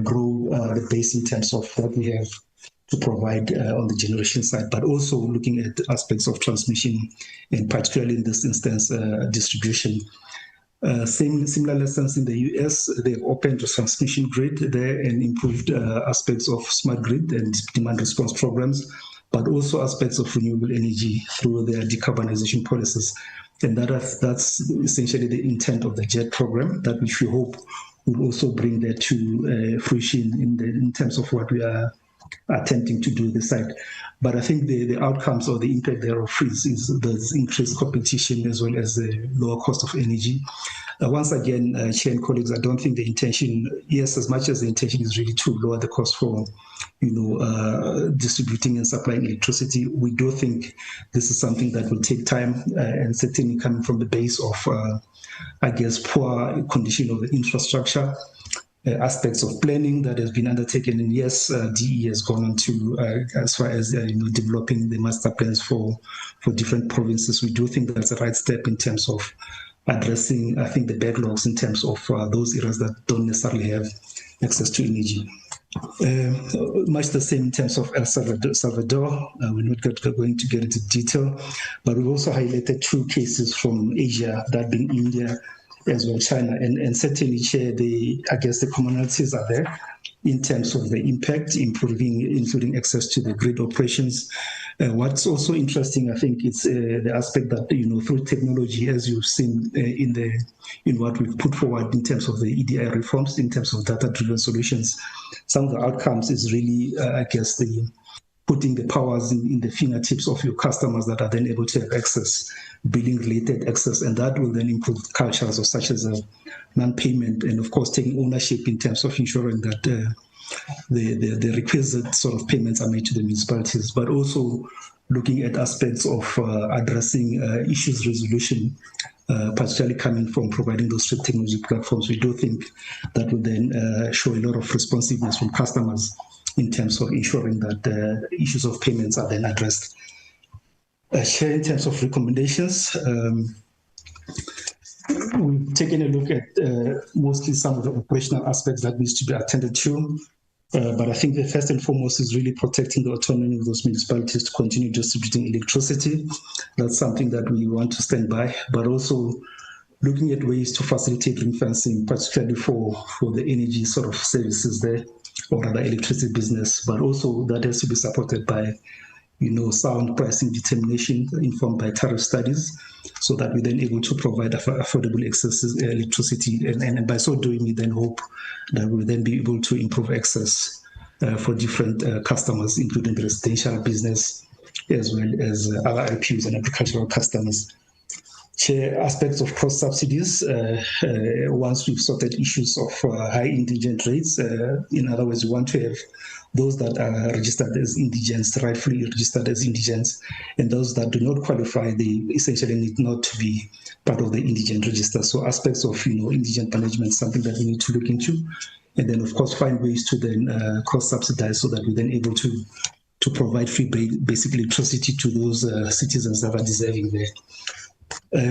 D: grow the base in terms of what we have to provide on the generation side, but also looking at aspects of transmission and particularly in this instance, distribution. Similar lessons in the US, they've opened the transmission grid there and improved aspects of smart grid and demand response programs. but also aspects of renewable energy through their decarbonization policies. And that's essentially the intent of the JET program, that which we hope will also bring that to fruition in terms of what we are attempting to do this side. But I think the outcomes or the impact thereof is there's increased competition as well as the lower cost of energy. Once again, Chair and colleagues, I don't think the intention, yes, as much as the intention is really to lower the cost for, distributing and supplying electricity, we do think this is something that will take time, and certainly coming from the base of, poor condition of the infrastructure, aspects of planning that has been undertaken. And yes, DE has gone on to, as far as developing the master plans for different provinces. We do think that's the right step in terms of addressing, I think, the backlogs in terms of those areas that don't necessarily have access to energy. Much the same in terms of El Salvador. We're not going to get into detail, but we've also highlighted 2 cases from Asia, that being India as well China, and certainly, Chair, the commonalities are there in terms of the impact, including access to the grid operations. What's also interesting, I think, is the aspect that through technology, as you've seen in what we've put forward in terms of the EDI reforms, in terms of data-driven solutions, some of the outcomes is really, the putting the powers in the fingertips of your customers that are then able to have access, billing-related access, and that will then improve cultures such as non-payment, and of course taking ownership in terms of ensuring that the requisite sort of payments are made to the municipalities, but also looking at aspects of addressing issues resolution, particularly coming from providing those technology platforms. We do think that will then show a lot of responsiveness from customers in terms of ensuring that issues of payments are then addressed. Chair, in terms of recommendations, we've taken a look at mostly some of the operational aspects that needs to be attended to. But I think the first and foremost is really protecting the autonomy of those municipalities to continue distributing electricity. That's something that we want to stand by, but also looking at ways to facilitate ring fencing, particularly for the energy sort of services there, or rather electricity business, but also that has to be supported by sound pricing determination informed by tariff studies, so that we're then able to provide affordable access to electricity. And by so doing, we then hope that we'll then be able to improve access for different customers, including the residential business, as well as other IPUs and agricultural customers. Chair, aspects of cross subsidies, once we've sorted issues of high indigent rates, in other words, we want to have those that are registered as indigents, rightfully registered as indigents, and those that do not qualify, they essentially need not to be part of the indigent register. So aspects of indigent management is something that we need to look into, and then of course find ways to then cross subsidize so that we're then able to provide free basic electricity to those citizens that are deserving there.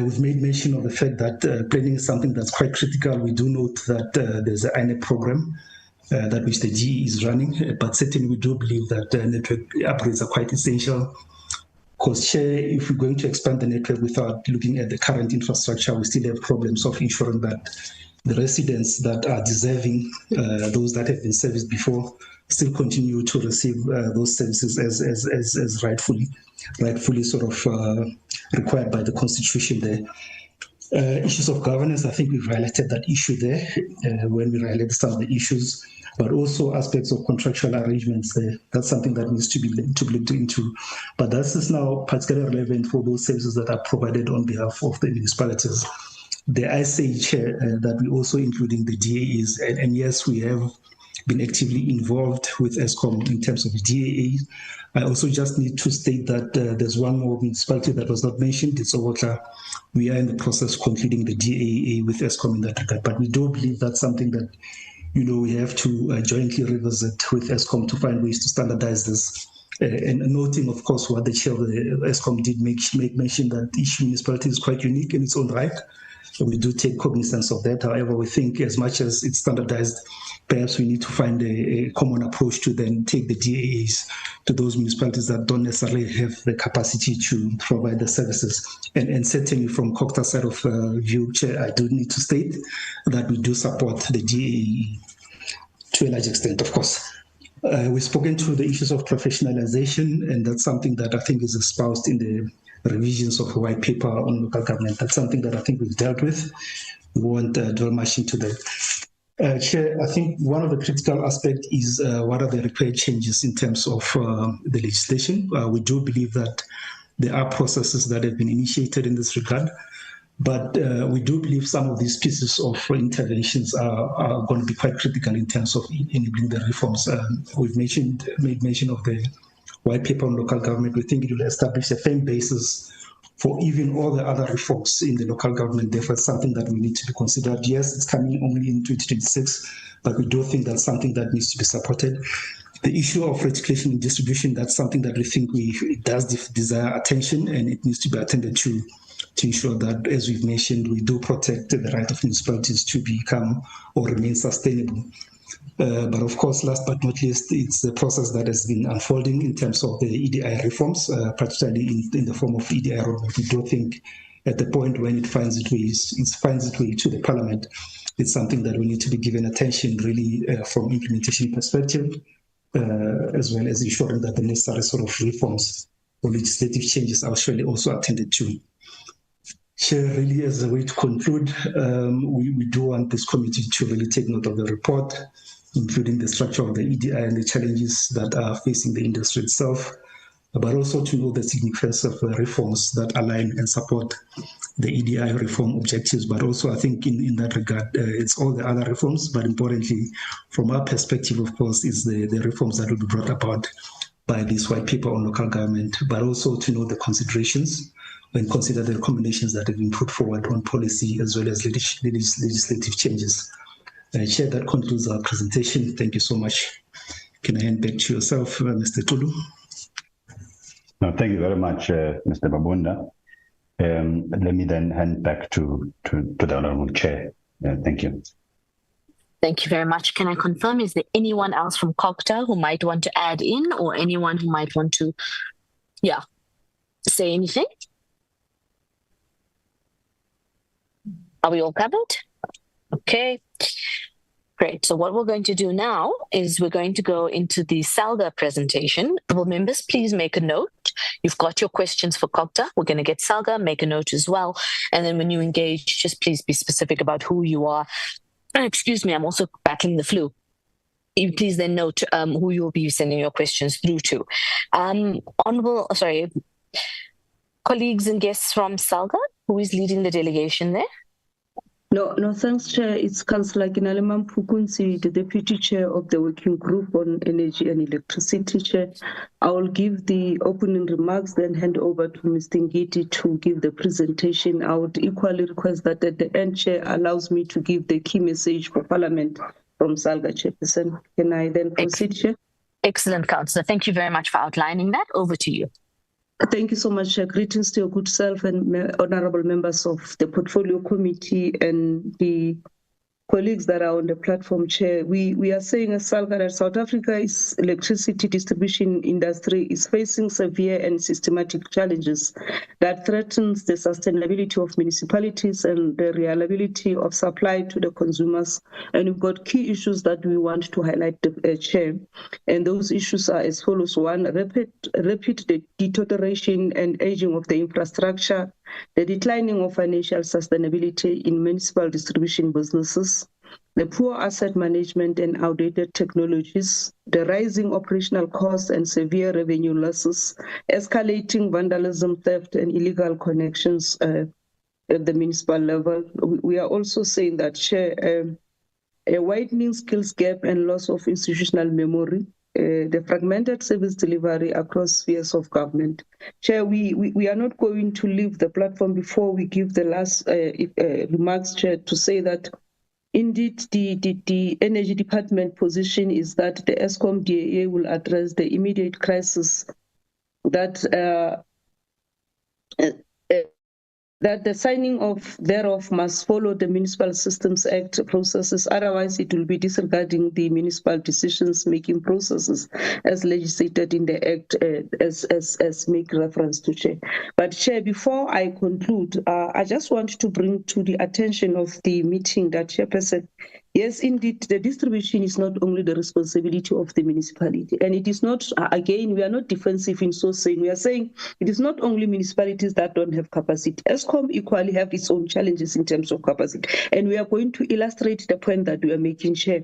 D: We've made mention of the fact that planning is something that's quite critical. We do note that there's an INEP program that which the GE is running, but certainly we do believe that network upgrades are quite essential. Because, Chair, if we're going to expand the network without looking at the current infrastructure, we still have problems of ensuring that the residents that are deserving, those that have been serviced before, still continue to receive those services as rightfully sort of required by the Constitution there. Issues of governance, I think we've highlighted that issue there when we highlighted some of the issues, but also aspects of contractual arrangements there. That's something that needs to be looked into. But this is now particularly relevant for those services that are provided on behalf of the municipalities. I say, Chair, that we also including the DAEs, and yes, we have been actively involved with Eskom in terms of the DAE. I also just need to state that there's one more municipality that was not mentioned, it's COGTA. We are in the process of concluding the DAA with Eskom in that regard, but we do believe that's something that we have to jointly revisit with Eskom to find ways to standardize this. And noting, of course, what the chair of the Eskom did make mention that each municipality is quite unique in its own right. So we do take cognizance of that. However, we think as much as it's standardized, perhaps we need to find a common approach to then take the DAAs to those municipalities that don't necessarily have the capacity to provide the services. And certainly from COGTA side of view, Chair, I do need to state that we do support the DAE to a large extent, of course. We've spoken to the issues of professionalization, and that's something that I think is espoused in the revisions of a white paper on local government. That's something that I think we've dealt with. We won't dwell much into that. Chair, I think one of the critical aspects is what are the required changes in terms of the legislation. We do believe that there are processes that have been initiated in this regard, but we do believe some of these pieces of interventions are going to be quite critical in terms of enabling the reforms. We've made mention of the white paper on local government. We think it will establish a firm basis for even all the other reforms in the local government. Therefore, it's something that we need to be considered. Yes, it's coming only in 2026, but we do think that's something that needs to be supported. The issue of reticulation and distribution, that's something that we think it does desire attention, and it needs to be attended to ensure that, as we've mentioned, we do protect the right of municipalities to become or remain sustainable. But of course, last but not least, it's the process that has been unfolding in terms of the EDI reforms, particularly in the form of EDI roadmap. We do think at the point when it finds its way to the Parliament, it's something that we need to be given attention really from implementation perspective, as well as ensuring that the necessary sort of reforms or legislative changes are actually also attended to. Chair, really as a way to conclude, we do want this committee to really take note of the report, including the structure of the EDI and the challenges that are facing the industry itself, but also to know the significance of reforms that align and support the EDI reform objectives. But also, I think in that regard, it's all the other reforms, but importantly, from our perspective, of course, is the reforms that will be brought about by this white paper on local government, but also to know the considerations when consider the recommendations that have been put forward on policy as well as legislative changes. Chair, that concludes our presentation. Thank you so much. Can I hand back to yourself, Mr. Tulu?
P: No, thank you very much, Mr. Babunda. Let me then hand back to the Honourable Chair. Thank you.
E: Thank you very much. Can I confirm, is there anyone else from COGTA who might want to add in, or anyone who might want to, say anything? Are we all covered? Okay, great. So what we're going to do now is we're going to go into the SALGA presentation. Well, members, please make a note. You've got your questions for COGTA. We're going to get SALGA, make a note as well. And then when you engage, just please be specific about who you are. Excuse me, I'm also battling the flu. Please then note who you'll be sending your questions through to. Colleagues and guests from SALGA, who is leading the delegation there?
O: No, thanks, Chair. It's Councillor Kinaleman Pukunsi, the Deputy Chair of the Working Group on Energy and Electricity, Chair. I will give the opening remarks, then hand over to Mr. Ngiti to give the presentation. I would equally request that at the end, Chair allows me to give the key message for Parliament from SALGA, Chairperson. Can I then proceed, Chair?
E: Excellent, Councillor. Thank you very much for outlining that. Over to you.
O: Thank you so much. Greetings to your good self and honorable members of the Portfolio Committee and the colleagues that are on the platform, Chair. We are saying as SALGA that South Africa's electricity distribution industry is facing severe and systematic challenges that threatens the sustainability of municipalities and the reliability of supply to the consumers. And we've got key issues that we want to highlight, Chair. And those issues are as follows. One, rapid deterioration and aging of the infrastructure, the declining of financial sustainability in municipal distribution businesses, the poor asset management and outdated technologies, the rising operational costs and severe revenue losses, escalating vandalism, theft, and illegal connections at the municipal level. We are also saying that, Chair, a widening skills gap and loss of institutional memory, the fragmented service delivery across spheres of government. Chair, we are not going to leave the platform before we give the last remarks, Chair, to say that indeed the Energy Department position is that the Eskom DAA will address the immediate crisis that the signing of thereof must follow the Municipal Systems Act processes, otherwise it will be disregarding the municipal decisions-making processes as legislated in the Act, as make reference to, Chair. But Chair, before I conclude, I just want to bring to the attention of the meeting that Chairperson Yes, indeed, the distribution is not only the responsibility of the municipality. And it is not, again, we are not defensive in so saying. We are saying it is not only municipalities that don't have capacity. Eskom equally have its own challenges in terms of capacity. And we are going to illustrate the point that we are making, Chair.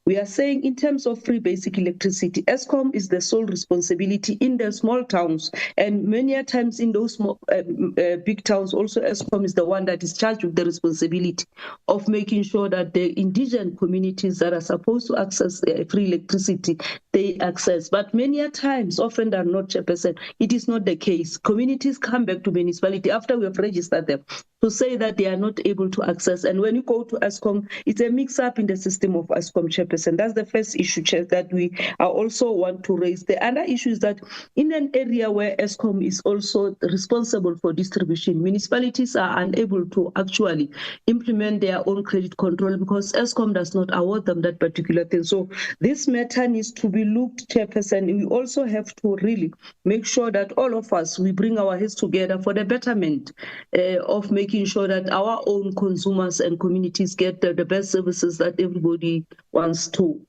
O: We are saying in terms of free basic electricity, Eskom is the sole responsibility in the small towns. And many a times in those small, big towns, also Eskom is the one that is charged with the responsibility of making sure that the indigenous communities that are supposed to access free electricity, they access. But many a times, often than not, Chairperson, it is not the case. Communities come back to municipality after we have registered them to say that they are not able to access. And when you go to Eskom, it's a mix-up in the system of Eskom, Chairperson. That's the first issue, Chair, that we also want to raise. The other issue is that in an area where Eskom is also responsible for distribution, municipalities are unable to actually implement their own credit control because Eskom does not award them that particular thing. So this matter needs to be looked, Chairperson. We also have to really make sure that all of us, we bring our heads together for the betterment of making sure that our own consumers and communities get the best services that everybody wants to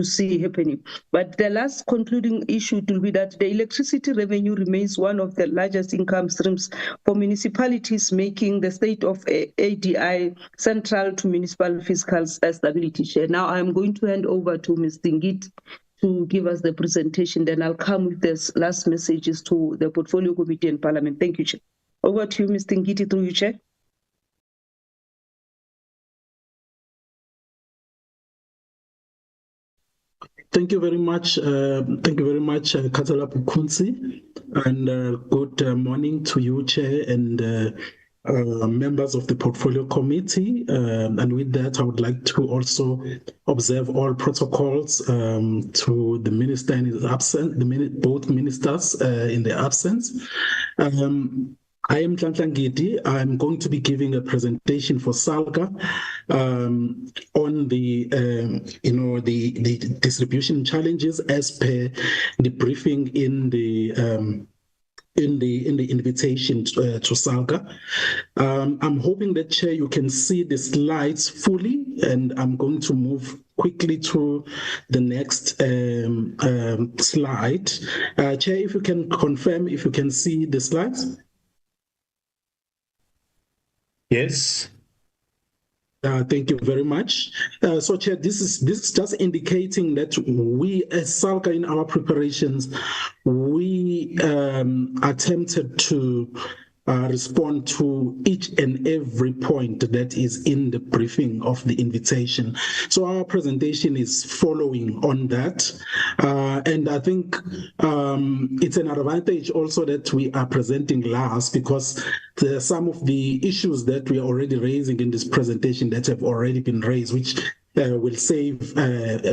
O: see happening. But the last concluding issue will be that the electricity revenue remains one of the largest income streams for municipalities, making the state of ADI central to municipal fiscal stability. Share. Now I'm going to hand over to Ms. Dingit to give us the presentation. Then I'll come with the last messages to the Portfolio Committee and Parliament. Thank you, Chair. Over to you, Ms. Dingit, through you, Chair.
Q: Thank you very much. Councillor Pukunzi, and good morning to you, Chair, and members of the Portfolio Committee. And with that, I would like to also observe all protocols to the Minister in his absence, both ministers in their absence. I am Nhlanhla Ngidi. I'm going to be giving a presentation for SALGA on the distribution challenges as per the briefing in the invitation to SALGA. I'm hoping that, Chair, you can see the slides fully, and I'm going to move quickly to the next slide. Chair, if you can confirm if you can see the slides.
B: Yes.
Q: Thank you very much. So, Chair, this is just indicating that we, as SALGA, in our preparations, we attempted to respond to each and every point that is in the briefing of the invitation. So our presentation is following on that. And I think it's an advantage also that we are presenting last, because there are some of the issues that we are already raising in this presentation that have already been raised, which will save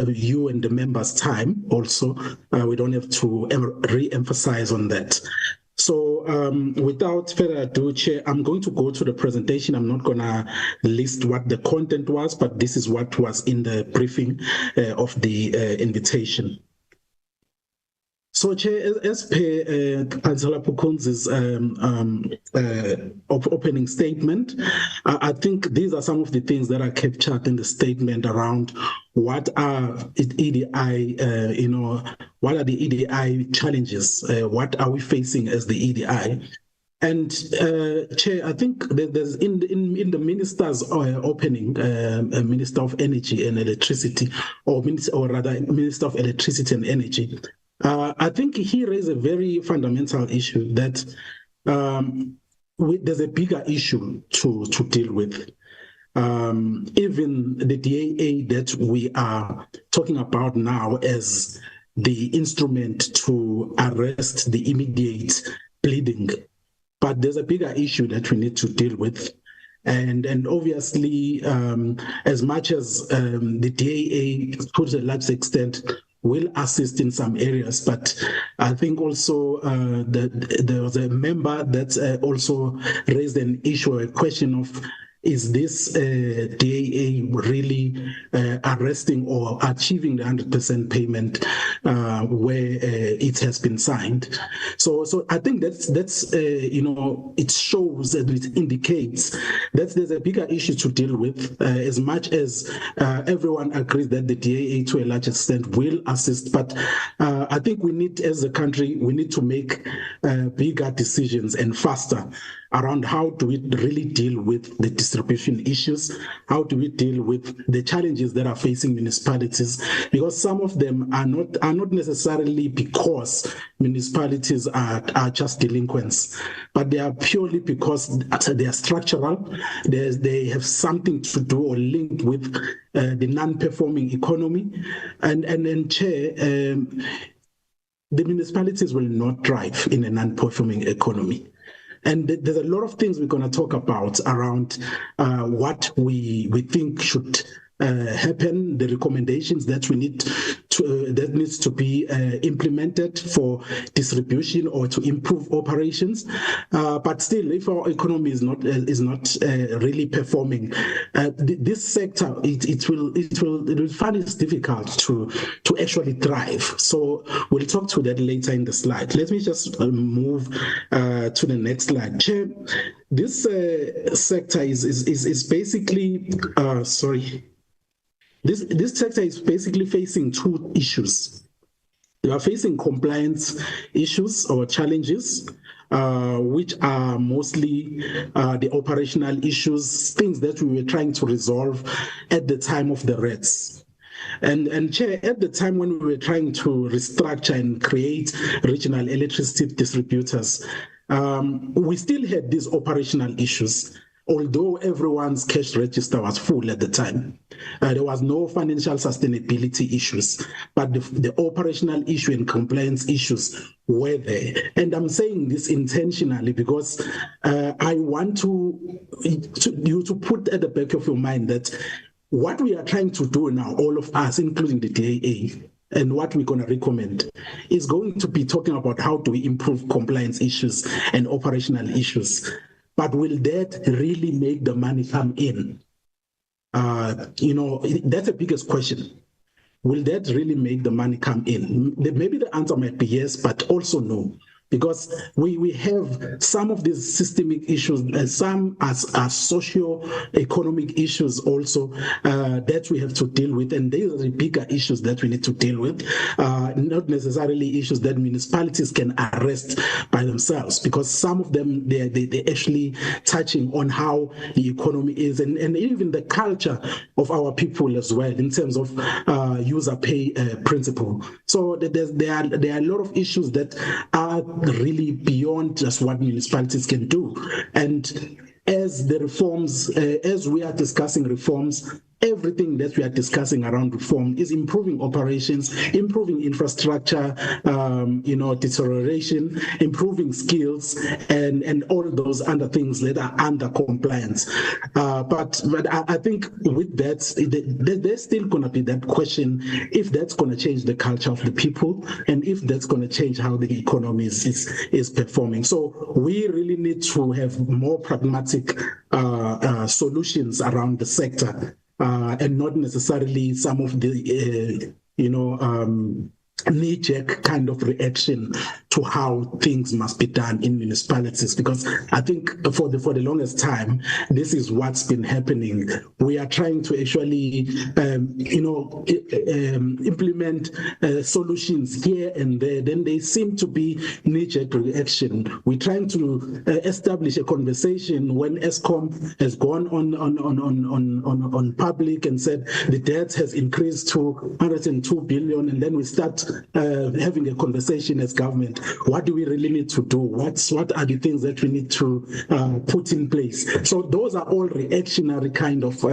Q: you and the members time also. We don't have to re-emphasize on that. So without further ado, Chair, I'm going to go to the presentation. I'm not going to list what the content was, but this is what was in the briefing of the invitation. So, Chair, as per Councillor Pukunzi's opening statement, I think these are some of the things that are captured in the statement around what are EDI, what are the EDI challenges? What are we facing as the EDI? And Chair, I think there's in the minister's opening, Minister of Energy and Electricity, or rather Minister of Electricity and Energy. I think he raised a very fundamental issue that there's a bigger issue to deal with. Even the DAA that we are talking about now as the instrument to arrest the immediate bleeding, but there's a bigger issue that we need to deal with. And obviously, as much as the DAA, to a large extent, will assist in some areas, but I think also that there was a member that also raised an issue, a question of is this DAA really arresting or achieving the 100% payment where it has been signed? So I think that's it shows and it indicates that there's a bigger issue to deal with. As much as everyone agrees that the DAA to a large extent will assist, but I think we need, as a country, we need to make bigger decisions and faster around how do we really deal with the distribution issues, how do we deal with the challenges that are facing municipalities, because some of them are not necessarily because municipalities are just delinquents, but they are purely because they are structural. They have something to do or linked with the non-performing economy, and then Chair, the municipalities will not thrive in a non-performing economy. And there's a lot of things we're going to talk about around what we think should happen, the recommendations that we need to that needs to be implemented for distribution or to improve operations. But still, if our economy is not really performing, this sector it will find it difficult to actually thrive. So we'll talk to that later in the slide. Let me just move to the next slide. Chair, this sector is basically This sector is basically facing two issues. They are facing compliance issues or challenges, which are mostly the operational issues, things that we were trying to resolve at the time of the RETS. And Chair, at the time when we were trying to restructure and create regional electricity distributors, we still had these operational issues. Although everyone's cash register was full at the time, there was no financial sustainability issues, but the operational issue and compliance issues were there. And I'm saying this intentionally because I want you to put at the back of your mind that what we are trying to do now, all of us, including the DAA, and what we're going to recommend is going to be talking about how do we improve compliance issues and operational issues. But will that really make the money come in? That's the biggest question. Will that really make the money come in? Maybe the answer might be yes, but also no. Because we have some of these systemic issues, and some are socio-economic issues also that we have to deal with, and these are the bigger issues that we need to deal with, not necessarily issues that municipalities can arrest by themselves, because some of them, they're actually touching on how the economy is, and even the culture of our people as well, in terms of user pay principle. So there are a lot of issues that are really beyond just what municipalities can do. And as the reforms, as we are discussing reforms, everything that we are discussing around reform is improving operations, improving infrastructure, deterioration, improving skills, and all those other things that are under compliance. But I think with that, there's still going to be that question if that's going to change the culture of the people and if that's going to change how the economy is performing. So we really need to have more pragmatic solutions around the sector. And not necessarily some of the, knee-jerk kind of reaction to how things must be done in municipalities, because I think for the longest time, this is what's been happening. We are trying to actually, implement solutions here and there. Then they seem to be knee-jerk reaction. We're trying to establish a conversation when Eskom has gone on public and said the debt has increased to 102 billion, and then we start having a conversation as government. What do we really need to do? What are the things that we need to put in place? So those are all reactionary kind of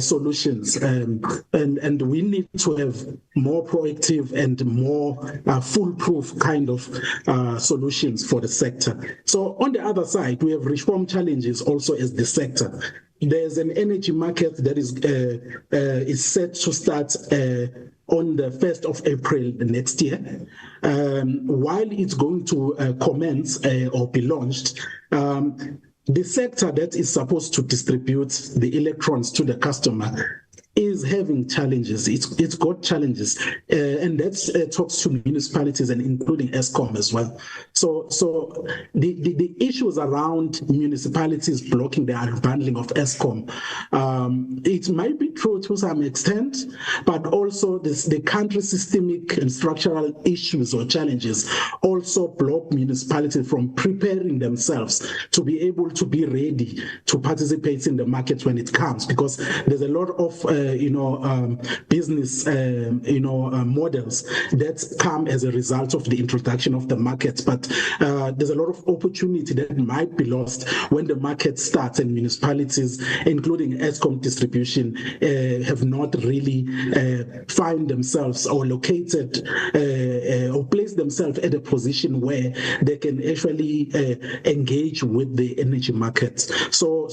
Q: solutions, and we need to have more proactive and more foolproof kind of solutions for the sector. So on the other side, we have reform challenges also as the sector. There's an energy market that is set to start on the 1st of April next year. While it's going to commence or be launched, the sector that is supposed to distribute the electrons to the customer is having challenges. It's got challenges, and that talks to municipalities and including Eskom as well. So the issues around municipalities blocking the unbundling of Eskom, it might be true to some extent, but also the country systemic and structural issues or challenges also block municipalities from preparing themselves to be able to be ready to participate in the market when it comes, because there's a lot of business, models that come as a result of the introduction of the market. But there's a lot of opportunity that might be lost when the market starts and municipalities, including Eskom distribution, have not really found themselves or located or placed themselves at a position where they can actually engage with the energy market. So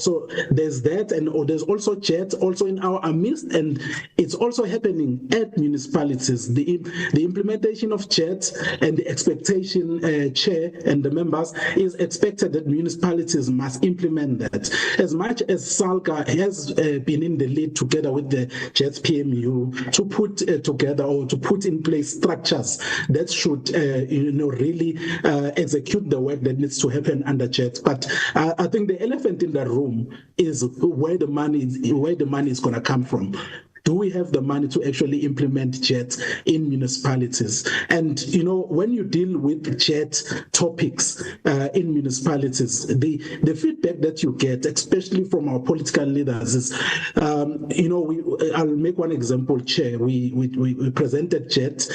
Q: there's that, and there's also JET also in our midst, and it's also happening at municipalities. The implementation of JET and the expectation, Chair and the members, is expected that municipalities must implement that. As much as SALGA has been in the lead together with the JET PMU to put together or to put in place structures that should really execute the work that needs to happen under JET. But I think the elephant in the room is where the money is going to come from. Do we have the money to actually implement JET in municipalities? And, when you deal with JET topics in municipalities, the feedback that you get, especially from our political leaders, is, I'll make one example, Chair. We presented JET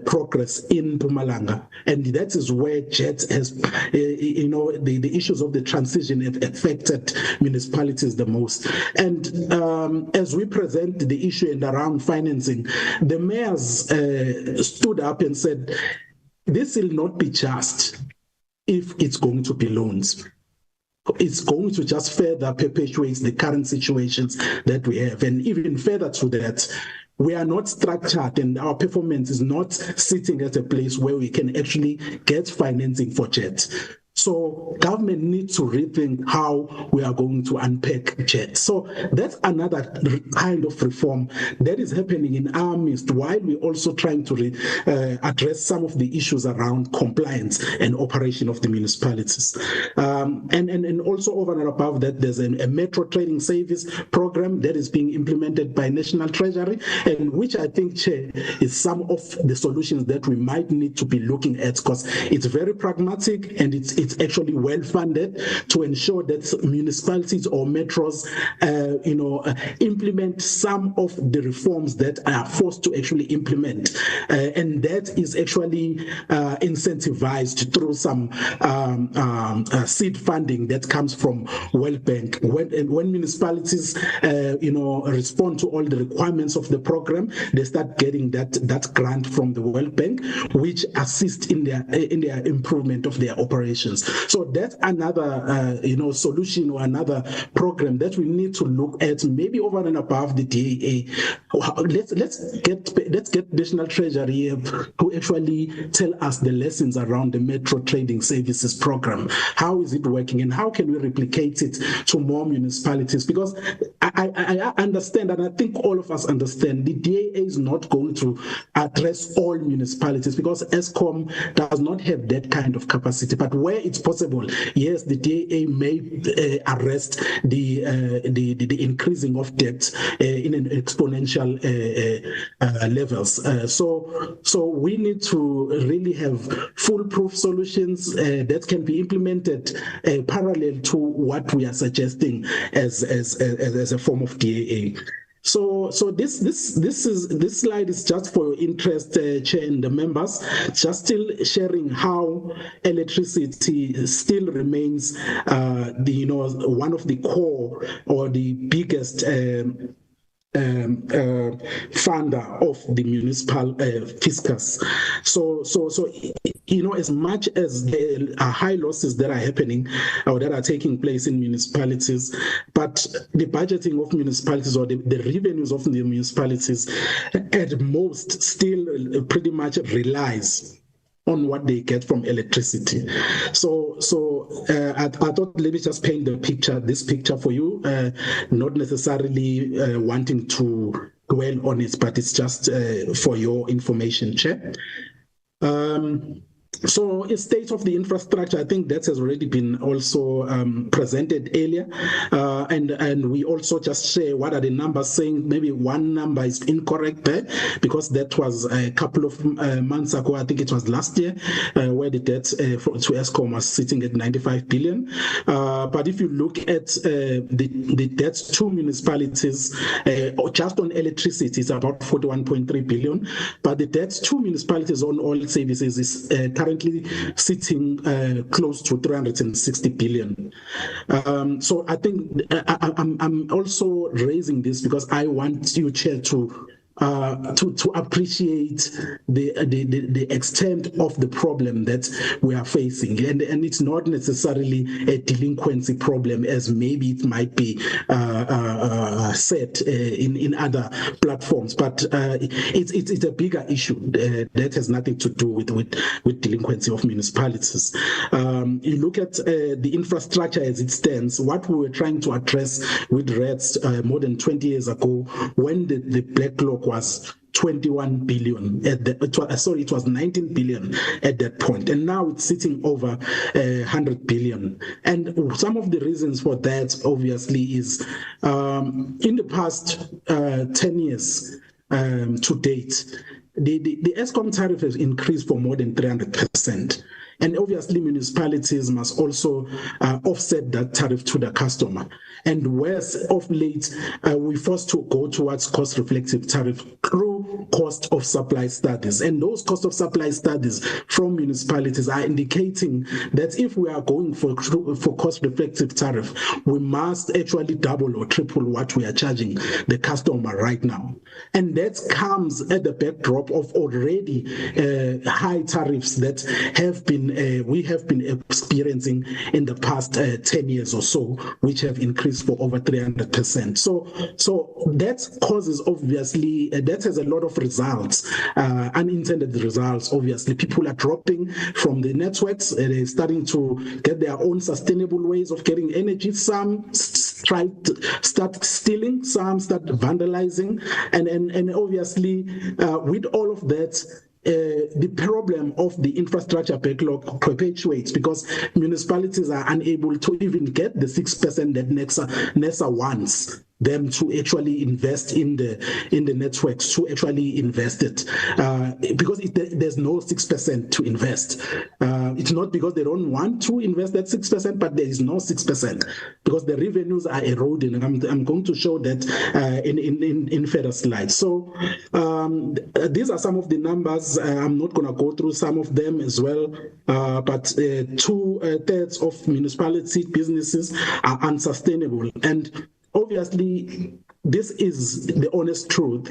Q: progress in Mpumalanga, and that is where JET has, the issues of the transition have affected municipalities the most. And as we present the issue and around financing, the mayors stood up and said, this will not be just if it's going to be loans. It's going to just further perpetuate the current situations that we have. And even further to that, we are not structured and our performance is not sitting at a place where we can actually get financing for JET. So government needs to rethink how we are going to unpack JET. So that's another kind of reform that is happening in our midst, while we're also trying to address some of the issues around compliance and operation of the municipalities. And also over and above that, there's a metro training service program that is being implemented by National Treasury, and which I think, Chair, is some of the solutions that we might need to be looking at, because it's very pragmatic and it's actually well funded to ensure that municipalities or metros, implement some of the reforms that are forced to actually implement, and that is actually incentivized through some seed funding that comes from World Bank. When municipalities, respond to all the requirements of the program, they start getting that grant from the World Bank, which assists in their improvement of their operations. So that's another, solution or another program that we need to look at, maybe over and above the DAA. Let's get National Treasury to actually tell us the lessons around the Metro Trading Services program. How is it working, and how can we replicate it to more municipalities? Because I understand, and I think all of us understand, the DAA is not going to address all municipalities because Eskom does not have that kind of capacity. But where it's possible, yes, the DAA may arrest the increasing of debt in an exponential levels. So we need to really have foolproof solutions that can be implemented parallel to what we are suggesting as a form of DAA. So this slide is just for your interest, Chair and the members, just still sharing how electricity still remains one of the core or the biggest funder of the municipal fiscus. So as much as there are high losses that are happening or that are taking place in municipalities, but the budgeting of municipalities or the revenues of the municipalities at most still pretty much relies on what they get from electricity. So I thought, let me just paint this picture for you, not necessarily wanting to dwell on it, but it's just for your information, Chair. So a state of the infrastructure, I think that has already been also presented earlier. And we also just share what are the numbers saying. Maybe one number is incorrect there, because that was a couple of months ago, I think it was last year, where the debt to Eskom was sitting at 95 billion. But if you look at the debts to municipalities, just on electricity, it's about 41.3 billion. But the debts to municipalities on oil services is currently sitting close to 360 billion. So I think I'm also raising this because I want you, Chair, to appreciate the extent of the problem that we are facing, and it's not necessarily a delinquency problem as maybe it might be said in other platforms, but it's a bigger issue that has nothing to do with delinquency of municipalities. You look at the infrastructure as it stands. What we were trying to address with REDS more than 20 years ago, when the backlog was 21 billion it was 19 billion at that point, and now it's sitting over 100 billion. And some of the reasons for that obviously is in the past 10 years to date, the Eskom tariff has increased for more than 300%. And obviously municipalities must also offset that tariff to the customer. And whereas of late, we're forced to go towards cost-reflective tariff through cost of supply studies. And those cost of supply studies from municipalities are indicating that if we are going for cost-reflective tariff, we must actually double or triple what we are charging the customer right now. And that comes at the backdrop of already high tariffs that we have been experiencing in the past 10 years or so, which have increased for over 300%. So that causes, obviously, that has a lot of results, unintended results. Obviously, people are dropping from the networks, they're starting to get their own sustainable ways of getting energy. Some start stealing, some start vandalizing, and obviously, with all of that, the problem of the infrastructure backlog perpetuates because municipalities are unable to even get the 6% that NESA wants them to actually invest in the networks, to actually invest it, because there's no 6% to invest. It's not because they don't want to invest that 6%, but there is no 6% because the revenues are eroding. And I'm going to show that in further slides. So these are some of the numbers. I'm not going to go through some of them as well, but 2/3 of municipality businesses are unsustainable. And obviously, this is the honest truth.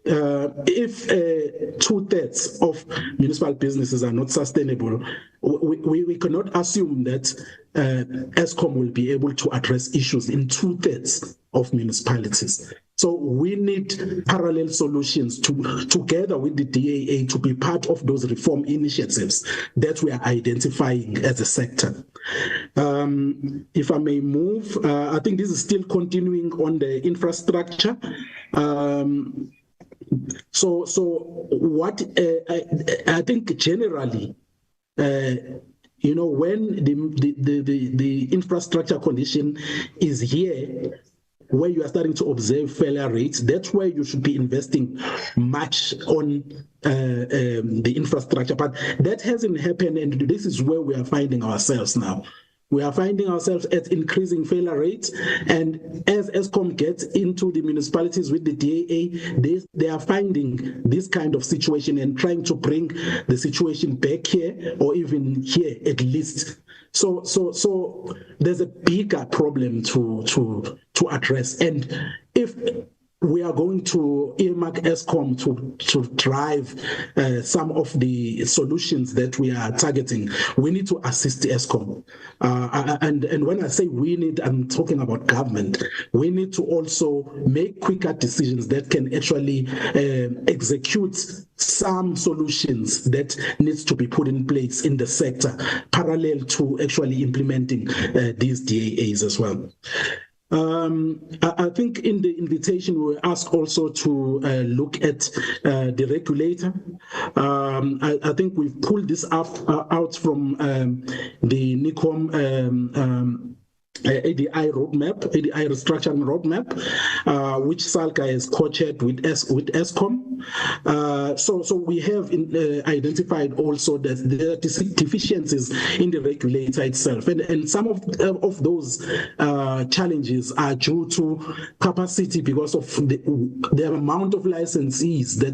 Q: If 2/3 of municipal businesses are not sustainable, we cannot assume that Eskom will be able to address issues in 2/3 of municipalities. So we need parallel solutions together with the DAA to be part of those reform initiatives that we are identifying as a sector. If I may move, I think this is still continuing on the infrastructure. So what I think generally, when the infrastructure condition is here, where you are starting to observe failure rates, that's where you should be investing much on the infrastructure. But that hasn't happened, and this is where we are finding ourselves now. We are finding ourselves at increasing failure rates, and as Eskom gets into the municipalities with the DAA, they are finding this kind of situation and trying to bring the situation back here, or even here at least. So there's a bigger problem to address, and if we are going to earmark Eskom to drive some of the solutions that we are targeting, we need to assist Eskom. And when I say we need, I'm talking about government. We need to also make quicker decisions that can actually execute some solutions that needs to be put in place in the sector parallel to actually implementing these DAAs as well. I think in the invitation we were asked also to look at the regulator. I think we've pulled this out from the NICOM ADI roadmap, ADI restructuring roadmap, which SALGA has co-chaired with Eskom. So we have identified also that there are deficiencies in the regulator itself, and some of those challenges are due to capacity because of the amount of licensees that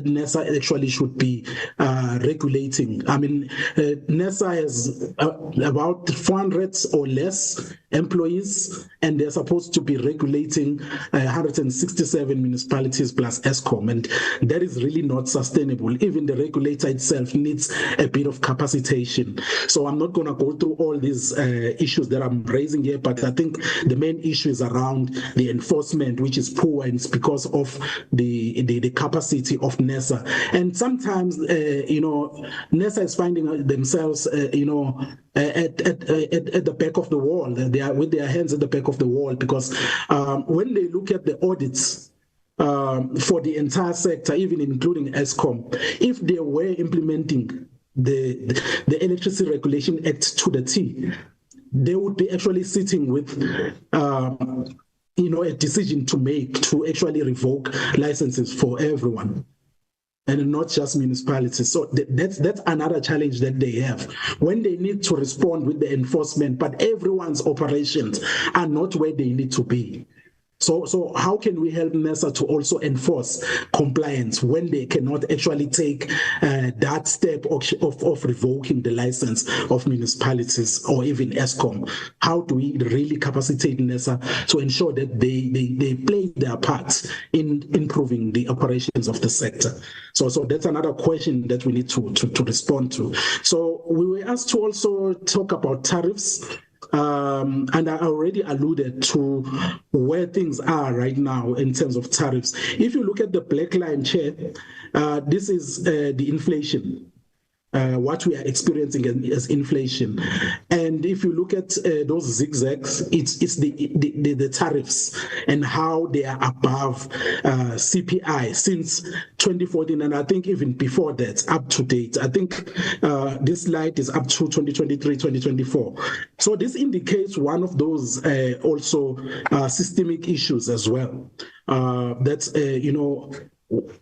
Q: NESA actually should be regulating. I mean, NESA has about 400 or less employees, and they're supposed to be regulating 167 municipalities plus Eskom, and that is really not sustainable. Even the regulator itself needs a bit of capacitation. So I'm not going to go through all these issues that I'm raising here, but I think the main issue is around the enforcement, which is poor, and it's because of the capacity of NESA. And sometimes, NESA is finding themselves, at the back of the wall. They are with their hands at the back of the wall, because when they look at the audits for the entire sector, even including Eskom, if they were implementing the Electricity Regulation Act to the T, they would be actually sitting with a decision to make to actually revoke licenses for everyone, and not just municipalities. So that's another challenge that they have when they need to respond with the enforcement, but everyone's operations are not where they need to be. So how can we help NESA to also enforce compliance when they cannot actually take that step of revoking the license of municipalities or even Eskom? How do we really capacitate NESA to ensure that they play their part in improving the operations of the sector? So that's another question that we need to respond to. So we were asked to also talk about tariffs. And I already alluded to where things are right now in terms of tariffs. If you look at the black line, Chair, this is the inflation. What we are experiencing as inflation, and if you look at those zigzags, it's the tariffs and how they are above CPI since 2014, and I think even before that, up to date. I think this slide is up to 2023, 2024. So this indicates one of those also systemic issues as well. That's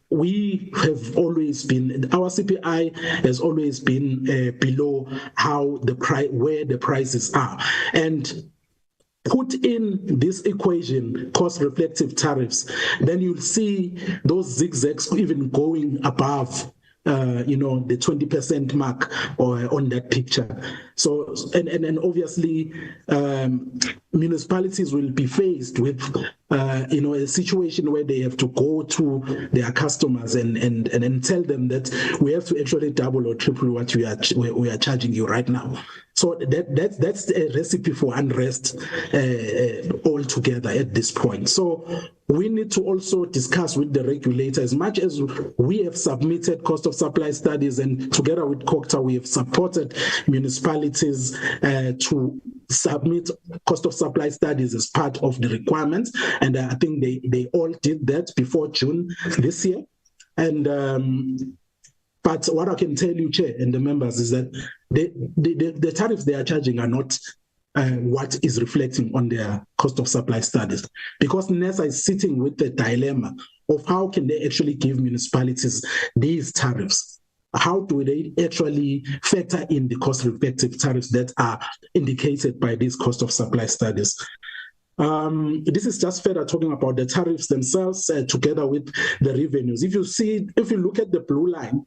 Q: we have always been, our CPI has always been below where the prices are. And put in this equation, cost reflective tariffs, then you'll see those zigzags even going above the 20% mark or on that picture. So, and obviously, municipalities will be faced with, a situation where they have to go to their customers and tell them that we have to actually double or triple what we are charging you right now. So that's a recipe for unrest altogether at this point. So we need to also discuss with the regulator, as much as we have submitted cost of supply studies, and together with COGTA, we have supported municipalities to submit cost of supply studies as part of the requirements. And I think they all did that before June this year. And but what I can tell you, Chair, and the members, is that the tariffs they are charging are not what is reflecting on their cost of supply studies, because NESA is sitting with the dilemma of how can they actually give municipalities these tariffs. How do they actually factor in the cost-reflective tariffs that are indicated by these cost of supply studies? This is just further talking about the tariffs themselves together with the revenues. If you look at the blue line,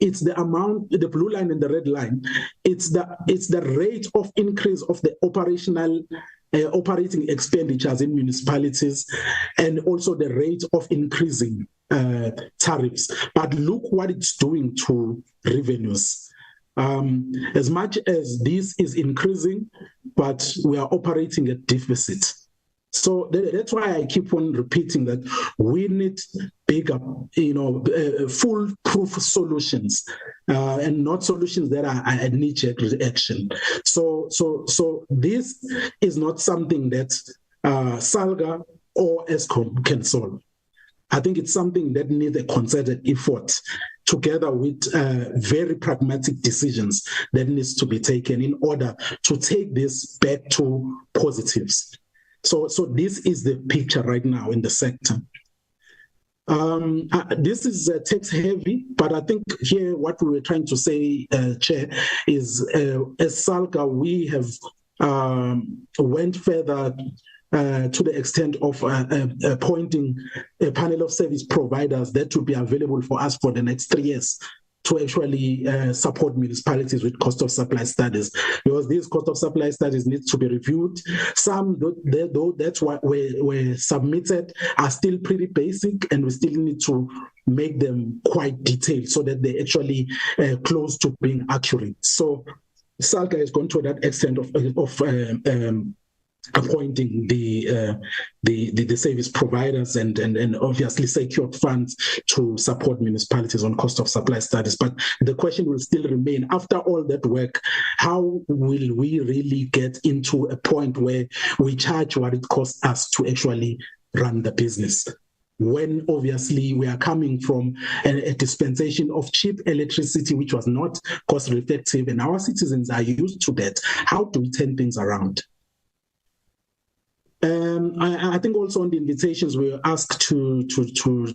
Q: it's the amount, the blue line and the red line, it's the rate of increase of the operating expenditures in municipalities, and also the rate of increasing tariffs. But look what it's doing to revenues. As much as this is increasing, but we are operating at deficit. So that's why I keep on repeating that we need bigger, foolproof solutions, and not solutions that are a knee-jerk reaction. So this is not something that SALGA or Eskom can solve. I think it's something that needs a concerted effort together with very pragmatic decisions that needs to be taken in order to take this back to positives. So this is the picture right now in the sector. This is tax heavy, but I think here what we were trying to say, Chair, is as SALGA, we have went further to the extent of appointing a panel of service providers that will be available for us for the next 3 years to actually support municipalities with cost of supply studies, because these cost of supply studies need to be reviewed. Some, though that's what were submitted, are still pretty basic, and we still need to make them quite detailed so that they actually close to being accurate. So SALGA has gone to that extent of appointing the service providers and obviously secured funds to support municipalities on cost of supply studies. But the question will still remain, after all that work, how will we really get into a point where we charge what it costs us to actually run the business? When obviously we are coming from a dispensation of cheap electricity, which was not cost effective, and our citizens are used to that. How do we turn things around? I think also on the invitations we were asked to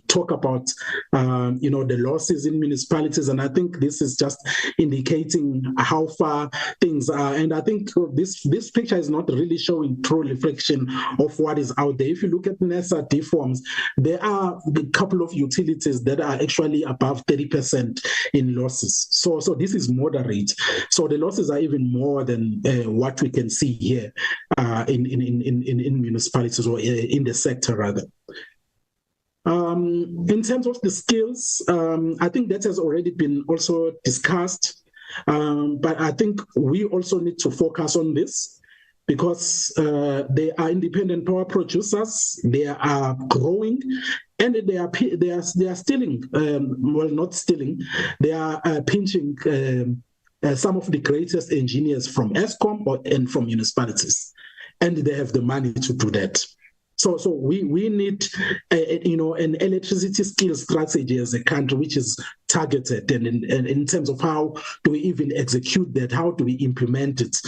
Q: talk about the losses in municipalities, and I think this is just indicating how far things are. And I think this picture is not really showing true reflection of what is out there. If you look at NESA deforms, there are a couple of utilities that are actually above 30% in losses. So this is moderate. So the losses are even more than what we can see here in municipalities, or in the sector rather. In terms of the skills, I think that has already been also discussed, but I think we also need to focus on this because they are independent power producers, they are growing, and they are stealing, not stealing, they are pinching some of the greatest engineers from Eskom and from municipalities. And they have the money to do that. So we need an electricity skills strategy as a country which is targeted, and in terms of how do we even execute that, how do we implement it?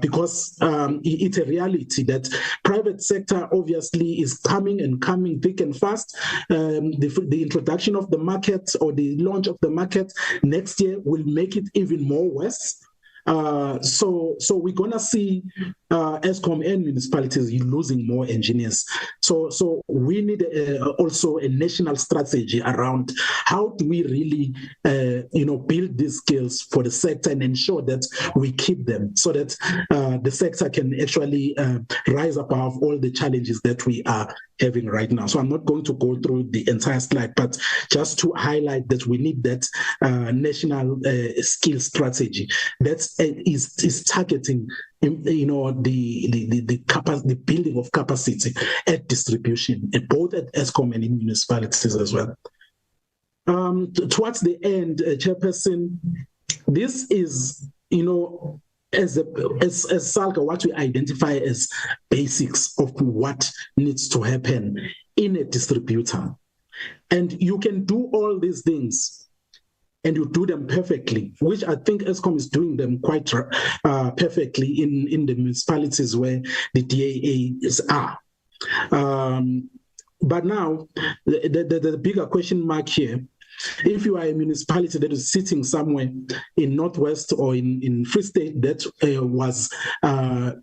Q: Because it's a reality that private sector obviously is coming thick and fast. The introduction of the market or the launch of the market next year will make it even more worse. So we're gonna see Eskom and municipalities losing more engineers. So we need also a national strategy around how do we really build these skills for the sector and ensure that we keep them, so that the sector can actually rise above all the challenges that we are having right now. So I'm not going to go through the entire slide, but just to highlight that we need that national skill strategy that is targeting the building of capacity at distribution, both at Eskom and in municipalities as well. Towards the end, Chairperson, this is as SALGA, what we identify as basics of what needs to happen in a distributor. And you can do all these things and you do them perfectly, which I think Eskom is doing them quite perfectly in the municipalities where the DAAs are. But now, the bigger question mark here, if you are a municipality that is sitting somewhere in Northwest or in Free State that was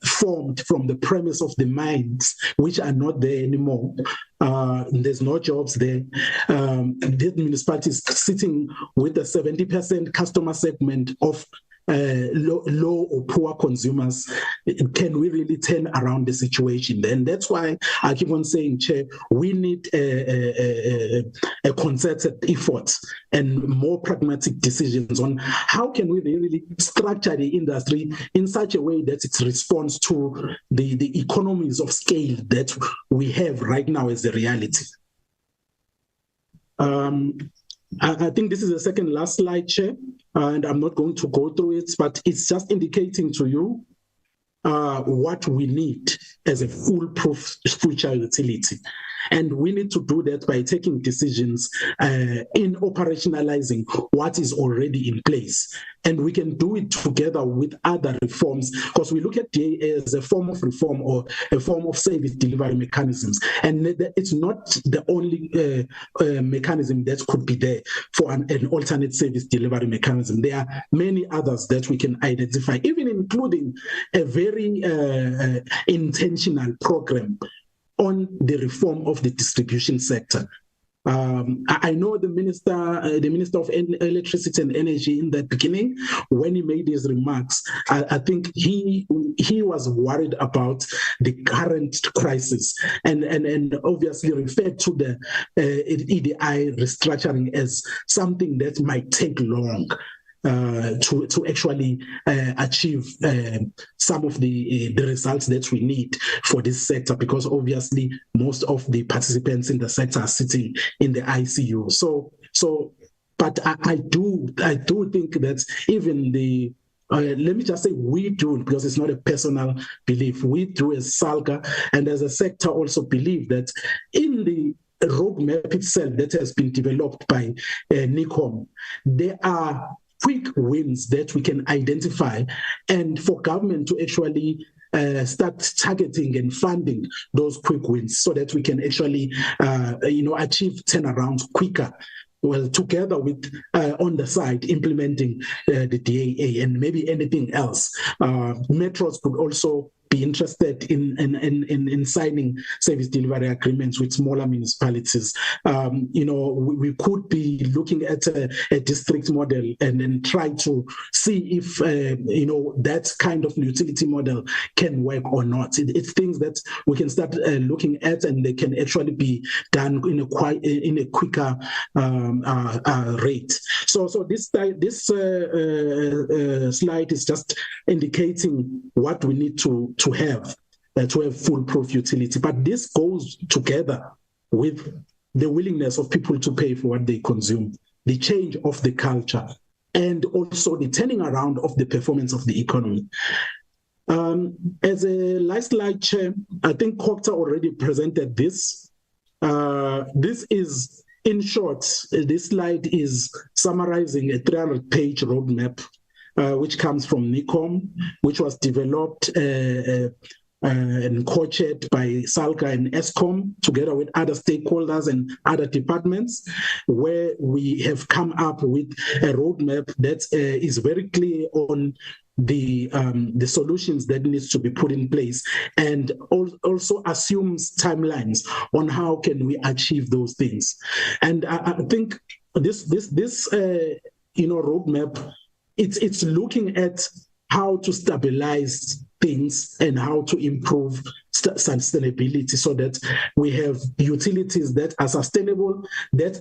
Q: formed from the premise of the mines, which are not there anymore, there's no jobs there. This municipality is sitting with a 70% customer segment of low or poor consumers, can we really turn around the situation? And that's why I keep on saying, Chair, we need a concerted effort and more pragmatic decisions on how can we really structure the industry in such a way that it responds to the economies of scale that we have right now as a reality. I think this is the second last slide, Chair, and I'm not going to go through it, but it's just indicating to you what we need as a foolproof future utility. And we need to do that by taking decisions in operationalizing what is already in place. And we can do it together with other reforms, because we look at DA as a form of reform or a form of service delivery mechanisms. And it's not the only mechanism that could be there for an alternate service delivery mechanism. There are many others that we can identify, even including a very intentional program on the reform of the distribution sector. I know the Minister of Electricity and Energy in the beginning, when he made his remarks, I think he was worried about the current crisis and obviously referred to the EDI restructuring as something that might take long. To actually achieve some of the results that we need for this sector, because obviously most of the participants in the sector are sitting in the ICU. But I do think that even the let me just say we do, because it's not a personal belief. We do as SALGA and as a sector also believe that in the roadmap itself that has been developed by NICOM, there are quick wins that we can identify, and for government to actually start targeting and funding those quick wins so that we can actually achieve turnarounds quicker. Well, together with on the side implementing the DAA and maybe anything else. Metros could also be interested in signing service delivery agreements with smaller municipalities. We could be looking at a district model and then try to see if that kind of utility model can work or not. It's things that we can start looking at, and they can actually be done in a quicker rate. So this slide is just indicating what we need to have foolproof utility. But this goes together with the willingness of people to pay for what they consume, the change of the culture, and also the turning around of the performance of the economy. As a last slide, Chair, I think COGTA already presented this. This is, in short, this slide is summarizing a 300-page roadmap which comes from NICOM, which was developed and co-chaired by SALGA and Eskom, together with other stakeholders and other departments, where we have come up with a roadmap that is very clear on the solutions that needs to be put in place, and also assumes timelines on how can we achieve those things. And I think this roadmap, it's looking at how to stabilize things and how to improve sustainability so that we have utilities that are sustainable, that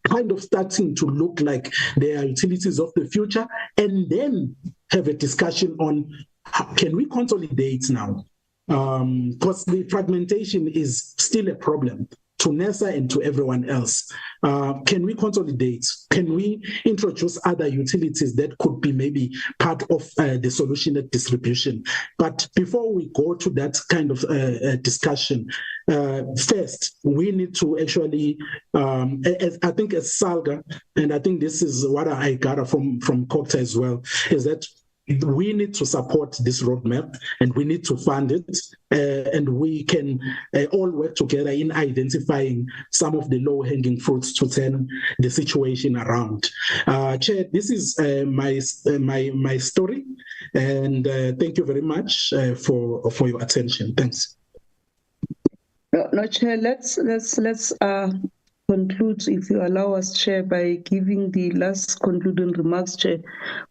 Q: kind of starting to look like they are utilities of the future, and then have a discussion on how can we consolidate now? Because the fragmentation is still a problem to NESA and to everyone else. Can we consolidate? Can we introduce other utilities that could be maybe part of the solution at distribution? But before we go to that kind of discussion, first, we need to actually, I think as SALGA, and I think this is what I gather from COGTA as well, is that we need to support this roadmap and we need to fund it, and we can all work together in identifying some of the low-hanging fruits to turn the situation around. Chair, this is my story, and thank you very much for your attention. Thanks.
O: No, Chair, let's conclude, if you allow us, Chair, by giving the last concluding remarks, Chair.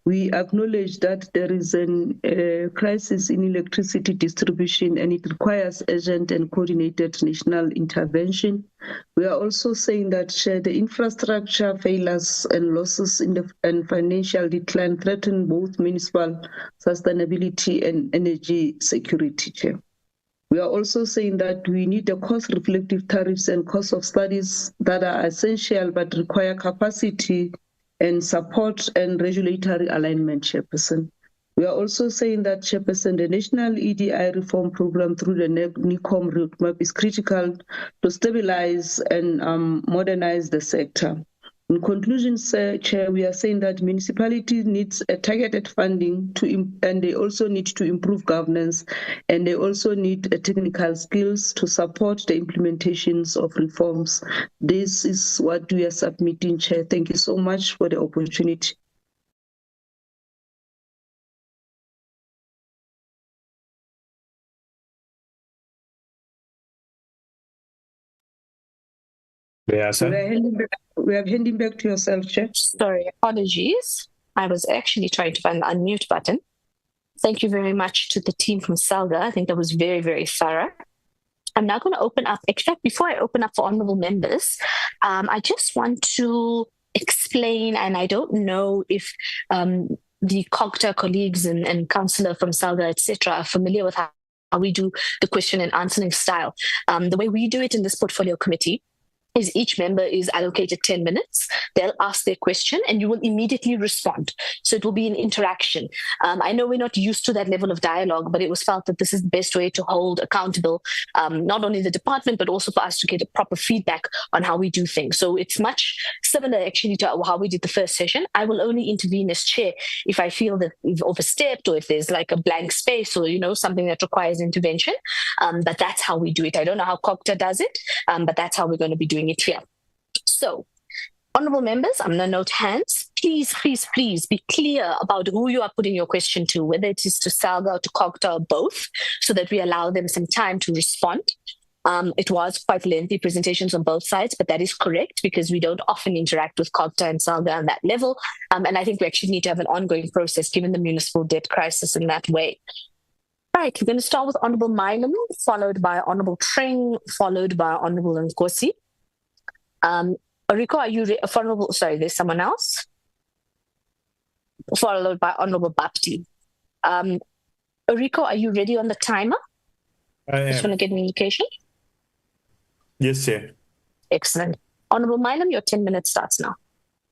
O: We acknowledge that there is a crisis in electricity distribution and it requires urgent and coordinated national intervention. We are also saying that, Chair, the infrastructure failures and losses and financial decline threaten both municipal sustainability and energy security, Chair. We are also saying that we need the cost-reflective tariffs and cost of studies that are essential but require capacity and support and regulatory alignment, Chairperson. We are also saying that, Chairperson, the National EDI Reform Program through the NECOM roadmap is critical to stabilize and modernize the sector. In conclusion, Chair, we are saying that municipalities needs a targeted funding and they also need to improve governance, and they also need technical skills to support the implementations of reforms. This is what we are submitting, Chair. Thank you so much for the opportunity.
B: Yes,
O: we are handing back to yourself, Chair.
E: Sorry, apologies. I was actually trying to find the unmute button. Thank you very much to the team from SALGA. I think that was very, very thorough. I'm now going to open up, in fact, before I open up for honorable members, I just want to explain, and I don't know if the COGTA colleagues and councillor from SALGA, etc., are familiar with how we do the question and answering style. The way we do it in this portfolio committee is each member is allocated 10 minutes. They'll ask their question and you will immediately respond. So it will be an interaction. I know we're not used to that level of dialogue, but it was felt that this is the best way to hold accountable, not only the department, but also for us to get a proper feedback on how we do things. So it's much similar actually to how we did the first session. I will only intervene as chair if I feel that we've overstepped or if there's like a blank space or, you know, something that requires intervention. But that's how we do it. I don't know how COGTA does it, but that's how we're going to be doing it here. So, honorable members, I'm going to note hands. Please, please, please be clear about who you are putting your question to, whether it is to SALGA or to COGTA or both, so that we allow them some time to respond. It was quite lengthy presentations on both sides, but that is correct because we don't often interact with COGTA and SALGA on that level. And I think we actually need to have an ongoing process given the municipal debt crisis in that way. Right, we're going to start with Honorable Milam, followed by Honorable Tring, followed by Honorable Nkosi. Rico, are you honorable? Sorry, there's someone else. Followed by Honorable Bapti. Rico, are you ready on the timer?
B: I am.
E: Just want to get an indication.
B: Yes, sir.
E: Excellent. Honorable Milam, your 10 minutes starts now.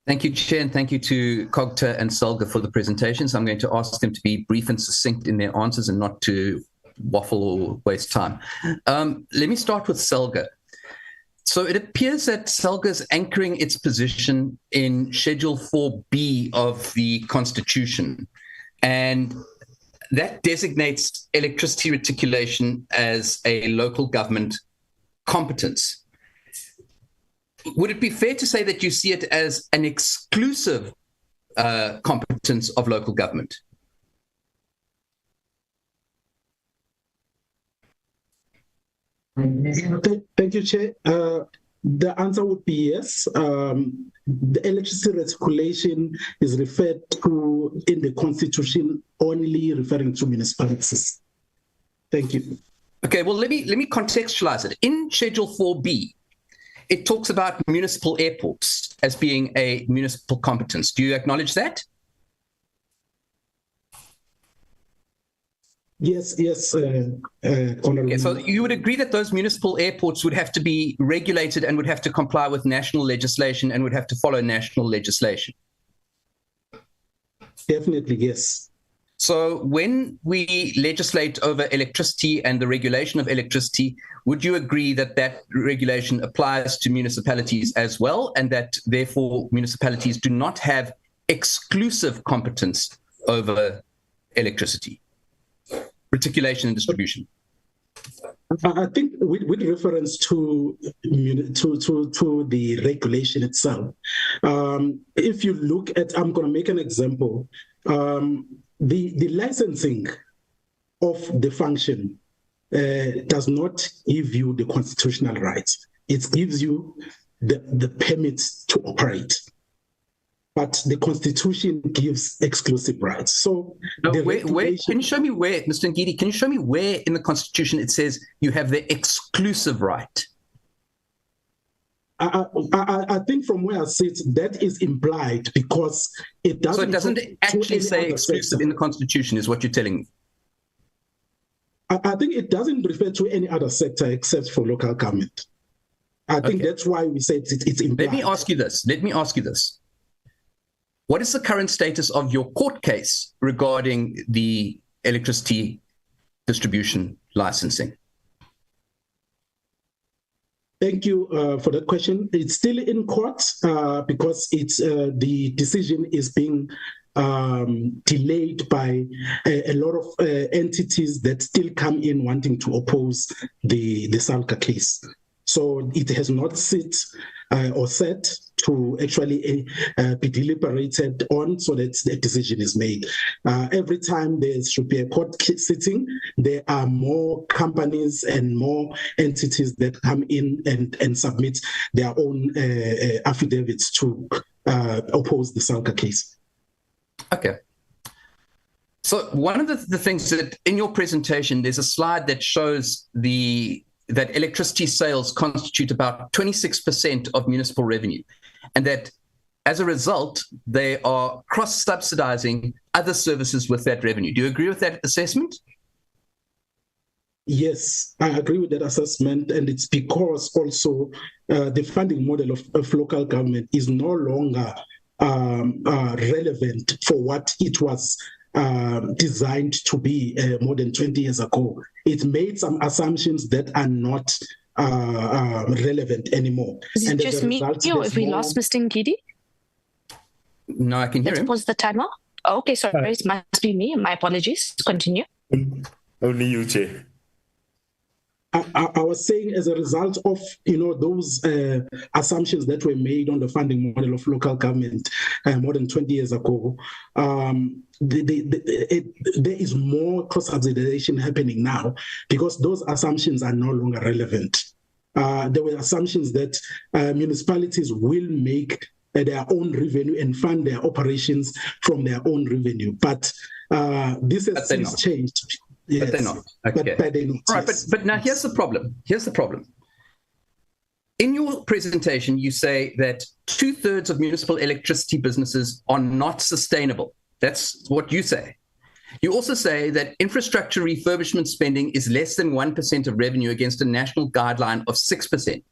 C: Thank you, Chair, and thank you to COGTA and SALGA for the presentations. I'm going to ask them to be brief and succinct in their answers and not to waffle or waste time. Let me start with SALGA. So it appears that SALGA is anchoring its position in Schedule 4B of the Constitution, and that designates electricity reticulation as a local government competence. Would it be fair to say that you see it as an exclusive competence of local government?
Q: Thank you, Chair. The answer would be yes. The electricity reticulation is referred to in the Constitution only referring to municipalities. Thank you.
C: Okay, well, let me contextualize it. In Schedule 4B, it talks about municipal airports as being a municipal competence. Do you acknowledge that?
Q: Yes, Honorable.
C: Okay, so you would agree that those municipal airports would have to be regulated and would have to comply with national legislation and would have to follow national legislation?
Q: Definitely, yes.
C: So when we legislate over electricity and the regulation of electricity, would you agree that that regulation applies to municipalities as well, and that therefore municipalities do not have exclusive competence over electricity, reticulation and distribution?
Q: I think with reference to the regulation itself, if you look at, I'm going to make an example, the licensing of the function does not give you the constitutional rights. It gives you the permits to operate. But the Constitution gives exclusive rights. So,
C: where, can you show me where, Mr. Ngidi, can you show me where in the Constitution it says you have the exclusive right?
Q: I think from where I sit, that is implied because it doesn't.
C: So it doesn't actually say exclusive in the Constitution, is what you're telling me?
Q: I think it doesn't refer to any other sector except for local government. I think that's why we said it's implied.
C: Let me ask you this. What is the current status of your court case regarding the electricity distribution licensing?
Q: Thank you for that question. It's still in court because it's the decision is being delayed by a lot of entities that still come in wanting to oppose the SALGA case. So it has not set to actually be deliberated on so that the decision is made. Every time there should be a court sitting, there are more companies and more entities that come in and submit their own affidavits to oppose the SALGA case.
C: Okay. So one of the things that in your presentation, there's a slide that shows that electricity sales constitute about 26% of municipal revenue, and that as a result, they are cross-subsidizing other services with that revenue. Do you agree with that assessment?
Q: Yes, I agree with that assessment, and it's because also the funding model of local government is no longer relevant for what it was designed to be more than 20 years ago. It made some assumptions that are not relevant anymore.
E: Is it just me or if we lost Mr. Ngidi?
C: No, I can hear him.
E: Pause the timer. Oh, okay, sorry, it must be me. My apologies. Continue.
B: Only you, Chair.
Q: I was saying as a result of those assumptions that were made on the funding model of local government more than 20 years ago, there is more cross-subsidization happening now because those assumptions are no longer relevant. There were assumptions that municipalities will make their own revenue and fund their operations from their own revenue, but this has since changed. Yes,
C: but they're not. Okay.
Q: But they're not.
C: All right, but now here's the problem. In your presentation, you say that 2/3 of municipal electricity businesses are not sustainable. That's what you say. You also say that infrastructure refurbishment spending is less than 1% of revenue against a national guideline of 6%.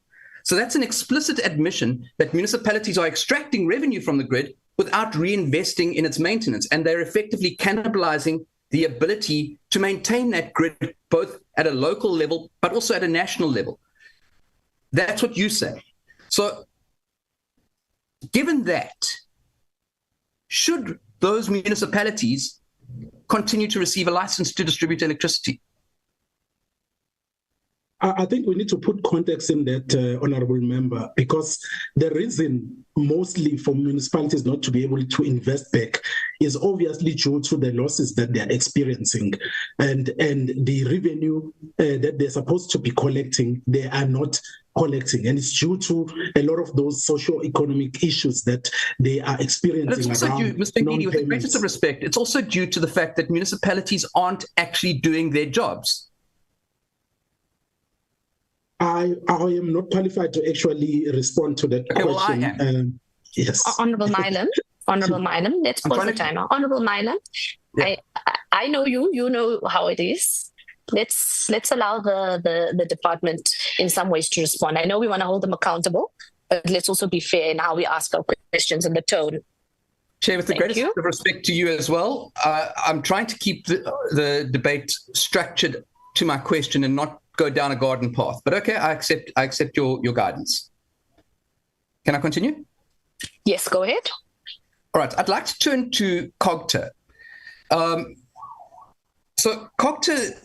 C: So that's an explicit admission that municipalities are extracting revenue from the grid without reinvesting in its maintenance, and they're effectively cannibalizing the ability to maintain that grid both at a local level but also at a national level. That's what you say. So given that, should those municipalities continue to receive a license to distribute electricity?
Q: I think we need to put context in that, Honorable Member, because the reason mostly for municipalities not to be able to invest back is obviously due to the losses that they're experiencing and the revenue that they're supposed to be collecting, they are not collecting. And it's due to a lot of those socio-economic issues that they are experiencing.
C: But it's also due, Mr. Ngidi, with the greatest of respect, it's also due to the fact that municipalities aren't actually doing their jobs.
Q: I am not qualified to actually respond to that question.
C: Well, I am.
Q: Yes.
E: Honorable Milam, let's pause the timer. Honorable Milam, yeah. I know you know how it is. Let's allow the department in some ways to respond. I know we want to hold them accountable, but let's also be fair in how we ask our questions and the tone.
C: Chair, with the greatest of respect to you as well, I'm trying to keep the debate structured to my question and not go down a garden path. But okay, I accept your guidance. Can I continue?
E: Yes, go ahead.
C: All right, I'd like to turn to COGTA. So COGTA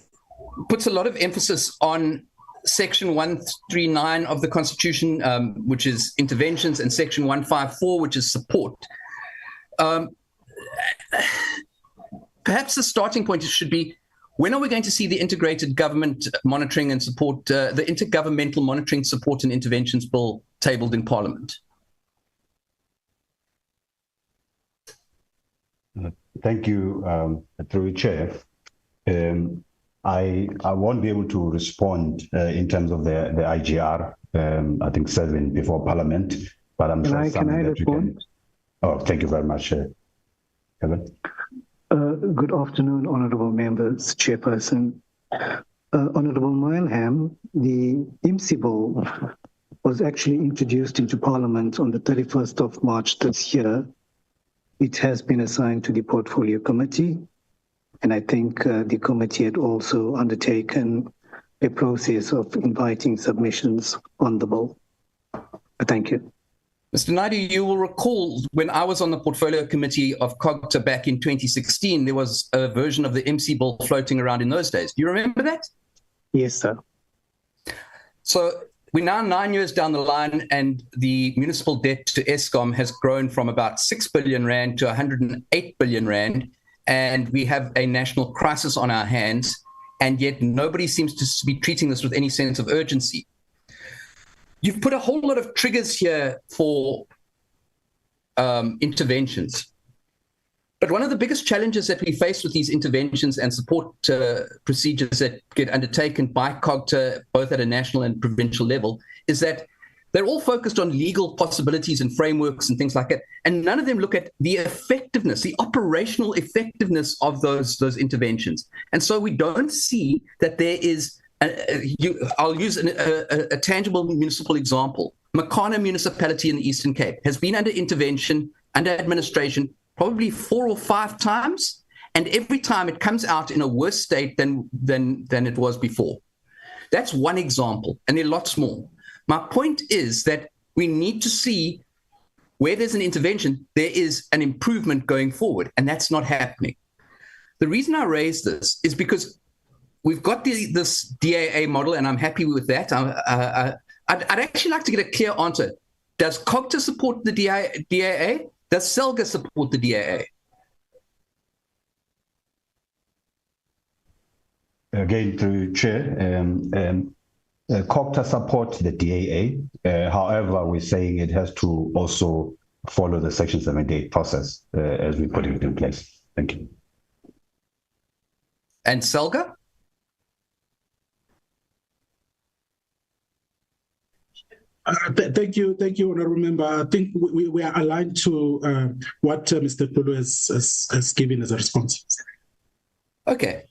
C: puts a lot of emphasis on Section 139 of the Constitution, which is interventions, and Section 154, which is support. Perhaps the starting point should be, When are we going to see the integrated government monitoring and support, the intergovernmental monitoring support and interventions bill tabled in Parliament?
P: Thank you, through Chair. I won't be able to respond in terms of the IGR. I think 7 before Parliament, but I'm sure something that you can. Oh, thank you very much, Kevin.
R: Good afternoon, honourable members, Chairperson. Honourable Mileham, the IMSI bill was actually introduced into Parliament on the 31st of March this year. It has been assigned to the Portfolio Committee, and I think the committee had also undertaken a process of inviting submissions on the bill. Thank you.
C: Mr. Naidu, you will recall when I was on the Portfolio Committee of COGTA back in 2016, there was a version of the IMSI bill floating around in those days. Do you remember that?
R: Yes, sir.
C: So we're now 9 years down the line, and the municipal debt to Eskom has grown from about 6 billion rand to 108 billion rand, and we have a national crisis on our hands, and yet nobody seems to be treating this with any sense of urgency. You've put a whole lot of triggers here for interventions. But one of the biggest challenges that we face with these interventions and support procedures that get undertaken by COGTA, both at a national and provincial level, is that they're all focused on legal possibilities and frameworks and things like that. And none of them look at the effectiveness, the operational effectiveness of those interventions. And so we don't see that there is I'll use a tangible municipal example. Makana Municipality in the Eastern Cape has been under intervention, under administration, probably 4 or 5 times, and every time it comes out in a worse state than it was before. That's one example, and there are lots more. My point is that we need to see where there's an intervention, there is an improvement going forward, and that's not happening. The reason I raise this is because we've got this DAA model, and I'm happy with that. I'd actually like to get a clear answer. Does COGTA support the DAA? Does SALGA support the DAA?
P: Again, through Chair, COGTA supports the DAA. However, we're saying it has to also follow the Section 78 process as we put it in place. Thank you.
C: And SALGA?
Q: Thank you, Honourable Member. I think we are aligned to what Mr. Tulu has given as a response.
C: Okay.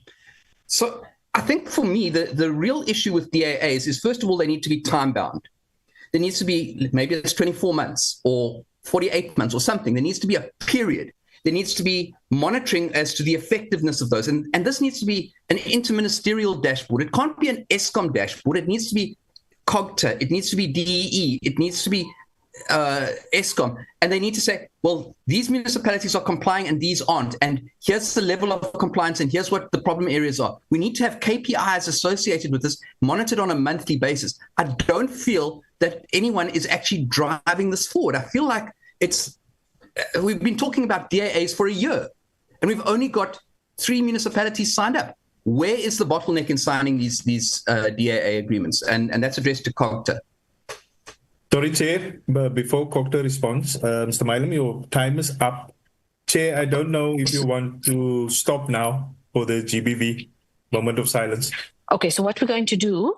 C: So I think for me, the real issue with DAAs is, first of all, they need to be time-bound. There needs to be, maybe it's 24 months or 48 months or something. There needs to be a period. There needs to be monitoring as to the effectiveness of those. And this needs to be an interministerial dashboard. It can't be an Eskom dashboard. It needs to be COGTA, it needs to be DEE, it needs to be Eskom, and they need to say, well, these municipalities are complying and these aren't, and here's the level of compliance and here's what the problem areas are. We need to have KPIs associated with this, monitored on a monthly basis. I don't feel that anyone is actually driving this forward. I feel like we've been talking about DAAs for a year, and we've only got 3 municipalities signed up. Where is the bottleneck in signing these DAA agreements? And that's addressed to COGTA.
B: Sorry, Chair, but before COGTA responds, Mr. Mileham, your time is up. Chair, I don't know if you want to stop now for the GBV, moment of silence.
E: Okay, so what we're going to do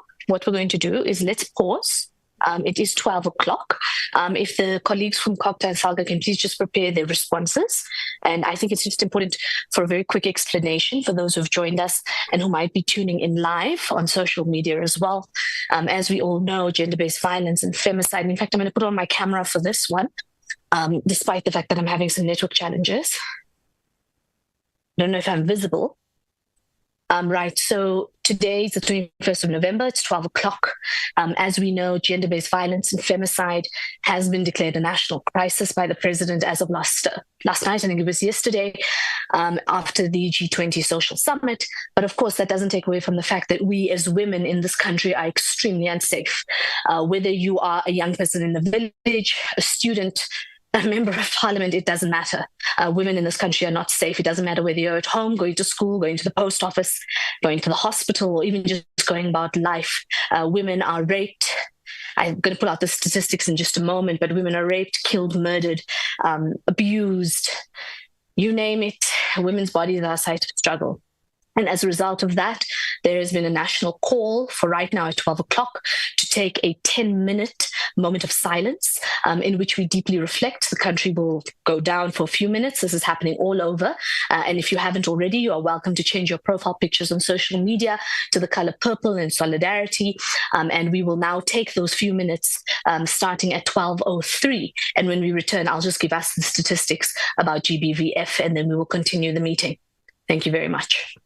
E: is let's pause. It is 12 o'clock. If the colleagues from COGTA and SALGA can please just prepare their responses. And I think it's just important for a very quick explanation for those who've joined us and who might be tuning in live on social media as well. As we all know, gender-based violence and femicide. In fact, I'm going to put on my camera for this one, despite the fact that I'm having some network challenges. I don't know if I'm visible. Right, so today is the 21st of November, it's 12 o'clock. As we know, gender-based violence and femicide has been declared a national crisis by the president as of last night, I think it was yesterday, after the G20 social summit. But of course, that doesn't take away from the fact that we as women in this country are extremely unsafe. Whether you are a young person in the village, a student, a member of parliament, it doesn't matter. Women in this country are not safe. It doesn't matter whether you're at home, going to school, going to the post office, going to the hospital, or even just going about life. Women are raped. I'm going to pull out the statistics in just a moment, but women are raped, killed, murdered, abused, you name it. Women's bodies are a sight of struggle. And as a result of that, there has been a national call for right now at 12 o'clock to take a 10-minute moment of silence in which we deeply reflect. The country will go down for a few minutes. This is happening all over. And if you haven't already, you are welcome to change your profile pictures on social media to the color purple in solidarity. And we will now take those few minutes starting at 12:03. And when we return, I'll just give us the statistics about GBVF, and then we will continue the meeting. Thank you very much.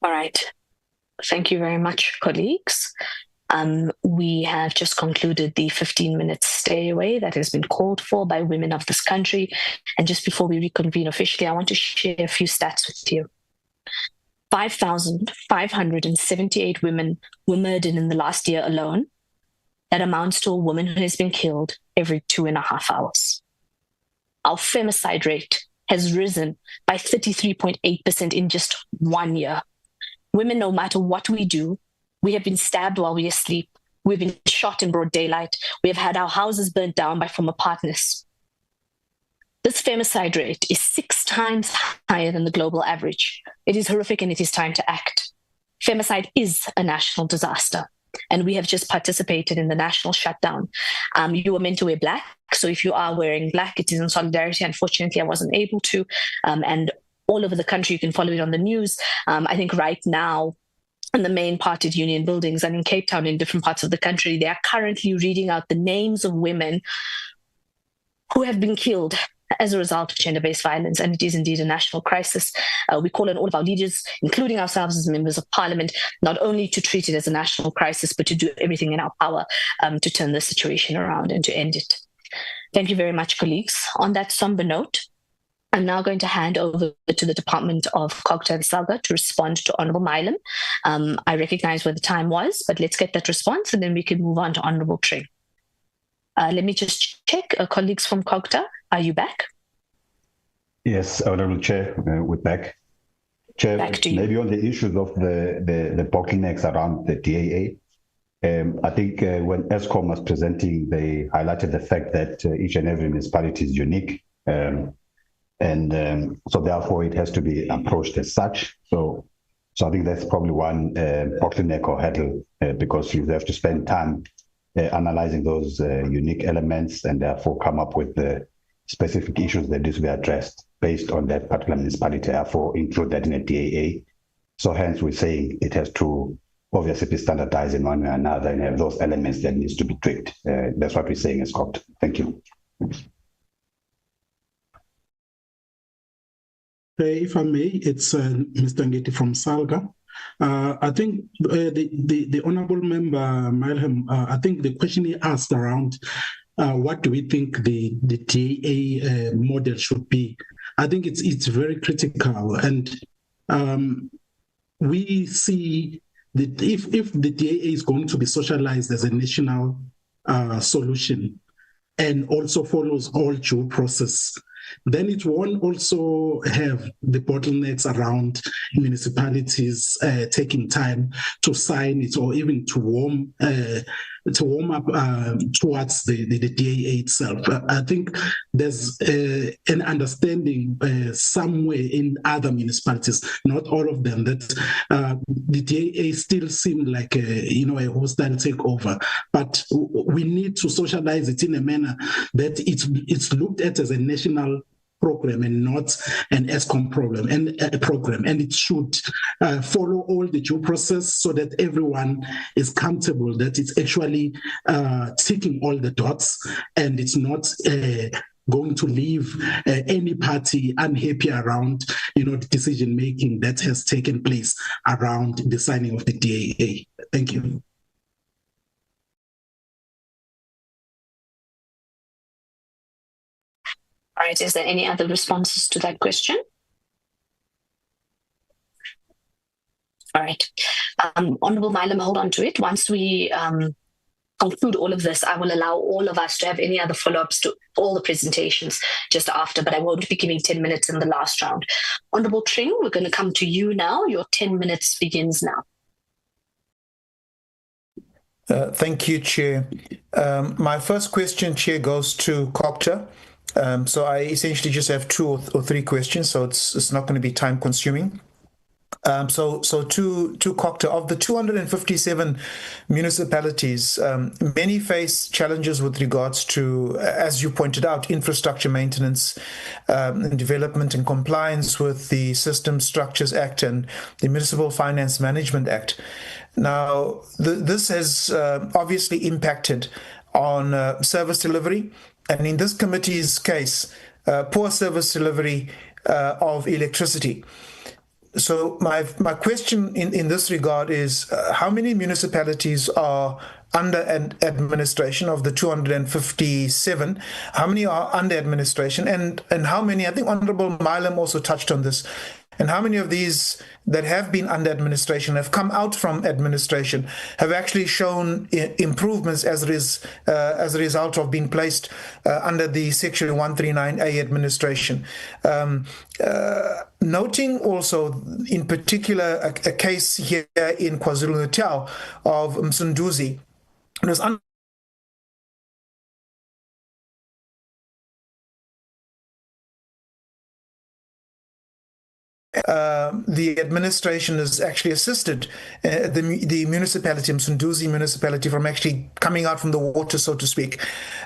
E: All right. Thank you very much, colleagues. We have just concluded the 15-minute stay away that has been called for by women of this country. And just before we reconvene officially, I want to share a few stats with you. 5,578 women were murdered in the last year alone. That amounts to a woman who has been killed every 2.5 hours. Our femicide rate has risen by 33.8% in just 1 year. Women, no matter what we do, we have been stabbed while we are asleep. We've been shot in broad daylight. We have had our houses burnt down by former partners. This femicide rate is 6 times higher than the global average. It is horrific and it is time to act. Femicide is a national disaster, and we have just participated in the national shutdown. You were meant to wear black, so if you are wearing black, it is in solidarity. Unfortunately, I wasn't able to, and all over the country, you can follow it on the news. I think right now, in the main party union buildings and in Cape Town, in different parts of the country, they are currently reading out the names of women who have been killed as a result of gender-based violence, and it is indeed a national crisis. We call on all of our leaders, including ourselves as members of parliament, not only to treat it as a national crisis, but to do everything in our power to turn the situation around and to end it. Thank you very much, colleagues. On that somber note, I'm now going to hand over to the Department of COGTA and SALGA to respond to Honourable Milam. I recognize where the time was, but let's get that response and then we can move on to Honourable Tring. Let me just check. Colleagues from COGTA, are you back?
P: Yes, Honourable Chair, we're back. Chair,
E: back to you.
P: Maybe on the issues of the bottlenecks around the DAA, I think when Eskom was presenting, they highlighted the fact that each and every municipality is unique. So therefore it has to be approached as such. So I think that's probably one bottleneck or hurdle because you have to spend time analyzing those unique elements and therefore come up with the specific issues that need to be addressed based on that particular municipality, therefore include that in a DAA. So hence we're saying it has to obviously be standardized in one way or another and have those elements that needs to be tweaked. That's what we're saying as COGTA. Thank you.
Q: If I may, it's Mr. Ngeti from SALGA. I think the honourable member, Milam, I think the question he asked around what do we think the DA model should be? I think it's very critical, and we see that if the DA is going to be socialized as a national solution and also follows all due process, then it won't also have the bottlenecks around municipalities taking time to sign it or even to warm up towards the DAA itself. I think there's an understanding somewhere in other municipalities, not all of them, that the DAA still seem like a hostile takeover. But we need to socialize it in a manner that it's looked at as a national program and not an Eskom program, and it should follow all the due process so that everyone is comfortable that it's actually ticking all the dots and it's not going to leave any party unhappy around the decision making that has taken place around the signing of the DAA. Thank you.
E: All right, is there any other responses to that question? All right. Honourable Milam, hold on to it. Once we conclude all of this, I will allow all of us to have any other follow-ups to all the presentations just after, but I won't be giving 10 minutes in the last round. Honourable Tring, we're going to come to you now. Your 10 minutes begins now.
K: Thank you, Chair. My first question, Chair, goes to COGTA. So I essentially just have 2 or 3 questions, so it's not going to be time consuming. So to COGTA, of the 257 municipalities, many face challenges with regards to, as you pointed out, infrastructure maintenance and development and compliance with the Systems Structures Act and the Municipal Finance Management Act. Now, this has obviously impacted on service delivery, and in this committee's case, poor service delivery of electricity. So my question in this regard is, how many municipalities are under administration of the 257? How many are under administration, and how many? I think Honorable Milam also touched on this. And how many of these that have been under administration, have come out from administration, have actually shown improvements as a result of being placed under the Section 139A administration? Noting also, in particular, a case here in KwaZulu-Natal of Msunduzi. It was the administration has actually assisted the municipality, Msunduzi municipality, from actually coming out from the water, so to speak,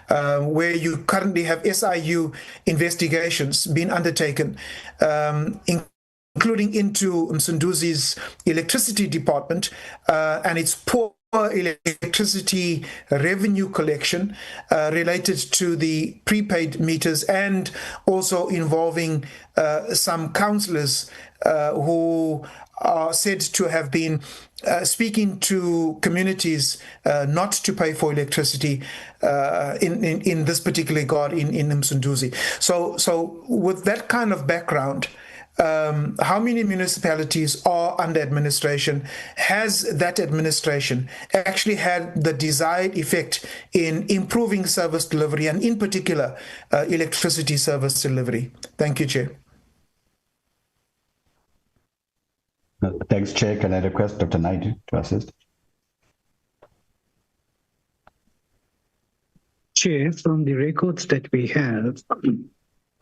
K: where you currently have SIU investigations being undertaken, including into Msunduzi's electricity department and its poor electricity revenue collection related to the prepaid meters, and also involving some councillors who are said to have been speaking to communities not to pay for electricity in this particular regard in Msunduzi. So with that kind of background, how many municipalities are under administration? Has that administration actually had the desired effect in improving service delivery, and in particular, electricity service delivery? Thank you, Chair.
P: Thanks, Chair. Can I request Dr. Naidu to assist?
R: Chair, from the records that we have,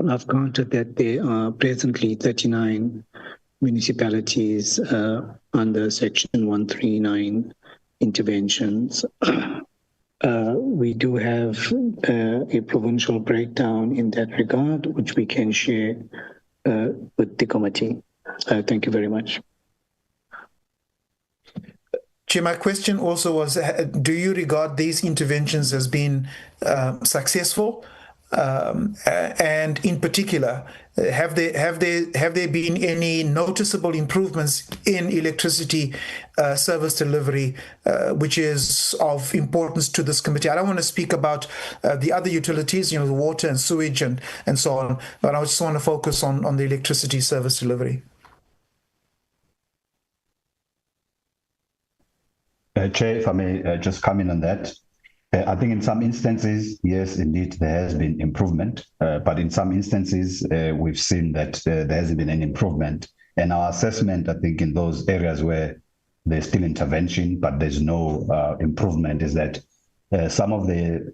R: I've counted that there are presently 39 municipalities under Section 139 interventions. We do have a provincial breakdown in that regard, which we can share with the committee. Thank you very much.
K: Chair, my question also was, do you regard these interventions as being successful? And in particular, have there been any noticeable improvements in electricity service delivery, which is of importance to this committee? I don't want to speak about the other utilities, the water and sewage and so on, but I just want to focus on the electricity service delivery.
P: Chair, if I may just come in on that. I think in some instances, yes, indeed, there has been improvement. But in some instances, we've seen that there hasn't been any improvement. And our assessment, I think, in those areas where there's still intervention, but there's no improvement, is that some of the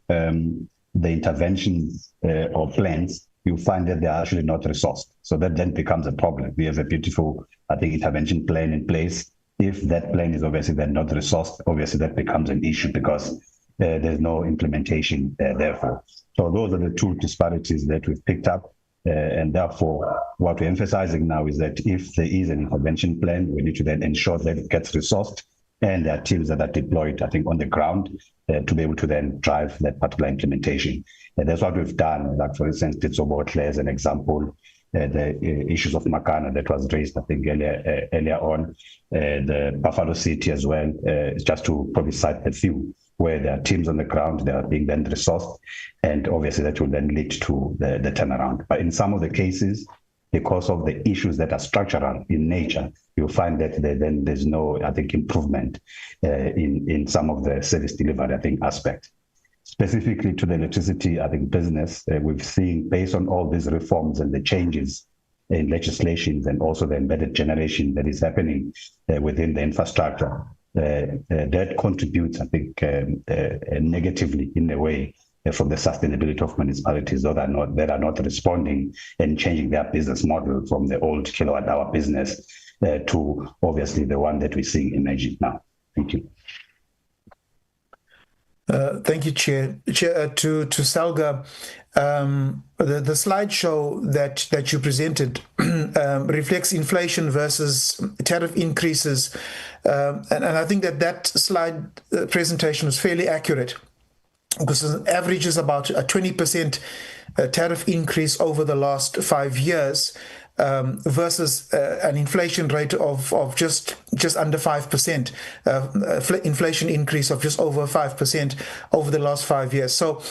P: interventions or plans, you find that they are actually not resourced. So that then becomes a problem. We have a beautiful, I think, intervention plan in place. If that plan is obviously then not resourced, obviously that becomes an issue, because there's no implementation therefore. So those are the two disparities that we've picked up. And therefore, what we're emphasizing now is that if there is an intervention plan, we need to then ensure that it gets resourced, and there are teams that are deployed, I think, on the ground to be able to then drive that particular implementation. And that's what we've done. Like, for instance, Titsobotle as an example, the issues of Makana that was raised, I think, earlier on, the Buffalo City as well, just to probably cite a few, where there are teams on the ground that are being then resourced, and obviously that will then lead to the turnaround. But in some of the cases, because of the issues that are structural in nature, you'll find that then there's no, I think, improvement in some of the service delivery, I think, aspect. Specifically to the electricity, I think, business, we've seen, based on all these reforms and the changes in legislations and also the embedded generation that is happening within the infrastructure, that contributes, I think, negatively in a way from the sustainability of municipalities that are not responding and changing their business model from the old kilowatt-hour business to obviously the one that we're seeing emerging now. Thank you.
K: Thank you, Chair. To SALGA, the slideshow that you presented reflects inflation versus tariff increases, and I think that slide presentation was fairly accurate, because it averages about a 20% tariff increase over the last 5 years, versus an inflation rate of just under 5%, inflation increase of just over 5% over the last 5 years. So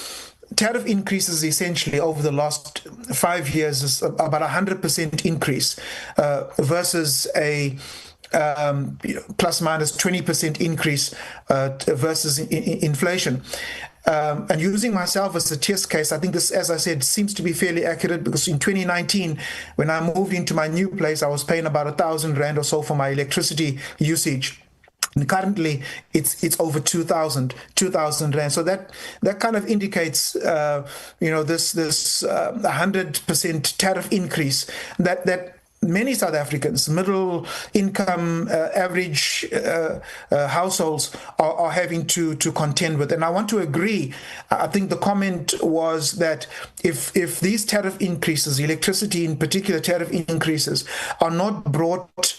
K: tariff increases essentially over the last 5 years is about 100% increase versus a plus minus 20% increase versus inflation. And using myself as a test case, I think this, as I said, seems to be fairly accurate, because in 2019, when I moved into my new place, I was paying about 1,000 Rand or so for my electricity usage. And currently, it's over 2,000 Rand. So that kind of indicates, this 100% tariff increase that many South Africans, middle income, average households are having to contend with. And I want to agree. I think the comment was that if these tariff increases, electricity in particular tariff increases, are not brought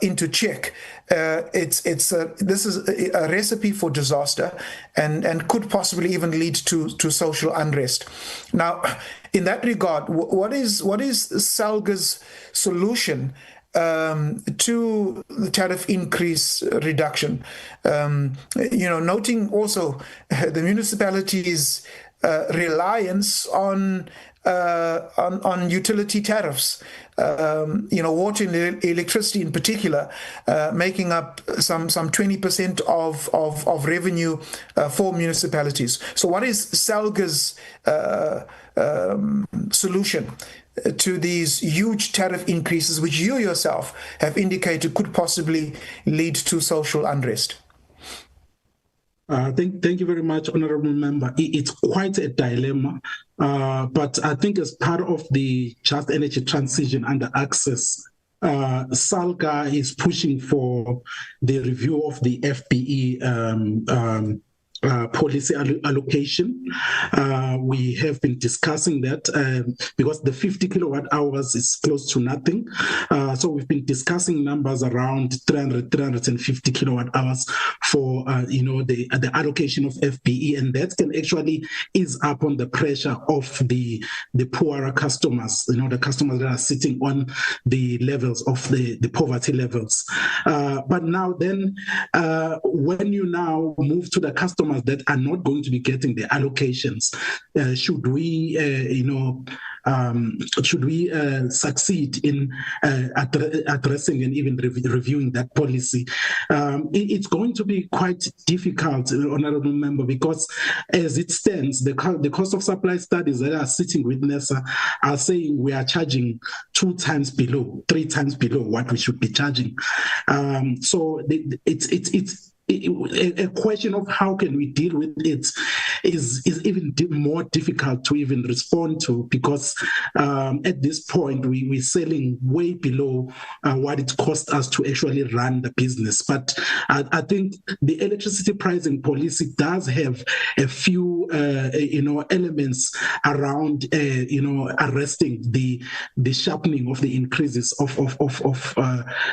K: into check, this is a recipe for disaster and could possibly even lead to social unrest. Now, in that regard, what is SALGA's solution to the tariff increase reduction? Noting also the municipalities' reliance on utility tariffs, water and electricity in particular, making up some 20% of revenue for municipalities. So what is SALGA's solution to these huge tariff increases, which you yourself have indicated could possibly lead to social unrest?
Q: Thank you very much, Honourable Member. It's quite a dilemma, but I think as part of the Just Energy Transition under Access, SALGA is pushing for the review of the FBE policy allocation. We have been discussing that because the 50 kilowatt hours is close to nothing. So we've been discussing numbers around 350 kilowatt hours for the allocation of FBE, and that can actually ease up on the pressure of the poorer customers, the customers that are sitting on the levels of the poverty levels. But now then, when you now move to the customers that are not going to be getting the allocations, should we succeed in addressing and even reviewing that policy? It's going to be quite difficult, Honourable Member, because as it stands, the cost of supply studies that are sitting with NESA are saying we are charging 3 times below what we should be charging. So it's a question of how can we deal with it is even more difficult to even respond to, because at this point we're selling way below what it costs us to actually run the business. But I think the electricity pricing policy does have a few elements around arresting the sharpening of the increases of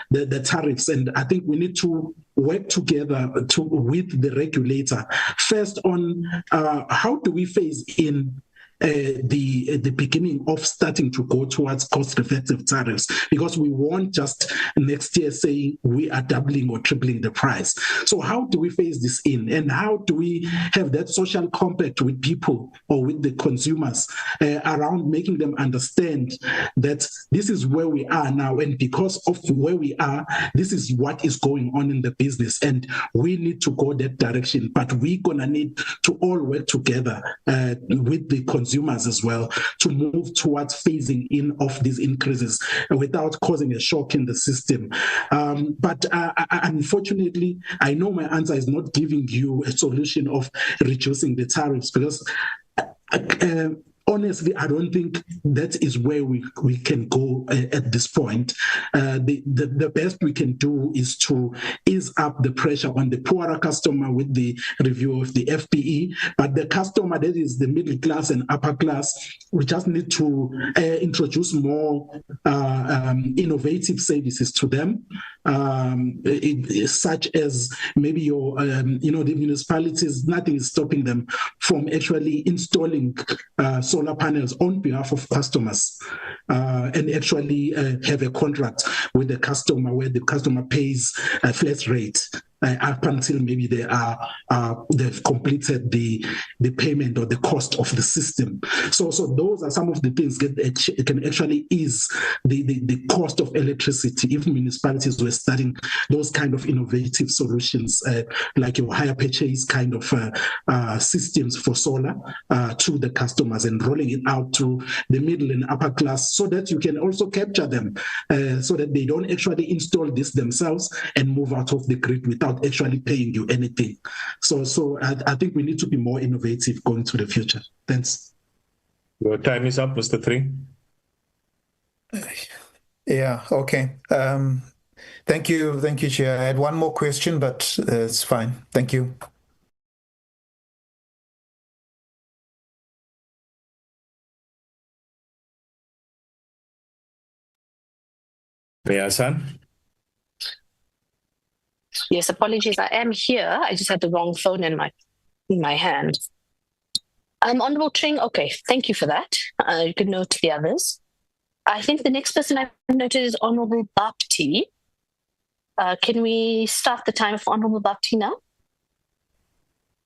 Q: the tariffs, and I think we need to work together with the regulator first on how do we phase in the beginning of starting to go towards cost-effective tariffs, because we won't just next year saying we are doubling or tripling the price. So how do we phase this in, and how do we have that social compact with people or with the consumers around making them understand that this is where we are now, and because of where we are, this is what is going on in the business, and we need to go that direction, but we're gonna need to all work together with the consumers as well to move towards phasing in of these increases without causing a shock in the system. But unfortunately, I know my answer is not giving you a solution of reducing the tariffs, because honestly, I don't think that is where we can go at this point. The best we can do is to ease up the pressure on the poorer customer with the review of the FPE, but the customer that is the middle class and upper class, we just need to introduce more innovative services to them, such as maybe the municipalities, nothing is stopping them from actually installing solar panels on behalf of customers and actually have a contract with the customer where the customer pays a flat rate up until maybe they've completed the payment or the cost of the system. So those are some of the things that can actually ease the cost of electricity if municipalities were starting those kind of innovative solutions like your hire purchase kind of systems for solar to the customers and rolling it out to the middle and upper class so that you can also capture them so that they don't actually install this themselves and move out of the grid without actually paying you anything. So I think we need to be more innovative going to the future. Thanks.
B: Your time is up, Mr. Three.
K: Yeah, okay. Thank you, Chair. I had one more question, but it's fine. Thank you.
B: Hassan?
E: Yes, apologies. I am here. I just had the wrong phone in my hand. Honorable Tring, okay, thank you for that. You can note the others. I think the next person I've noted is Honorable Bapti. Can we start the time for Honorable Bapti now?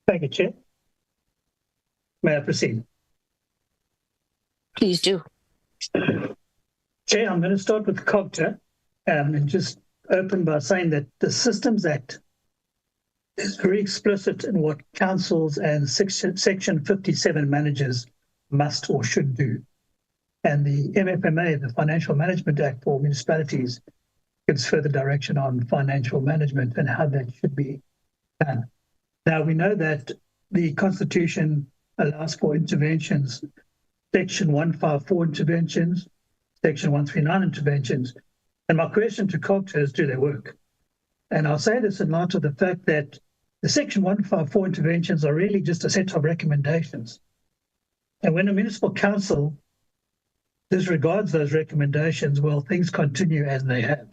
N: Thank you, Chair. May I proceed?
E: Please do.
N: Chair, I'm going to start with COGTA and just open by saying that the Systems Act is very explicit in what councils and Section 57 managers must or should do. And the MFMA, the Financial Management Act for municipalities, gives further direction on financial management and how that should be done. Now, we know that the Constitution allows for interventions, Section 154 interventions, Section 139 interventions. And my question to COGTA is, do they work? And I'll say this in light of the fact that the Section 154 interventions are really just a set of recommendations. And when a municipal council disregards those recommendations, well, things continue as they have.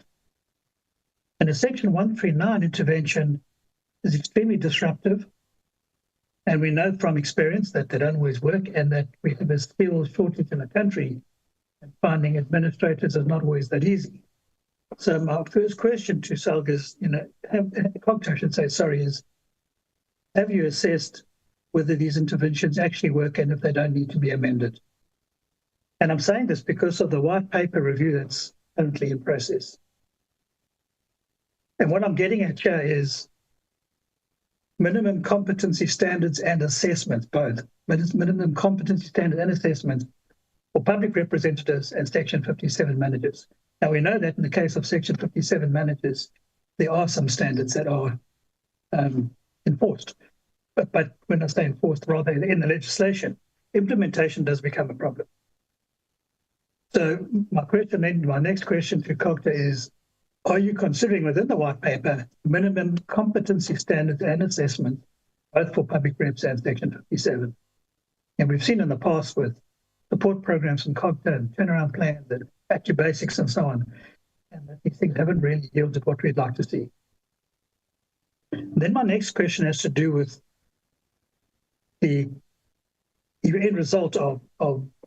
N: And a Section 139 intervention is extremely disruptive. And we know from experience that they don't always work and that we have a skills shortage in the country, and finding administrators is not always that easy. So my first question to SALGA is, COGTA, I should say, sorry, is have you assessed whether these interventions actually work and if they don't need to be amended? And I'm saying this because of the white paper review that's currently in process. And what I'm getting at here is minimum competency standards and assessments, both. Minimum competency standards and assessments for public representatives and Section 57 managers. Now, we know that in the case of Section 57 managers, there are some standards that are enforced. But when I say enforced, rather in the legislation, implementation does become a problem. So my next question to COGTA is, are you considering within the white paper minimum competency standards and assessment, both for public reps and Section 57? And we've seen in the past with support programs from COGTA and turnaround plans and back to basics and so on, and that these things haven't really yielded what we'd like to see. Then my next question has to do with the end result of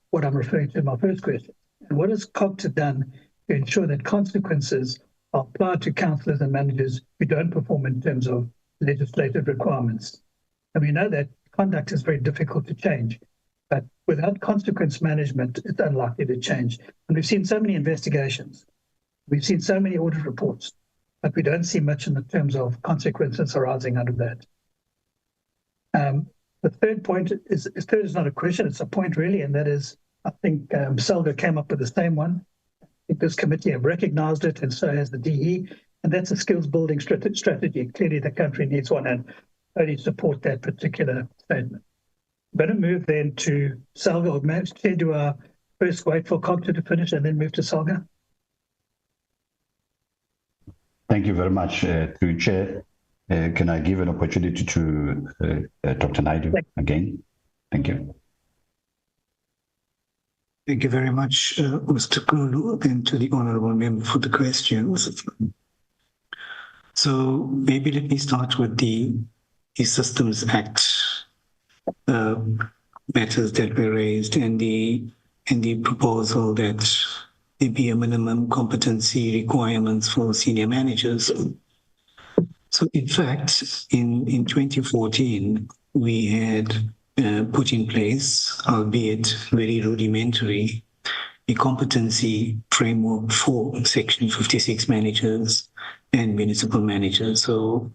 N: what I'm referring to in my first question. And what has COGTA done to ensure that consequences are applied to councillors and managers who don't perform in terms of legislative requirements? And we know that conduct is very difficult to change, but without consequence management, it's unlikely to change. And we've seen so many investigations. We've seen so many audit reports, but we don't see much in the terms of consequences arising out of that. The third point is not a question, it's a point really, and that is, I think SALGA came up with the same one. I think this committee have recognized it, and so has the DE, and that's a skills building strategy. Clearly the country needs one, and I only support that particular statement. I'm going to move then to SALGA, or Madam Chair, do our first wait for COGTA to finish and then move to SALGA?
P: Thank you very much, through Chair. Can I give an opportunity to Dr. Naidu again? Thank you.
R: Thank you very much, Mr. Kulu, and to the Honourable Member for the questions. So maybe let me start with the Systems Act. matters that were raised and the proposal that there be a minimum competency requirements for senior managers. So in fact, in 2014, we had put in place, albeit very rudimentary, a competency framework for Section 56 managers and municipal managers. So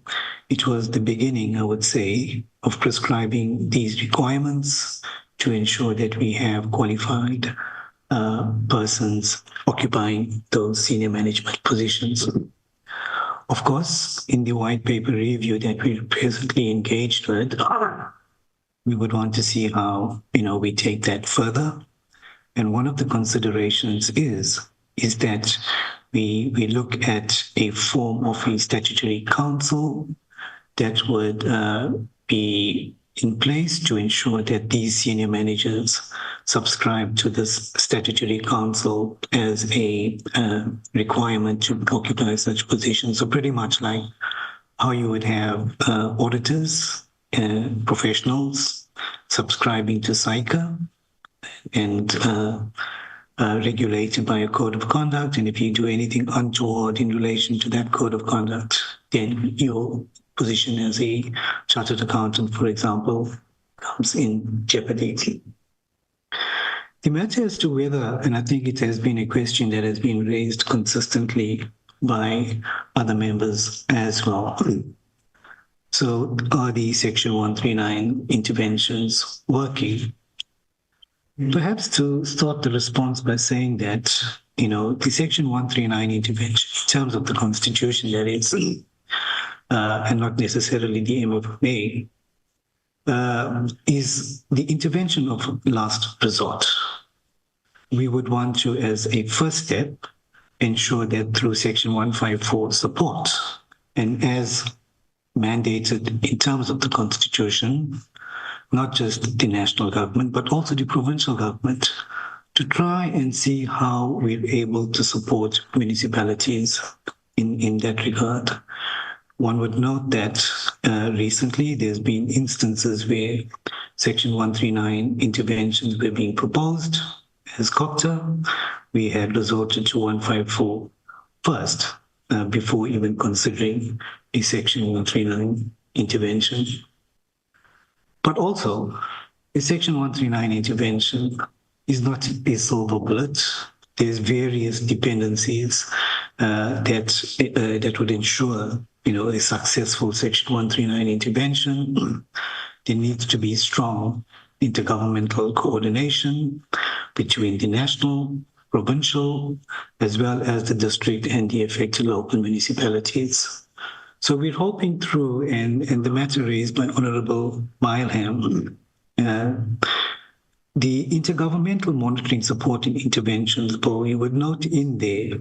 R: it was the beginning, I would say, of prescribing these requirements to ensure that we have qualified persons occupying those senior management positions. Of course, in the white paper review that we're presently engaged with, we would want to see how, we take that further. And one of the considerations is that we look at a form of a statutory council that would be in place to ensure that these senior managers subscribe to this statutory council as a requirement to occupy such positions. So pretty much like how you would have auditors, professionals subscribing to SALGA and regulated by a code of conduct. And if you do anything untoward in relation to that code of conduct, then your position as a chartered accountant, for example, comes in jeopardy. The matter as to whether, and I think it has been a question that has been raised consistently by other members as well. So are the Section 139 interventions working? Perhaps to start the response by saying that, the Section 139 intervention, in terms of the Constitution, that is, and not necessarily the MFA, is the intervention of last resort. We would want to, as a first step, ensure that through Section 154 support, and as mandated in terms of the Constitution, not just the national government, but also the provincial government, to try and see how we're able to support municipalities in that regard. One would note that recently there's been instances where Section 139 interventions were being proposed as COGTA. We had resorted to 154 first before even considering a Section 139 intervention. But also, a Section 139 intervention is not a silver bullet. There's various dependencies that would ensure, a successful Section 139 intervention. There needs to be strong intergovernmental coordination between the national, provincial, as well as the district and the affected local municipalities. So we're hoping through, and the matter raised by Honorable Mileham, the Intergovernmental Monitoring Support and Interventions Bill, you would note in there,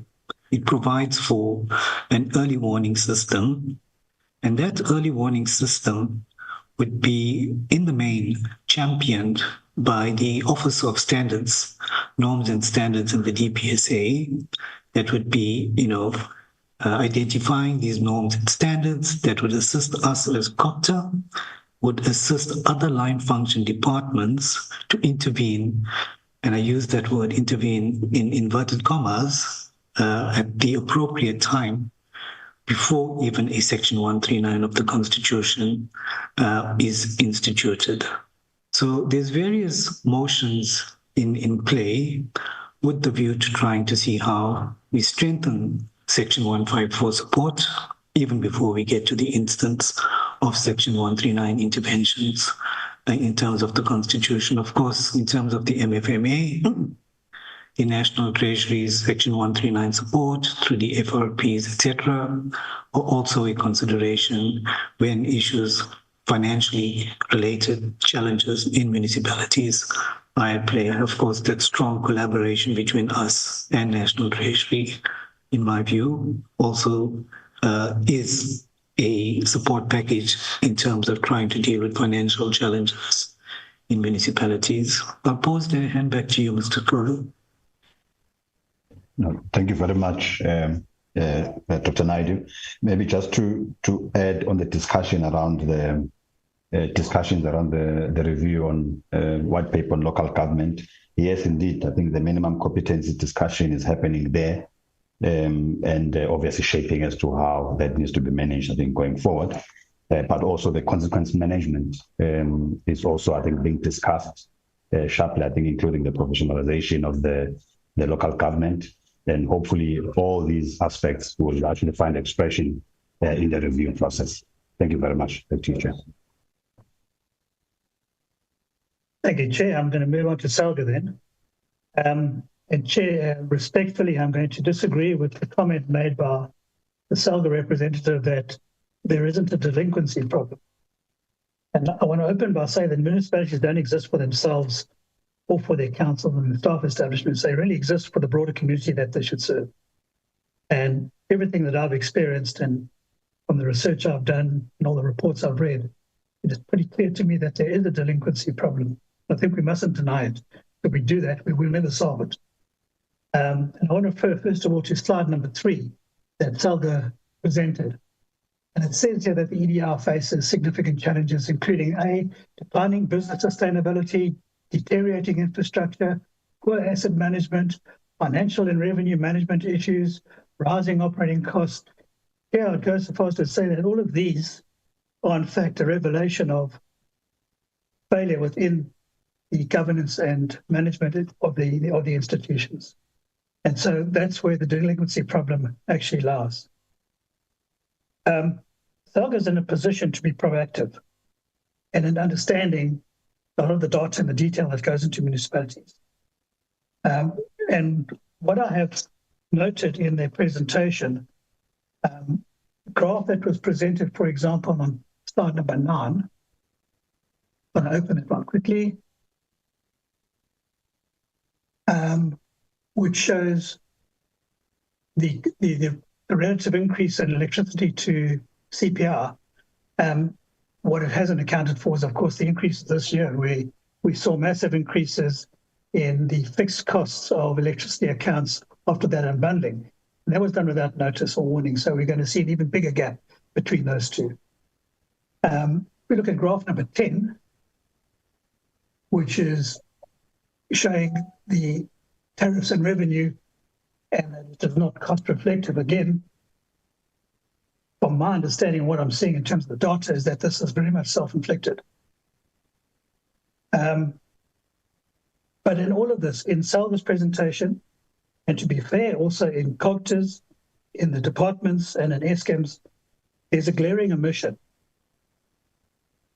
R: it provides for an early warning system, and that early warning system would be, in the main, championed by the Office of Standards, Norms and Standards in the DPSA. That would be, identifying these norms and standards that would assist us as COPTA, would assist other line function departments to intervene, and I use that word intervene in inverted commas, at the appropriate time before even a Section 139 of the Constitution is instituted. So there's various motions in play with the view to trying to see how we strengthen Section 154 support even before we get to the instance of Section 139 interventions in terms of the Constitution. Of course, in terms of the MFMA, the National Treasury's Section 139 support through the FRPs, etc., are also a consideration when issues financially related challenges in municipalities are at play. And of course, that strong collaboration between us and National Treasury, in my view, also is a support package in terms of trying to deal with financial challenges in municipalities. I'll pause there and hand back to you, Mr. Kuru.
P: No, thank you very much, Dr. Naidu. Maybe just to add on the discussion around the discussions around the review on white paper on local government. Yes, indeed, I think the minimum competency discussion is happening there, and obviously shaping as to how that needs to be managed, I think, going forward. But also the consequence management is also, I think, being discussed sharply, I think, including the professionalization of the local government. And hopefully all these aspects will actually find expression in the review process. Thank you very much, Chair.
N: Thank you, Chair. I'm going to move on to SALGA then. And Chair, respectfully, I'm going to disagree with the comment made by the SALGA representative that there isn't a delinquency problem. And I want to open by saying that municipalities don't exist for themselves or for their council and staff establishments. They really exist for the broader community that they should serve. And everything that I've experienced and from the research I've done and all the reports I've read, it is pretty clear to me that there is a delinquency problem. I think we mustn't deny it. If we do that, we will never solve it. And I want to refer, first of all, to slide number 3 that SALGA presented. And it says here that the EDR faces significant challenges, including A, declining business sustainability, deteriorating infrastructure, poor asset management, financial and revenue management issues, rising operating costs. Yeah, I'd go so far as to say that all of these are in fact a revelation of failure within the governance and management of the institutions. And so that's where the delinquency problem actually lies. SALGA is in a position to be proactive and in understanding a lot of the data and the detail that goes into municipalities. And what I have noted in their presentation, the graph that was presented, for example, on slide number 9, I'm going to open it one quickly, which shows the relative increase in electricity to CPR. What it hasn't accounted for is, of course, the increase this year, where we saw massive increases in the fixed costs of electricity accounts after that unbundling. And that was done without notice or warning. So we're going to see an even bigger gap between those two. We look at graph number 10, which is showing the tariffs and revenue, and it is not cost reflective. Again, from my understanding, what I'm seeing in terms of the data is that this is very much self-inflicted. But in all of this, in SALGA's presentation, and to be fair, also in COGTA's, in the departments and in Eskom's, there's a glaring omission.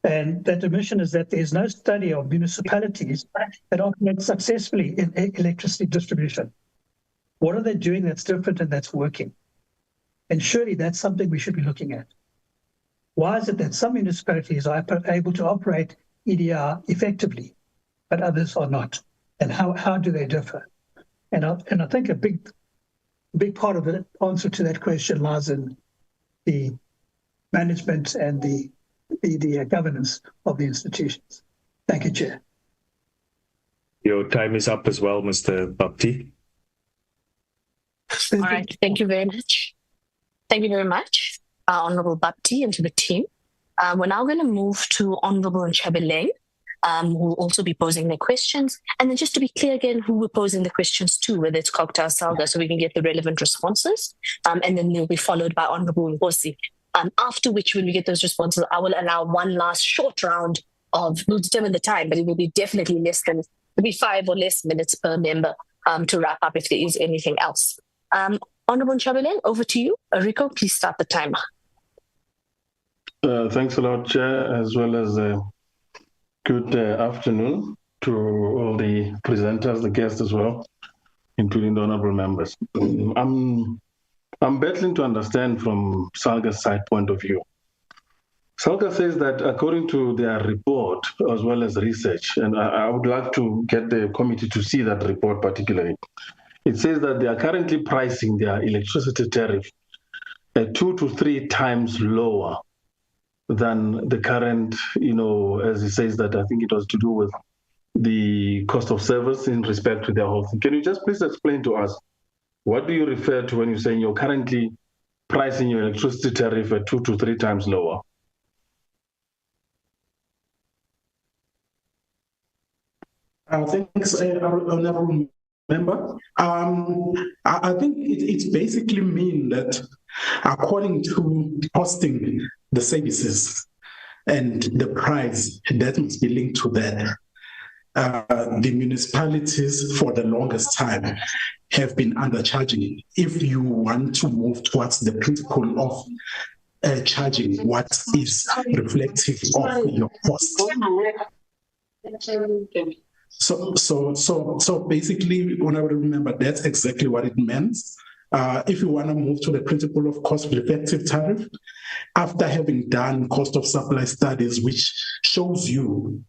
N: And that omission is that there's no study of municipalities that operate successfully in electricity distribution. What are they doing that's different and that's working? And surely that's something we should be looking at. Why is it that some municipalities are able to operate EDR effectively, but others are not? And how do they differ? And I think a big part of the answer to that question lies in the management and the governance of the institutions. Thank you, Chair.
B: Your time is up as well, Mr. Bapti.
E: All right, thank you very much. Thank you very much, Honourable Bapti, and to the team. We're now going to move to Honourable Ntshabeleng, who will also be posing their questions. And then just to be clear again, who we're posing the questions to, whether it's COGTA or SALGA, so we can get the relevant responses. And then they'll be followed by Honourable Ngosi. After which, when we get those responses, I will allow one last short round of, we'll determine the time, but it will be definitely less than, maybe 5 or less minutes per member to wrap up if there is anything else. Honourable Ntshabeleng, over to you. Rico, please start the timer.
S: Thanks a lot, Chair, as well as good afternoon to all the presenters, the guests as well, including the honourable members. I'm battling to understand from SALGA's side point of view. SALGA says that according to their report, as well as research, and I would like to get the committee to see that report particularly, it says that they are currently pricing their electricity tariff at 2 to 3 times lower than the current, as it says that I think it was to do with the cost of service in respect to their whole thing. Can you just please explain to us, what do you refer to when you're saying you're currently pricing your electricity tariff at 2 to 3 times lower?
Q: Thanks, Honorable Member. I think it basically means that according to costing the services and the price that must be linked to that, the municipalities for the longest time have been undercharging. If you want to move towards the principle of charging what is reflective of your cost. So basically, when I remember, that's exactly what it meant. If you want to move to the principle of cost-reflective tariff, after having done cost of supply studies, which shows you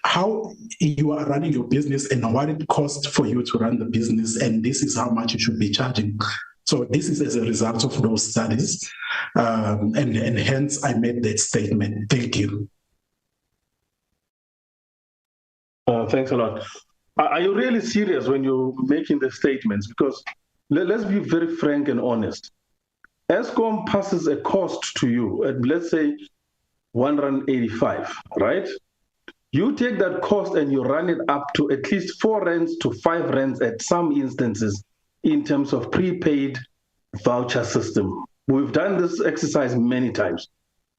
Q: how you are running your business and what it costs for you to run the business, and this is how much you should be charging. So this is as a result of those studies, and hence I made that statement. Thank you.
S: Thanks a lot. Are you really serious when you're making the statements? Because let's be very frank and honest. Eskom passes a cost to you at, let's say, R1.85, right? You take that cost and you run it up to at least 4 rands to 5 rands at some instances in terms of prepaid voucher system. We've done this exercise many times.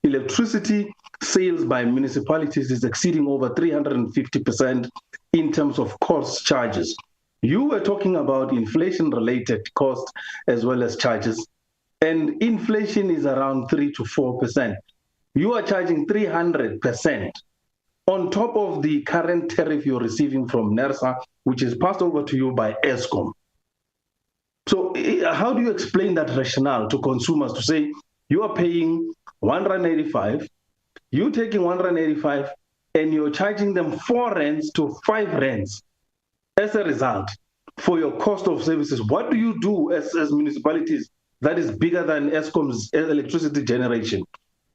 S: Electricity sales by municipalities is exceeding over 350% in terms of cost charges. You were talking about inflation-related costs as well as charges, and inflation is around 3 to 4%. You are charging 300% on top of the current tariff you're receiving from NERSA, which is passed over to you by Eskom. So how do you explain that rationale to consumers to say you are paying R1.85, you're taking R1.85 and you're charging them 4 rands to 5 rands as a result for your cost of services? What do you do as municipalities that is bigger than Eskom's electricity generation?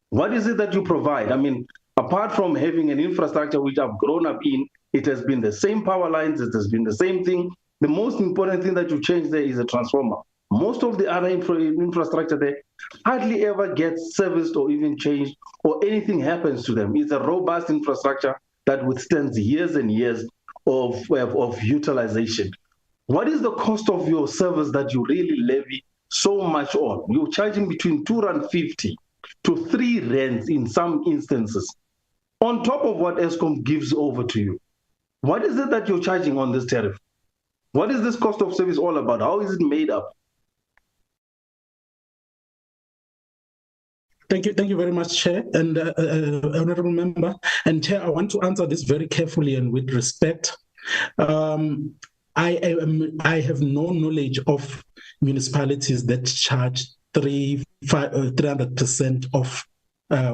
S: What is it that you provide? I mean, apart from having an infrastructure which I've grown up in, it has been the same power lines, it has been the same thing. The most important thing that you change there is a transformer. Most of the other infrastructure there hardly ever gets serviced or even changed or anything happens to them. It's a robust infrastructure that withstands years and years of utilization. What is the cost of your service that you really levy so much on? You're charging between R2.50 to 3 rands in some instances, on top of what Eskom gives over to you. What is it that you're charging on this tariff? What is this cost of service all about? How is it made up?
Q: Thank you very much, Chair and Honourable Member. And Chair, I want to answer this very carefully and with respect. I have no knowledge of municipalities that charge 300% of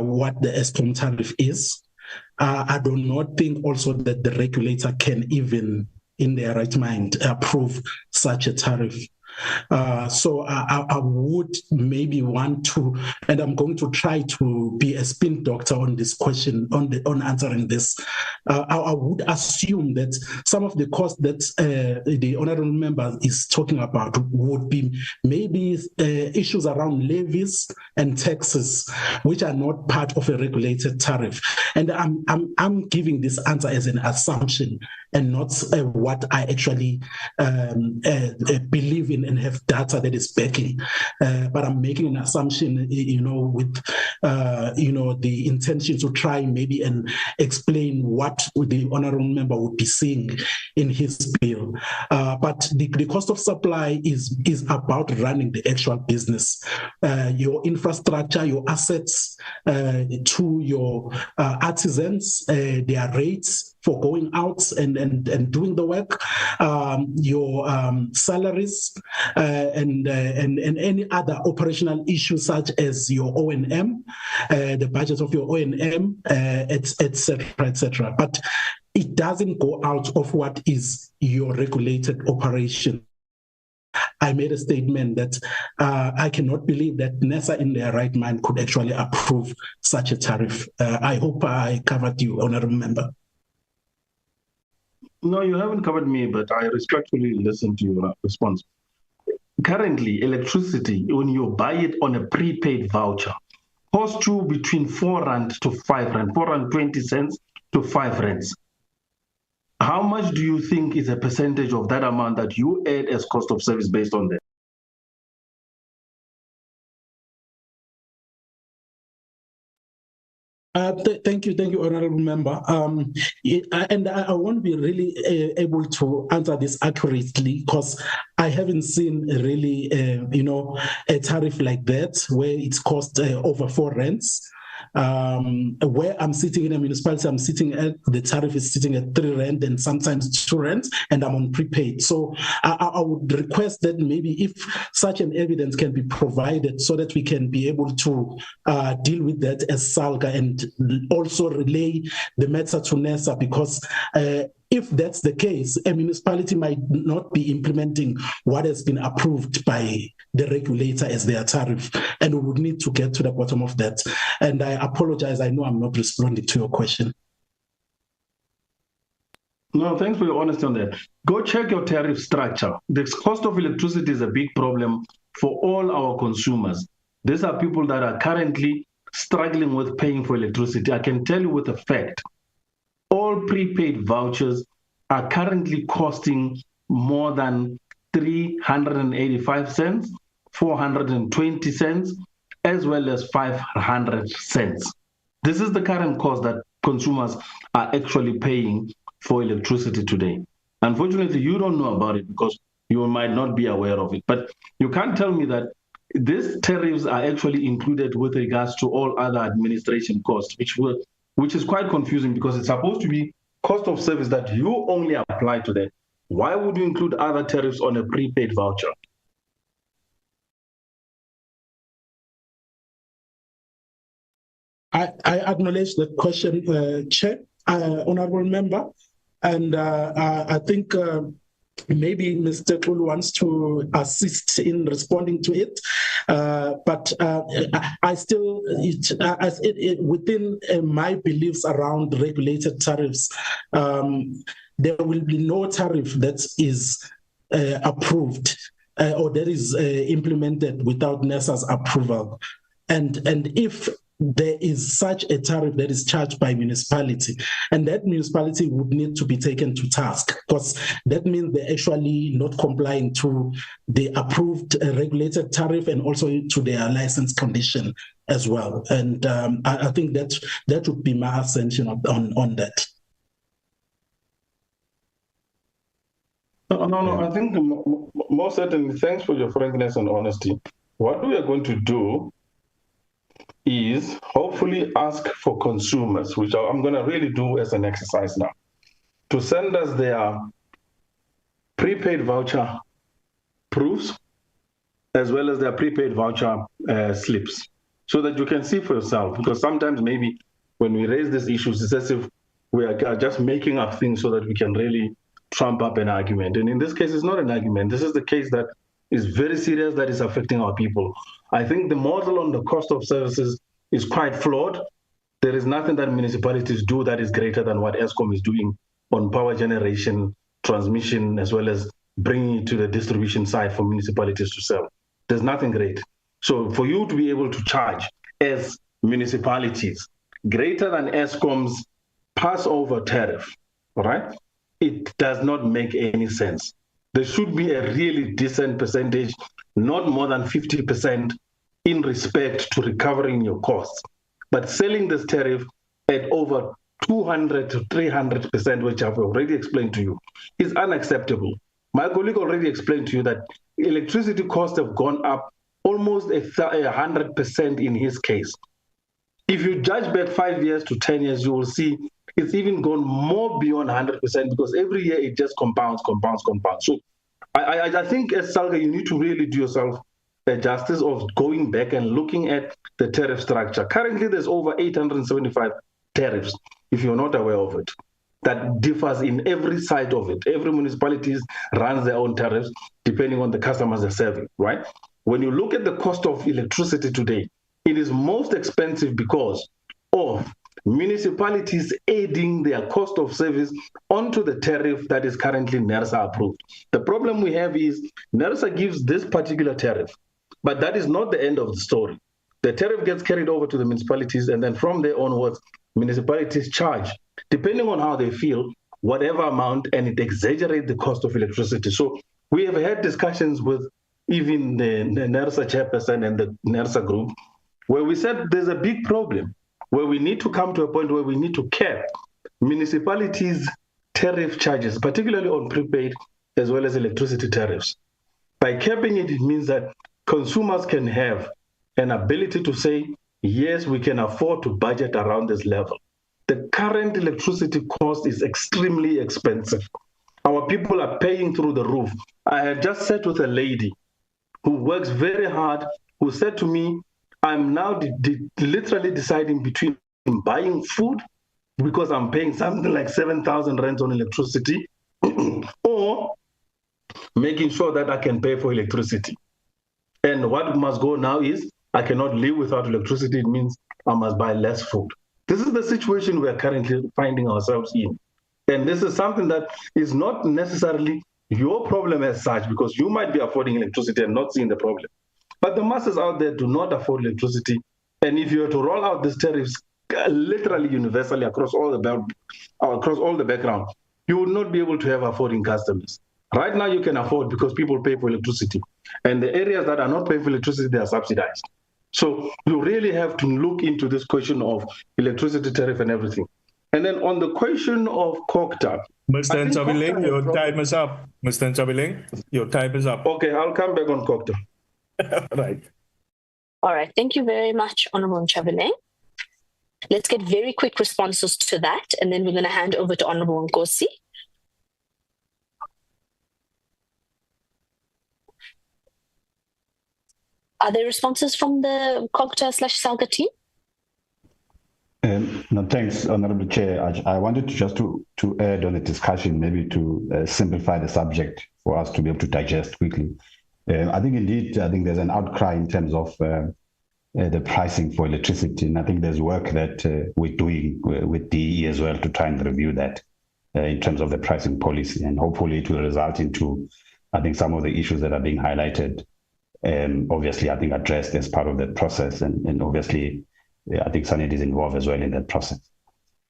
Q: what the Eskom tariff is. I do not think also that the regulator can even, in their right mind, approve such a tariff. So I would maybe want to, and I'm going to try to be a spin doctor on this question, on answering this. I would assume that some of the costs that the honourable member is talking about would be maybe issues around levies and taxes, which are not part of a regulated tariff. And I'm giving this answer as an assumption and not what I actually believe in and have data that is backing. But I'm making an assumption, with, the intention to try maybe and explain what the honourable member would be seeing in his bill. But the cost of supply is about running the actual business, your infrastructure, your assets, to your artisans, their rates for going out and doing the work, your salaries, and any other operational issues such as your O&M, the budget of your O&M, etc., etc. But it doesn't go out of what is your regulated operation. I made a statement that I cannot believe that NERSA in their right mind could actually approve such a tariff. I hope I covered you, Honourable Member.
S: No, you haven't covered me, but I respectfully listened to your response. Currently, electricity, when you buy it on a prepaid voucher, costs you between 4 rand to 5 rand, 4.20 to 5 rands. how much do you think is a percentage of that amount that you add as cost of service based on that?
Q: Thank you, Honourable Member. I won't be really able to answer this accurately because I haven't seen really, a tariff like that where it's cost over 4 rands. Where I'm sitting in a municipality, I'm sitting at the tariff is sitting at 3 rand and sometimes 2 rands, and I'm on prepaid. So I would request that maybe if such an evidence can be provided so that we can be able to deal with that as SALGA and also relay the matter to NERSA, because if that's the case, a municipality might not be implementing what has been approved by the regulator as their tariff, and we would need to get to the bottom of that. And I apologize, I know I'm not responding to your question.
S: No, thanks for your honesty on that. Go check your tariff structure. The cost of electricity is a big problem for all our consumers. These are people that are currently struggling with paying for electricity. I can tell you with a fact, all prepaid vouchers are currently costing more than 385 cents, 420 cents, as well as 500 cents. This is the current cost that consumers are actually paying for electricity today. Unfortunately, you don't know about it because you might not be aware of it. But you can't tell me that these tariffs are actually included with regards to all other administration costs, which is quite confusing because it's supposed to be cost of service that you only apply to that. Why would you include other tariffs on a prepaid voucher?
Q: I acknowledge that question, Chair, Honourable Member, and I think maybe Mr. Kulu wants to assist in responding to it, but I still, within my beliefs around regulated tariffs, there will be no tariff that is approved or that is implemented without NERSA's approval. And if there is such a tariff that is charged by municipality, and that municipality would need to be taken to task, because that means they're actually not complying to the approved regulated tariff and also to their license condition as well. And I think that would be my assumption on that.
S: No, I think most certainly, thanks for your frankness and honesty. What we are going to do is hopefully ask for consumers, which I'm going to really do as an exercise now, to send us their prepaid voucher proofs as well as their prepaid voucher slips, so that you can see for yourself. Because sometimes maybe when we raise these issues, it's as if we are just making up things so that we can really trump up an argument. And in this case, it's not an argument. This is the case that is very serious, that is affecting our people. I think the model on the cost of services is quite flawed. There is nothing that municipalities do that is greater than what Eskom is doing on power generation, transmission, as well as bringing it to the distribution side for municipalities to sell. There's nothing great. So for you to be able to charge as municipalities greater than Eskom's Passover tariff, all right, it does not make any sense. There should be a really decent percentage, not more than 50% in respect to recovering your costs. But selling this tariff at over 200 to 300%, which I've already explained to you, is unacceptable. My colleague already explained to you that electricity costs have gone up almost 100% in his case. If you judge back 5 years to 10 years, you will see it's even gone more beyond 100% because every year it just compounds. So I think as SALGA, you need to really do yourself the justice of going back and looking at the tariff structure. Currently, there's over 875 tariffs, if you're not aware of it, that differs in every side of it. Every municipality runs their own tariffs depending on the customers they're serving, right? When you look at the cost of electricity today, it is most expensive because of municipalities adding their cost of service onto the tariff that is currently NERSA approved. The problem we have is NERSA gives this particular tariff, but that is not the end of the story. The tariff gets carried over to the municipalities, and then from there onwards, municipalities charge, depending on how they feel, whatever amount, and it exaggerates the cost of electricity. So we have had discussions with even the NERSA chairperson and the NERSA group, where we said there's a big problem, where we need to come to a point where we need to cap municipalities' tariff charges, particularly on prepaid as well as electricity tariffs. By capping it, it means that consumers can have an ability to say, yes, we can afford to budget around this level. The current electricity cost is extremely expensive. Our people are paying through the roof. I had just sat with a lady who works very hard, who said to me, I'm now literally deciding between buying food, because I'm paying something like 7,000 rand on electricity, or making sure that I can pay for electricity. And what must go now is, I cannot live without electricity. It means I must buy less food. This is the situation we are currently finding ourselves in. And this is something that is not necessarily your problem as such, because you might be affording electricity and not seeing the problem. But the masses out there do not afford electricity. And if you were to roll out these tariffs literally universally across all the background, you would not be able to have affording customers. Right now you can afford because people pay for electricity. And the areas that are not paying for electricity, they are subsidized. So you really have to look into this question of electricity tariff and everything. And then on the question of COGTA.
B: Mr. Nchabileng, your time is up. Mr. Nchabileng, your time is up.
S: Okay, I'll come back on COGTA.
B: Right.
E: All right. Thank you very much, Honorable Nchabileng. Let's get very quick responses to that, and then we're going to hand over to Honorable Nkosi. Are there responses from the COGTA/SALGA team?
P: No, thanks, Honorable Chair. I wanted to just to add on the discussion, maybe to simplify the subject for us to be able to digest quickly. I think indeed, there's an outcry in terms of the pricing for electricity, and I think there's work that we're doing with DE as well to try and review that in terms of the pricing policy, and hopefully it will result into, I think, some of the issues that are being highlighted. Obviously, I think addressed as part of that process, and obviously, I think Sanid is involved as well in that process.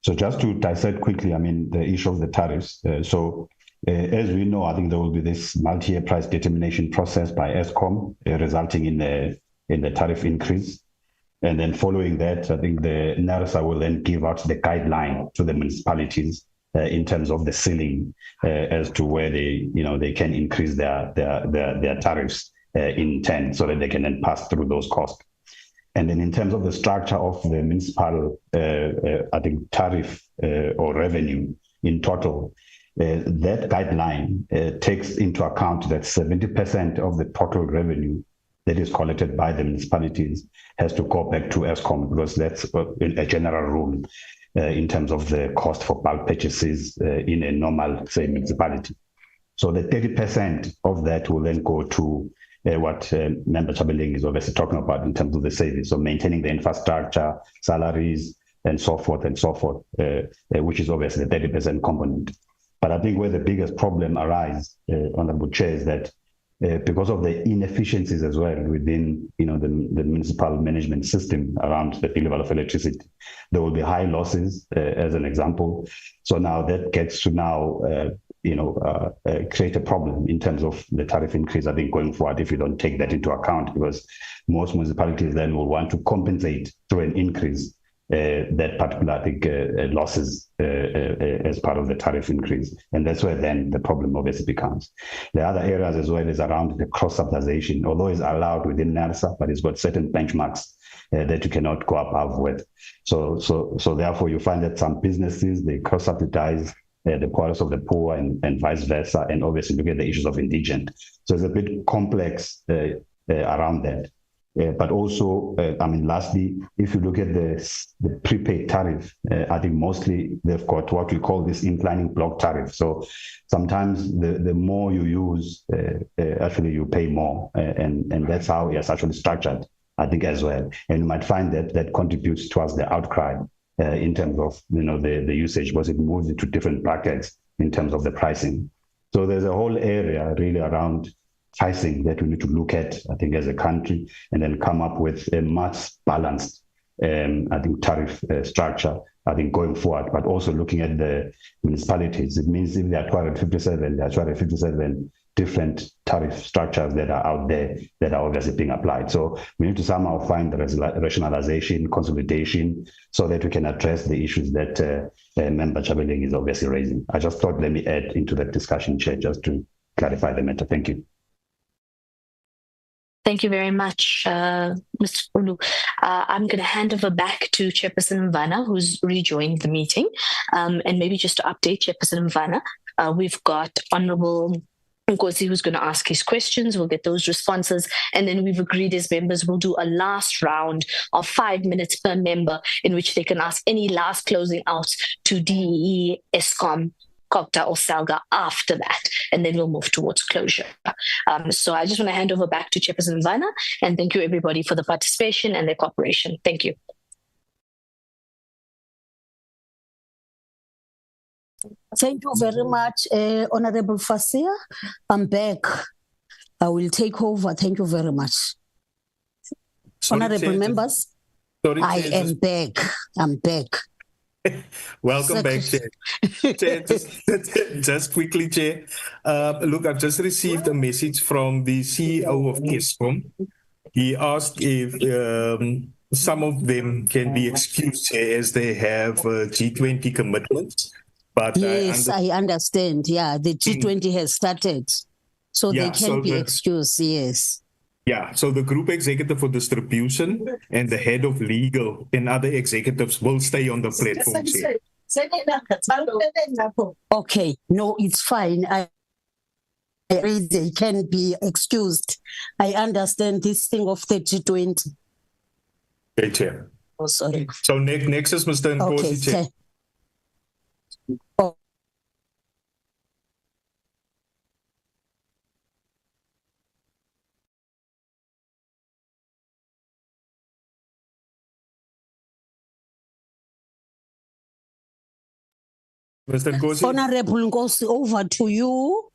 P: So just to dissect quickly, the issue of the tariffs. As we know, I think there will be this multi-year price determination process by Eskom, resulting in the tariff increase. And then following that, I think the NERSA will then give out the guideline to the municipalities in terms of the ceiling as to where they can increase their tariffs in turn, so that they can then pass through those costs. And then in terms of the structure of the municipal, I think, tariff or revenue in total, that guideline takes into account that 70% of the total revenue that is collected by the municipalities has to go back to Eskom, because that's a general rule in terms of the cost for bulk purchases in a normal, say, municipality. So the 30% of that will then go to what Member Nchabileng is obviously talking about in terms of the savings, so maintaining the infrastructure, salaries, and so forth, which is obviously the 30% component. But I think where the biggest problem arises, Honorable Chair, is that because of the inefficiencies as well within the municipal management system around the level of electricity, there will be high losses, as an example. So now that gets to create a problem in terms of the tariff increase, I think, going forward, if you don't take that into account, because most municipalities then will want to compensate through an increase that particular, I think, losses as part of the tariff increase. And that's where then the problem obviously becomes. The other areas as well is around the cross-subsidization, although it's allowed within NERSA, but it's got certain benchmarks that you cannot go above with. So therefore you find that some businesses, they cross-subsidize the poorest of the poor and vice versa, and obviously look at the issues of indigent. So it's a bit complex around that. But also, lastly, if you look at the prepaid tariff, I think mostly they've got what we call this inclining block tariff. So sometimes the more you use, actually you pay more, and that's how it's actually structured, I think, as well. And you might find that contributes towards the outcry in terms of the usage, because it moves into different brackets in terms of the pricing. So there's a whole area really around pricing that we need to look at, I think, as a country, and then come up with a much balanced I think, tariff structure, I think, going forward, but also looking at the municipalities. It means if there are 257, there are 257 different tariff structures that are out there that are obviously being applied. So we need to somehow find the rationalization, consolidation, so that we can address the issues that Member Chabeling is obviously raising. I just thought, let me add into that discussion, Chair, just to clarify the matter. Thank you.
E: Thank you very much, Mr. Kulu. I'm going to hand over back to Chairperson Mvana, who's rejoined the meeting. And maybe just to update Chairperson Mvana, we've got Honorable Nkosi who's going to ask his questions. We'll get those responses. And then we've agreed as members, we'll do a last round of 5 minutes per member in which they can ask any last closing out to DEE, Eskom, COGTA or SALGA after that, and then we'll move towards closure. So I just want to hand over back to Chairperson Mvana, and thank you everybody for the participation and their cooperation. Thank you.
A: Thank you very much, Honorable Fasia. I'm back. I will take over. Thank you very much. Honorable members, I am back. I'm back.
B: Welcome back, Chair. Chair, just quickly, Chair. Look, I've just received a message from the CEO of Eskom. He asked if some of them can be excused, Chair, as they have G20 commitments. But
A: yes, I understand. Yeah, the G20 has started, so they can be excused, yes.
B: Yeah, so the group executive for distribution and the head of legal and other executives will stay on the platform.
A: Okay, no, it's fine. I read they can be excused. I understand this thing of the G20.
B: Okay, Chair.
A: Oh, sorry.
B: So next is Mr. Nkosi, Chair.
A: Oh.
B: Mr. Nkosi.
A: Honorable Nkosi, over to you.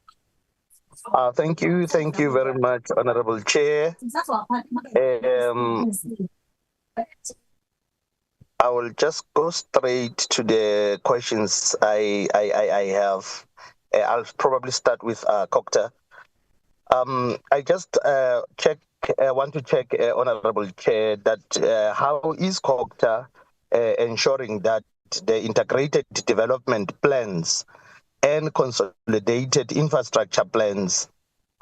F: Thank you very much, Honorable Chair. I will just go straight to the questions I have. I'll probably start with COGTA. I just want to check, Honorable Chair, that how is COGTA ensuring that the integrated development plans and consolidated infrastructure plans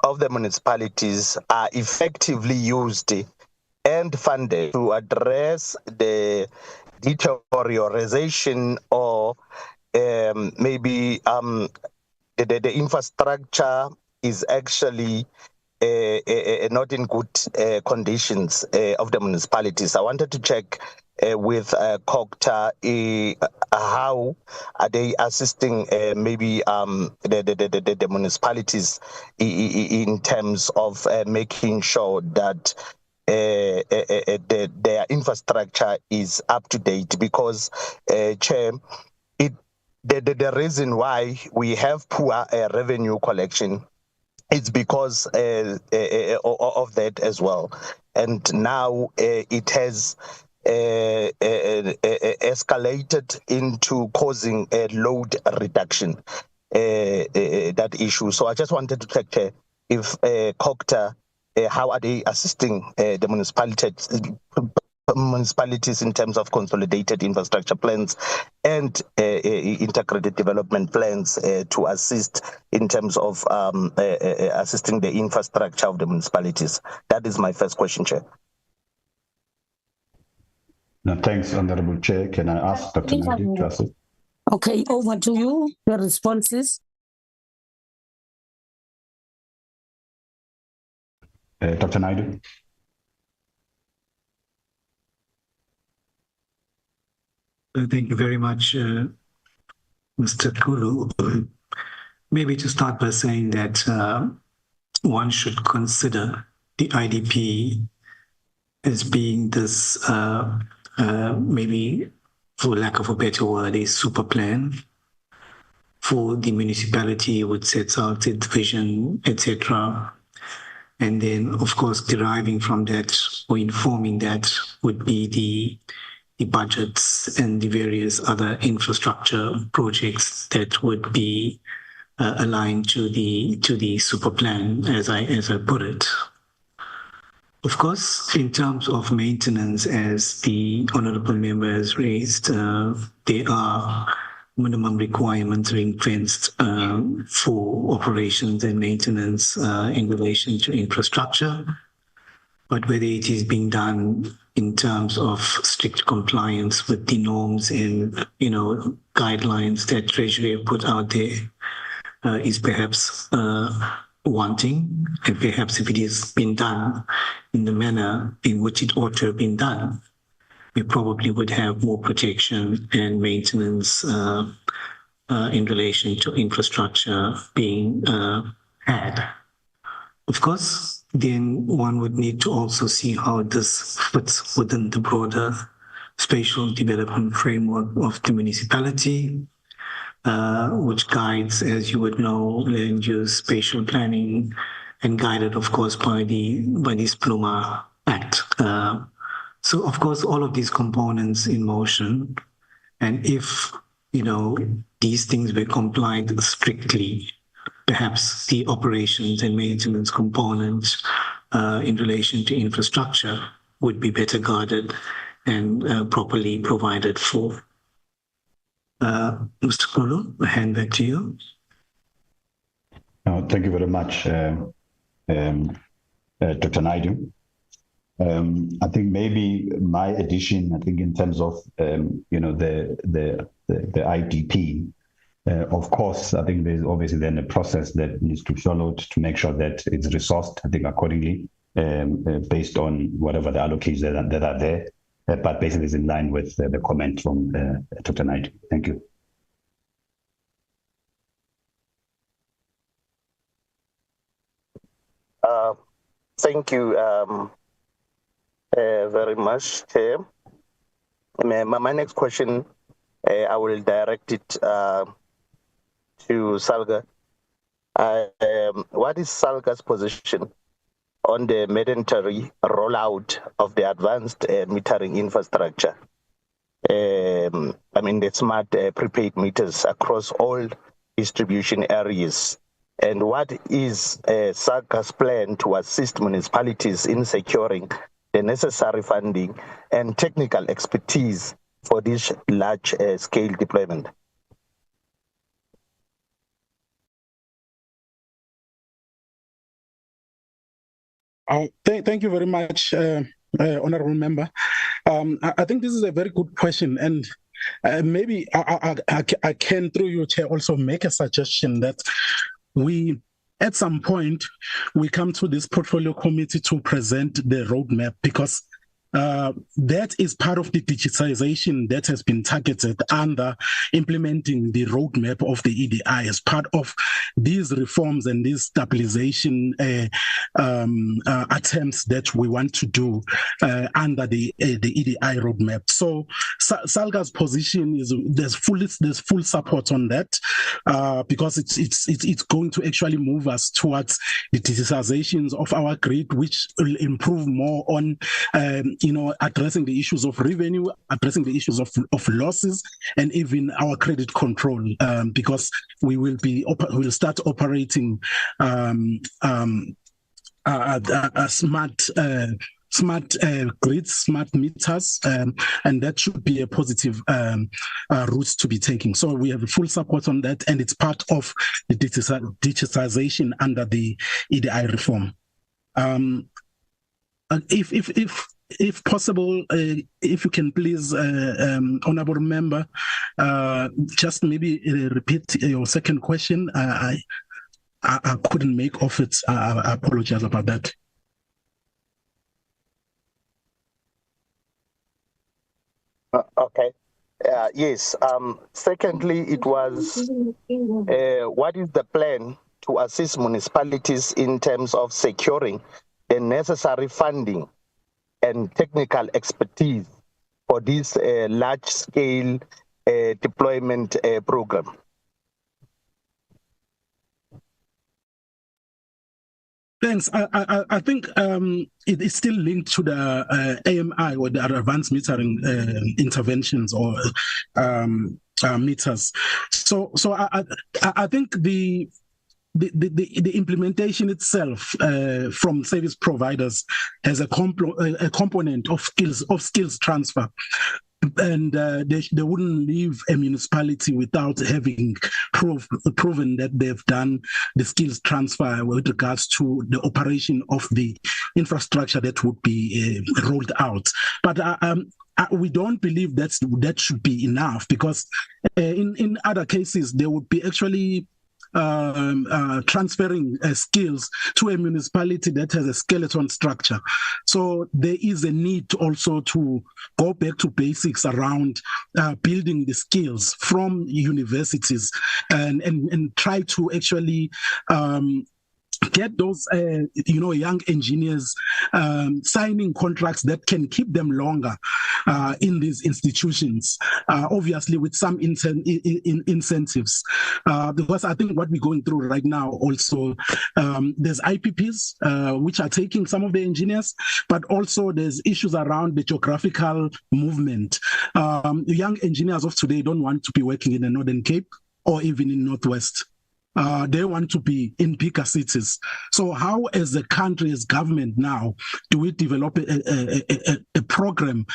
F: of the municipalities are effectively used and funded to address the deterioration or maybe the infrastructure is actually not in good conditions of the municipalities. I wanted to check with COGTA how are they assisting maybe the municipalities in terms of making sure that their infrastructure is up to date, because Chair, the reason why we have poor revenue collection, it's because of that as well. And now it has escalated into causing a load reduction, that issue. So I just wanted to check if COGTA, how are they assisting the municipalities in terms of consolidated infrastructure plans and integrated development plans to assist in terms of assisting the infrastructure of the municipalities. That is my first question, Chair.
P: No, thanks, Honorable Chair. Can I ask Dr. Naidu to assist?
A: Okay, over to you, the responses.
P: Dr. Naidu.
R: Thank you very much, Mr. Kulu. Maybe to start by saying that one should consider the IDP as being this, maybe for lack of a better word, a super plan for the municipality, which sets out its vision, etc. And then, of course, deriving from that or informing that would be the the budgets and the various other infrastructure projects that would be aligned to the super plan, as I put it. Of course, in terms of maintenance, as the honourable member has raised, there are minimum requirements ring-fenced for operations and maintenance in relation to infrastructure. But whether it is being done in terms of strict compliance with the norms and guidelines that Treasury have put out there is perhaps wanting, and perhaps if it is being done in the manner in which it ought to have been done, we probably would have more protection and maintenance in relation to infrastructure being had. Of course, then one would need to also see how this fits within the broader spatial development framework of the municipality, which guides, as you would know, land use, spatial planning, and guided, of course, by the SPLUMA Act. So, of course, all of these components in motion, and if these things were complied strictly, perhaps the operations and maintenance components in relation to infrastructure would be better guarded and properly provided for. Mr. Kulu, I hand back to you.
P: Thank you very much, Dr. Naidu. I think maybe my addition, I think in terms of the IDP, of course, I think there's obviously then a process that needs to be followed to make sure that it's resourced, I think, accordingly, based on whatever the allocations that are there. But basically is in line with the comment from Dr. Naidu. Thank you.
F: Thank you very much, Chair. My next question, I will direct it to SALGA. What is SALGA's position on the mandatory rollout of the advanced metering infrastructure? The smart prepaid meters across all distribution areas. And what is SALGA's plan to assist municipalities in securing the necessary funding and technical expertise for this large-scale deployment?
Q: Thank you very much, Honourable Member. I think this is a very good question, and maybe I can, through you, Chair, also make a suggestion that we, at some point, we come to this portfolio committee to present the roadmap, because that is part of the digitization that has been targeted under implementing the roadmap of the EDI as part of these reforms and these stabilization attempts that we want to do under the EDI roadmap. So SALGA's position is there's full support on that because it's going to actually move us towards the digitizations of our grid, which will improve more on addressing the issues of revenue, addressing the issues of losses, and even our credit control, because we'll start operating smart grids, smart meters, and that should be a positive route to be taking. So we have full support on that, and it's part of the digitization under the EDI reform. If possible, if you can please, Honourable Member, just maybe repeat your second question. I couldn't make of it. I apologize about that.
F: Okay. Yes. Secondly, it was what is the plan to assist municipalities in terms of securing the necessary funding and technical expertise for this large-scale deployment program?
Q: Thanks. I think it is still linked to the AMI or the advanced metering interventions or meters. So I think the implementation itself from service providers has a component of skills transfer. And they wouldn't leave a municipality without having proven that they've done the skills transfer with regards to the operation of the infrastructure that would be rolled out. But we don't believe that should be enough, because in other cases there would be actually transferring skills to a municipality that has a skeleton structure. So there is a need also to go back to basics around building the skills from universities and try to actually get those young engineers signing contracts that can keep them longer in these institutions, obviously with some incentives, because I think what we're going through right now also, there's IPPs which are taking some of the engineers, but also there's issues around the geographical movement. Young engineers of today don't want to be working in the Northern Cape or even in Northwest. They want to be in bigger cities. So how, as a country, as government now, do we develop a program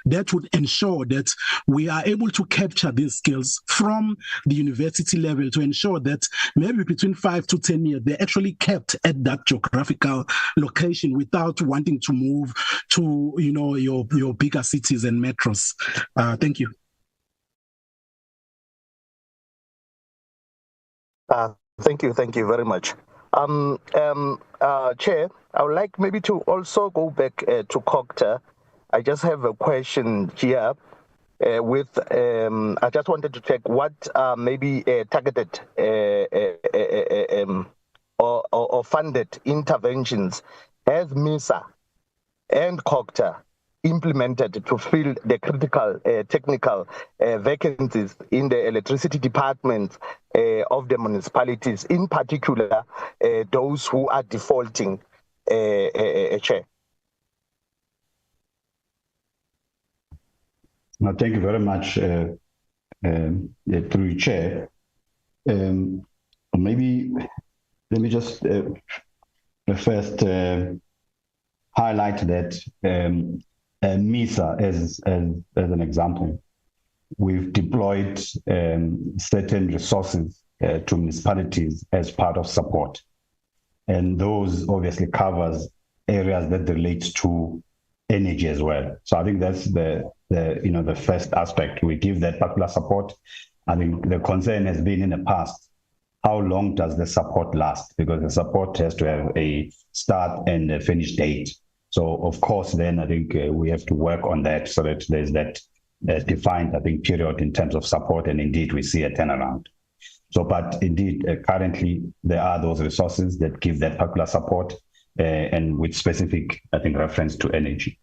Q: that would ensure that we are able to capture these skills from the university level to ensure that maybe between 5 to 10 years, they're actually kept at that geographical location without wanting to move to, your bigger cities and metros? Thank you.
F: Thank you very much. Chair, I would like maybe to also go back to COGTA. I just have a question here I just wanted to check what maybe targeted or funded interventions has MISA and COGTA implemented to fill the critical technical vacancies in the electricity departments of the municipalities, in particular those who are defaulting, Chair?
P: No, thank you very much, through Chair. Maybe let me just first highlight that MISA as an example. We've deployed certain resources to municipalities as part of support. And those obviously covers areas that relate to energy as well. So I think that's the first aspect. We give that particular support. I think the concern has been in the past, how long does the support last? Because the support has to have a start and a finish date. So of course, then I think we have to work on that so that there's that defined, I think, period in terms of support, and indeed we see a turnaround. So, but indeed, currently there are those resources that give that particular support and with specific, I think, reference to energy.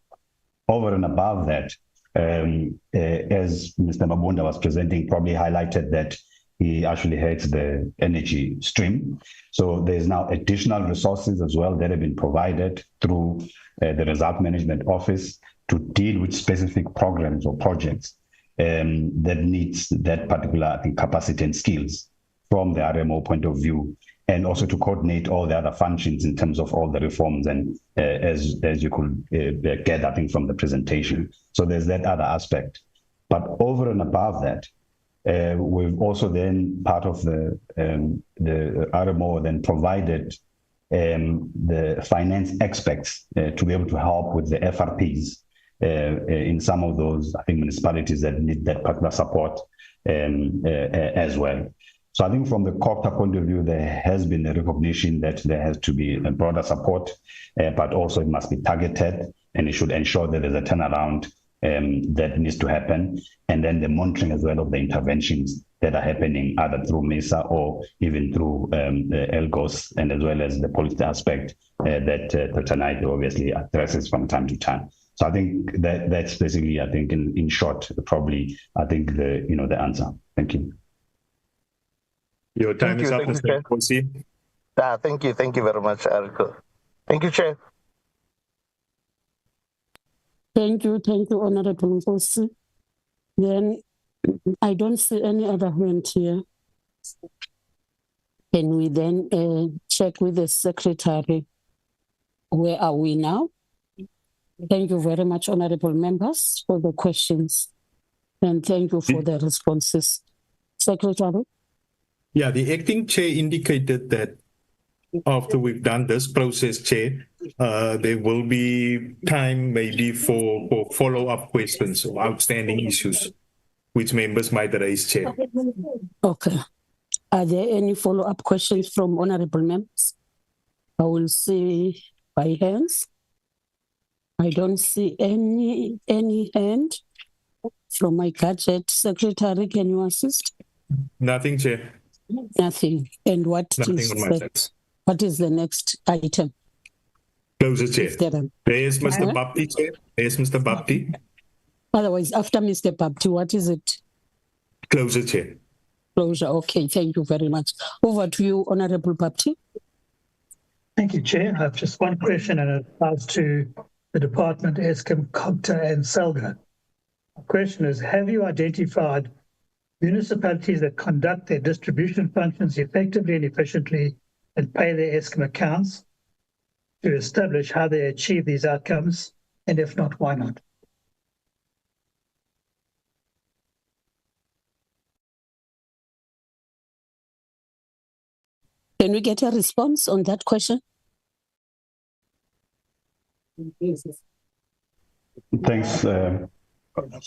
P: Over and above that, as Mr. Mabunda was presenting, probably highlighted that he actually heads the energy stream. So there's now additional resources as well that have been provided through the Result Management Office to deal with specific programs or projects that needs that particular, I think, capacity and skills from the RMO point of view, and also to coordinate all the other functions in terms of all the reforms, and as you could get, I think, from the presentation. So there's that other aspect. But over and above that, we've also then, part of the RMO then provided the finance experts to be able to help with the FRPs in some of those, I think, municipalities that need that particular support as well. So I think from the COGTA point of view, there has been a recognition that there has to be a broader support, but also it must be targeted, and it should ensure that there's a turnaround that needs to happen. And then the monitoring as well of the interventions that are happening either through MISA or even through the ELGOS, and as well as the policy aspect that tonight obviously addresses from time to time. So I think that's basically, I think, in short, probably, I think the answer. Thank you.
B: Your time is up, Mr. Nkosi.
F: Thank you very much, Erico. Thank you, Chair.
A: Thank you, Honorable Nkosi. Then I don't see any other hand here. Can we then check with the Secretary? Where are we now? Thank you very much, honorable members, for the questions. And thank you for the responses. Secretary?
B: Yeah, the acting chair indicated that after we've done this process, Chair, there will be time maybe for follow-up questions or outstanding issues which members might raise, Chair.
A: Okay. Are there any follow-up questions from honorable members? I will see by hands. I don't see any hand from my gadget. Secretary, can you assist?
B: Nothing, Chair.
A: Nothing. And what is the next item?
B: Closure, Chair. There's Mr. Bapti, Chair. There's Mr. Bapti.
A: Otherwise, after Mr. Bapti, what is it?
B: Closure, Chair.
A: Closure. Okay, thank you very much. Over to you, Honorable Bapti.
N: Thank you, Chair. I have just one question, and it applies to the Department, Eskom, COGTA, and SALGA. The question is, have you identified municipalities that conduct their distribution functions effectively and efficiently and pay their Eskom accounts to establish how they achieve these outcomes? And if not, why not?
A: Can we get a response on that question?
P: Thanks,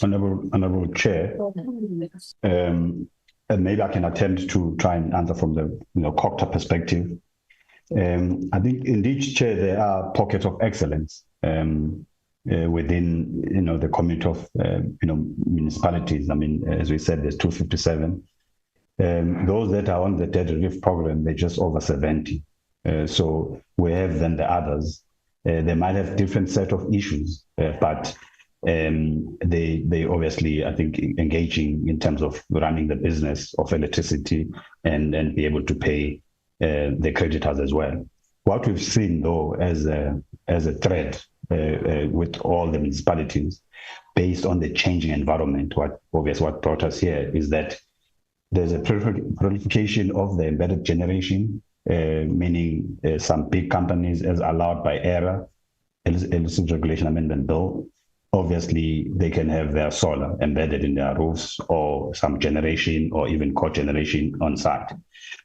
P: Honorable Chair. And maybe I can attempt to try and answer from the COGTA perspective. I think indeed, Chair, there are pockets of excellence within the community of municipalities. I mean, as we said, there's 257. Those that are on the debt relief program, they're just over 70. So we have then the others. They might have different set of issues, but they obviously, I think, engaging in terms of running the business of electricity and be able to pay the creditors as well. What we've seen, though, as a threat with all the municipalities, based on the changing environment, what brought us here is that there's a proliferation of the embedded generation, meaning some big companies, as allowed by ERA, Electricity Regulation Amendment Bill, obviously they can have their solar embedded in their roofs or some generation or even co-generation on site.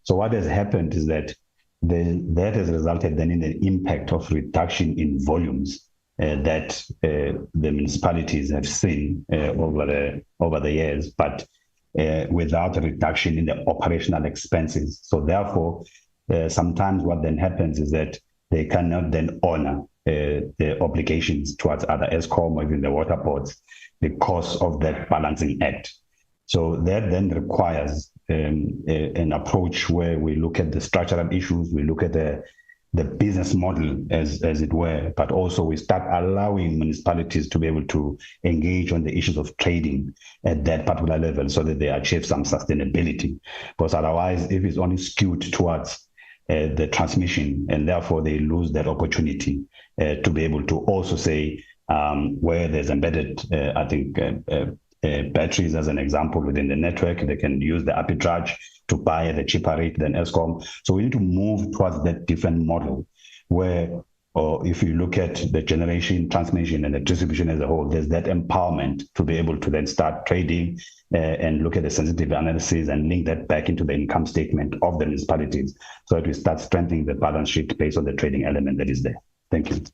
P: So what has happened is that that has resulted then in an impact of reduction in volumes that the municipalities have seen over the years, but without a reduction in the operational expenses. So therefore, sometimes what then happens is that they cannot then honor the obligations towards other Eskom or even the water boards because of that balancing act. So that then requires an approach where we look at the structural issues, we look at the business model as it were, but also we start allowing municipalities to be able to engage on the issues of trading at that particular level so that they achieve some sustainability. Because otherwise, if it's only skewed towards the transmission, and therefore they lose that opportunity to be able to also say where there's embedded, batteries as an example within the network, they can use the arbitrage to buy at a cheaper rate than Eskom. So we need to move towards that different model where, or if you look at the generation, transmission, and the distribution as a whole, there's that empowerment to be able to then start trading and look at the sensitivity analysis and link that back into the income statement of the municipalities so that we start strengthening the balance sheet based on the trading element that is there. Thank you.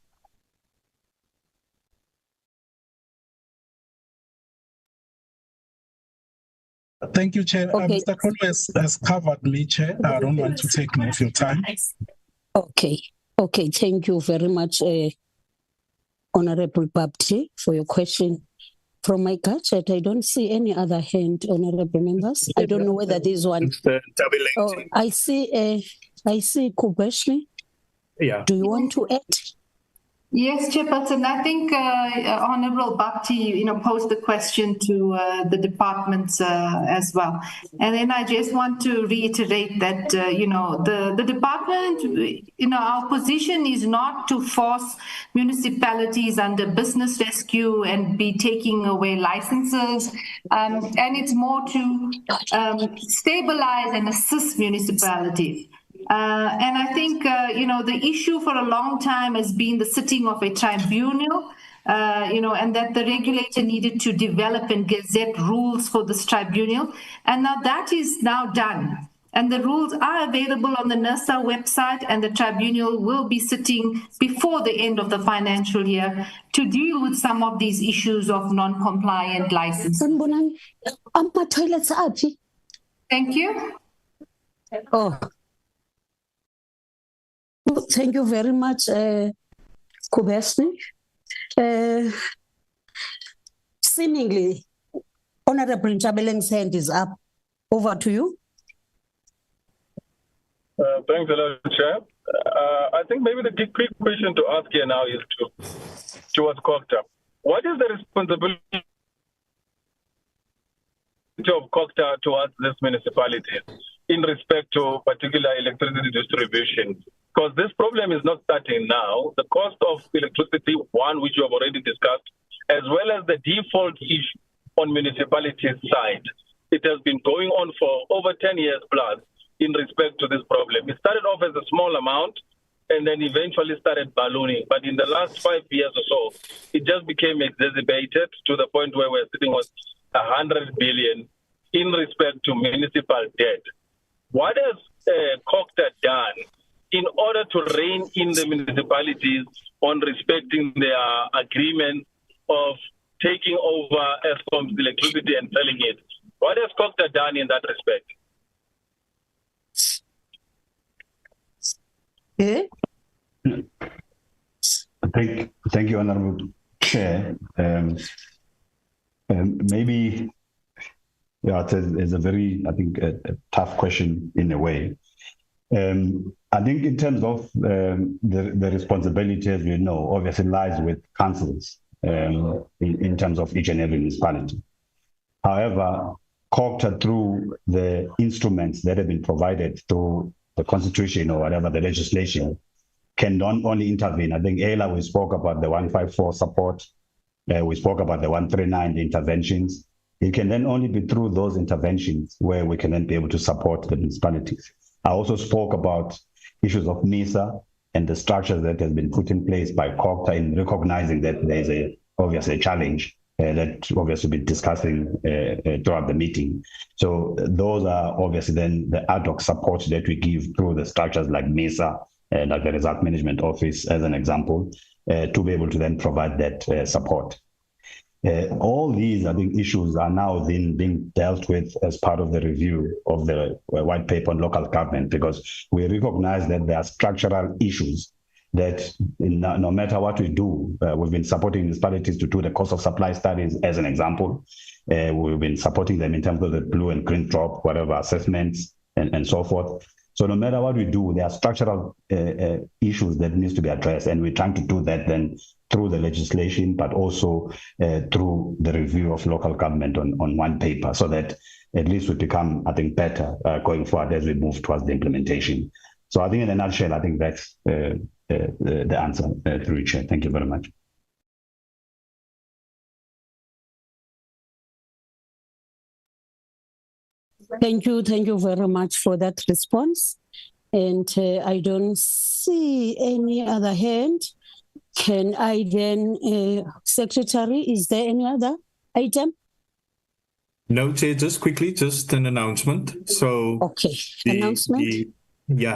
Q: Thank you, Chair. Mr. Conway has covered me, Chair. I don't want to take more of your time.
A: Okay. Thank you very much, Honorable Bapti, for your question. From my gadget, I don't see any other hand, honorable members. I don't know whether this one. Oh, I see Kubeshni.
B: Yeah.
A: Do you want to add?
L: Yes, Chairperson. I think Honorable Bhakti, posed the question to the departments as well. And then I just want to reiterate that, the department, our position is not to force municipalities under business rescue and be taking away licenses. And it's more to stabilize and assist municipalities. And I think, the issue for a long time has been the sitting of a tribunal, and that the regulator needed to develop and gazette rules for this tribunal. And now that is now done. And the rules are available on the NERSA website, and the tribunal will be sitting before the end of the financial year to deal with some of these issues of non-compliant licenses. Thank you.
A: Oh. Thank you very much, Kubesni. Seemingly, Honorable Njabeleng's hand is up. Over to you.
T: Thanks a lot, Chair. I think maybe the quick question to ask here now is towards COGTA. What is the responsibility of COGTA towards this municipality in respect to particular electricity distribution? Because this problem is not starting now. The cost of electricity, one which you have already discussed, as well as the default issue on municipalities' side, it has been going on for over 10 years plus in respect to this problem. It started off as a small amount and then eventually started ballooning. But in the last 5 years or so, it just became exacerbated to the point where we're sitting with 100 billion in respect to municipal debt. What has COGTA done in order to rein in the municipalities on respecting their agreement of taking over Eskom's electricity and selling it? What has COGTA done in that respect?
P: Thank you, Honorable Chair. Maybe, it's a very, I think, a tough question in a way. I think in terms of the responsibility, as we know, obviously lies with councils in terms of each and every municipality. However, COGTA, through the instruments that have been provided through the constitution or whatever the legislation, can not only intervene. I think earlier we spoke about the 154 support, we spoke about the 139 interventions. It can then only be through those interventions where we can then be able to support the municipalities. I also spoke about issues of MISA and the structures that has been put in place by COGTA in recognizing that there is obviously a challenge that obviously we'll be discussing throughout the meeting. So those are obviously then the ad hoc support that we give through the structures like MISA, like the Result Management Office as an example, to be able to then provide that support. All these, I think, issues are now then being dealt with as part of the review of the white paper on local government, because we recognize that there are structural issues that no matter what we do, we've been supporting municipalities to do the cost of supply studies as an example. We've been supporting them in terms of the blue and green drop, whatever assessments and so forth. So no matter what we do, there are structural issues that needs to be addressed, and we're trying to do that then through the legislation, but also through the review of local government on one paper, so that at least we become, I think, better going forward as we move towards the implementation. So I think in a nutshell, I think that's the answer through you, Chair. Thank you very much.
A: Thank you very much for that response. And I don't see any other hand. Can I then, Secretary, is there any other item?
B: No, Chair, just quickly, just an announcement. So,
A: okay, announcement.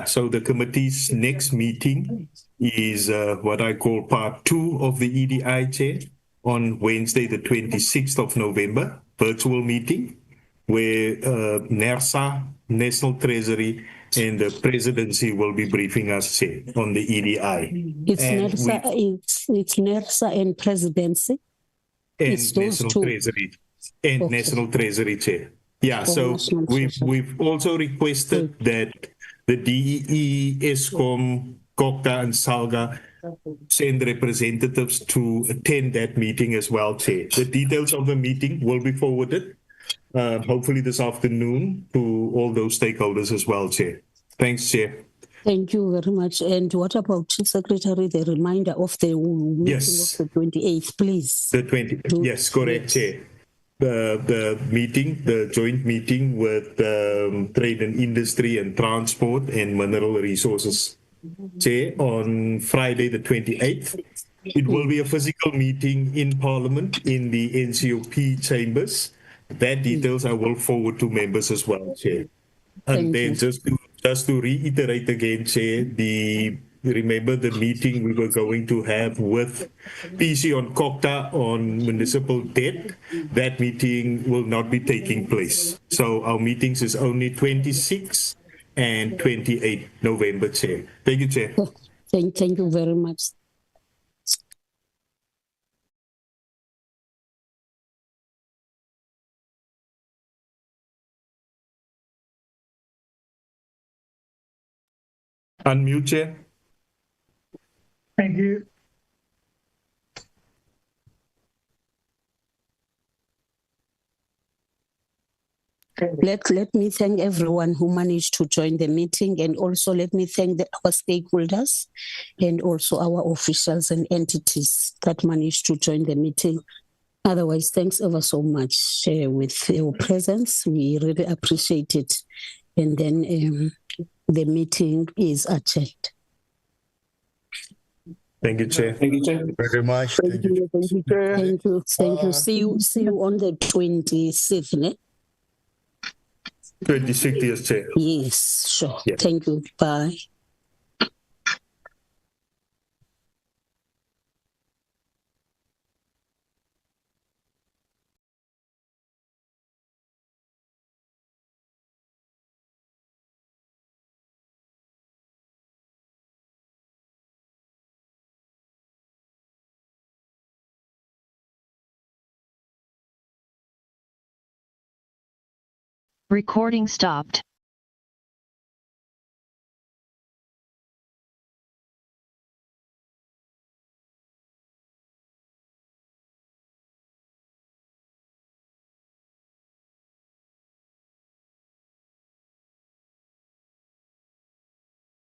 B: So the committee's next meeting is what I call part 2 of the EDI, Chair, on Wednesday, the 26th of November, virtual meeting, where NERSA, National Treasury, and the Presidency will be briefing us, Chair, on the EDI.
A: It's NERSA and Presidency.
B: And
A: it's National
B: Treasury. And okay. National Treasury, Chair. Yeah, so we've also requested that the DEE, Eskom, COGTA, and SALGA send representatives to attend that meeting as well, Chair. The details of the meeting will be forwarded, hopefully this afternoon, to all those stakeholders as well, Chair. Thanks, Chair.
A: Thank you very much. And what about, Secretary, the reminder of the meeting
B: Yes.
A: of the 28th, please?
B: The 20, yes, correct, Chair. The meeting, the joint meeting with Trade and Industry and Transport and Mineral Resources, Chair, on Friday the 28th. It will be a physical meeting in Parliament in the NCOP chambers. That details I will forward to members as well, Chair. And then just to reiterate again, Chair, remember the meeting we were going to have with PC on COGTA on municipal debt. That meeting will not be taking place. So our meetings is only 26 and 28 November, Chair. Thank you, Chair.
A: Thank you very much.
B: Unmute, Chair.
N: Thank you.
A: Let me thank everyone who managed to join the meeting, and also let me thank our stakeholders and also our officials and entities that managed to join the meeting. Otherwise, thanks ever so much with your presence. We really appreciate it. And then the meeting is adjourned.
B: Thank you, Chair.
U: Thank you, Chair.
B: Very much.
U: Thank you, Chair.
A: Thank you. Thank you. See you on the 26th.
B: 26th, yes, Chair.
A: Yes, sure.
B: Yeah.
A: Thank you. Bye.
V: Recording stopped.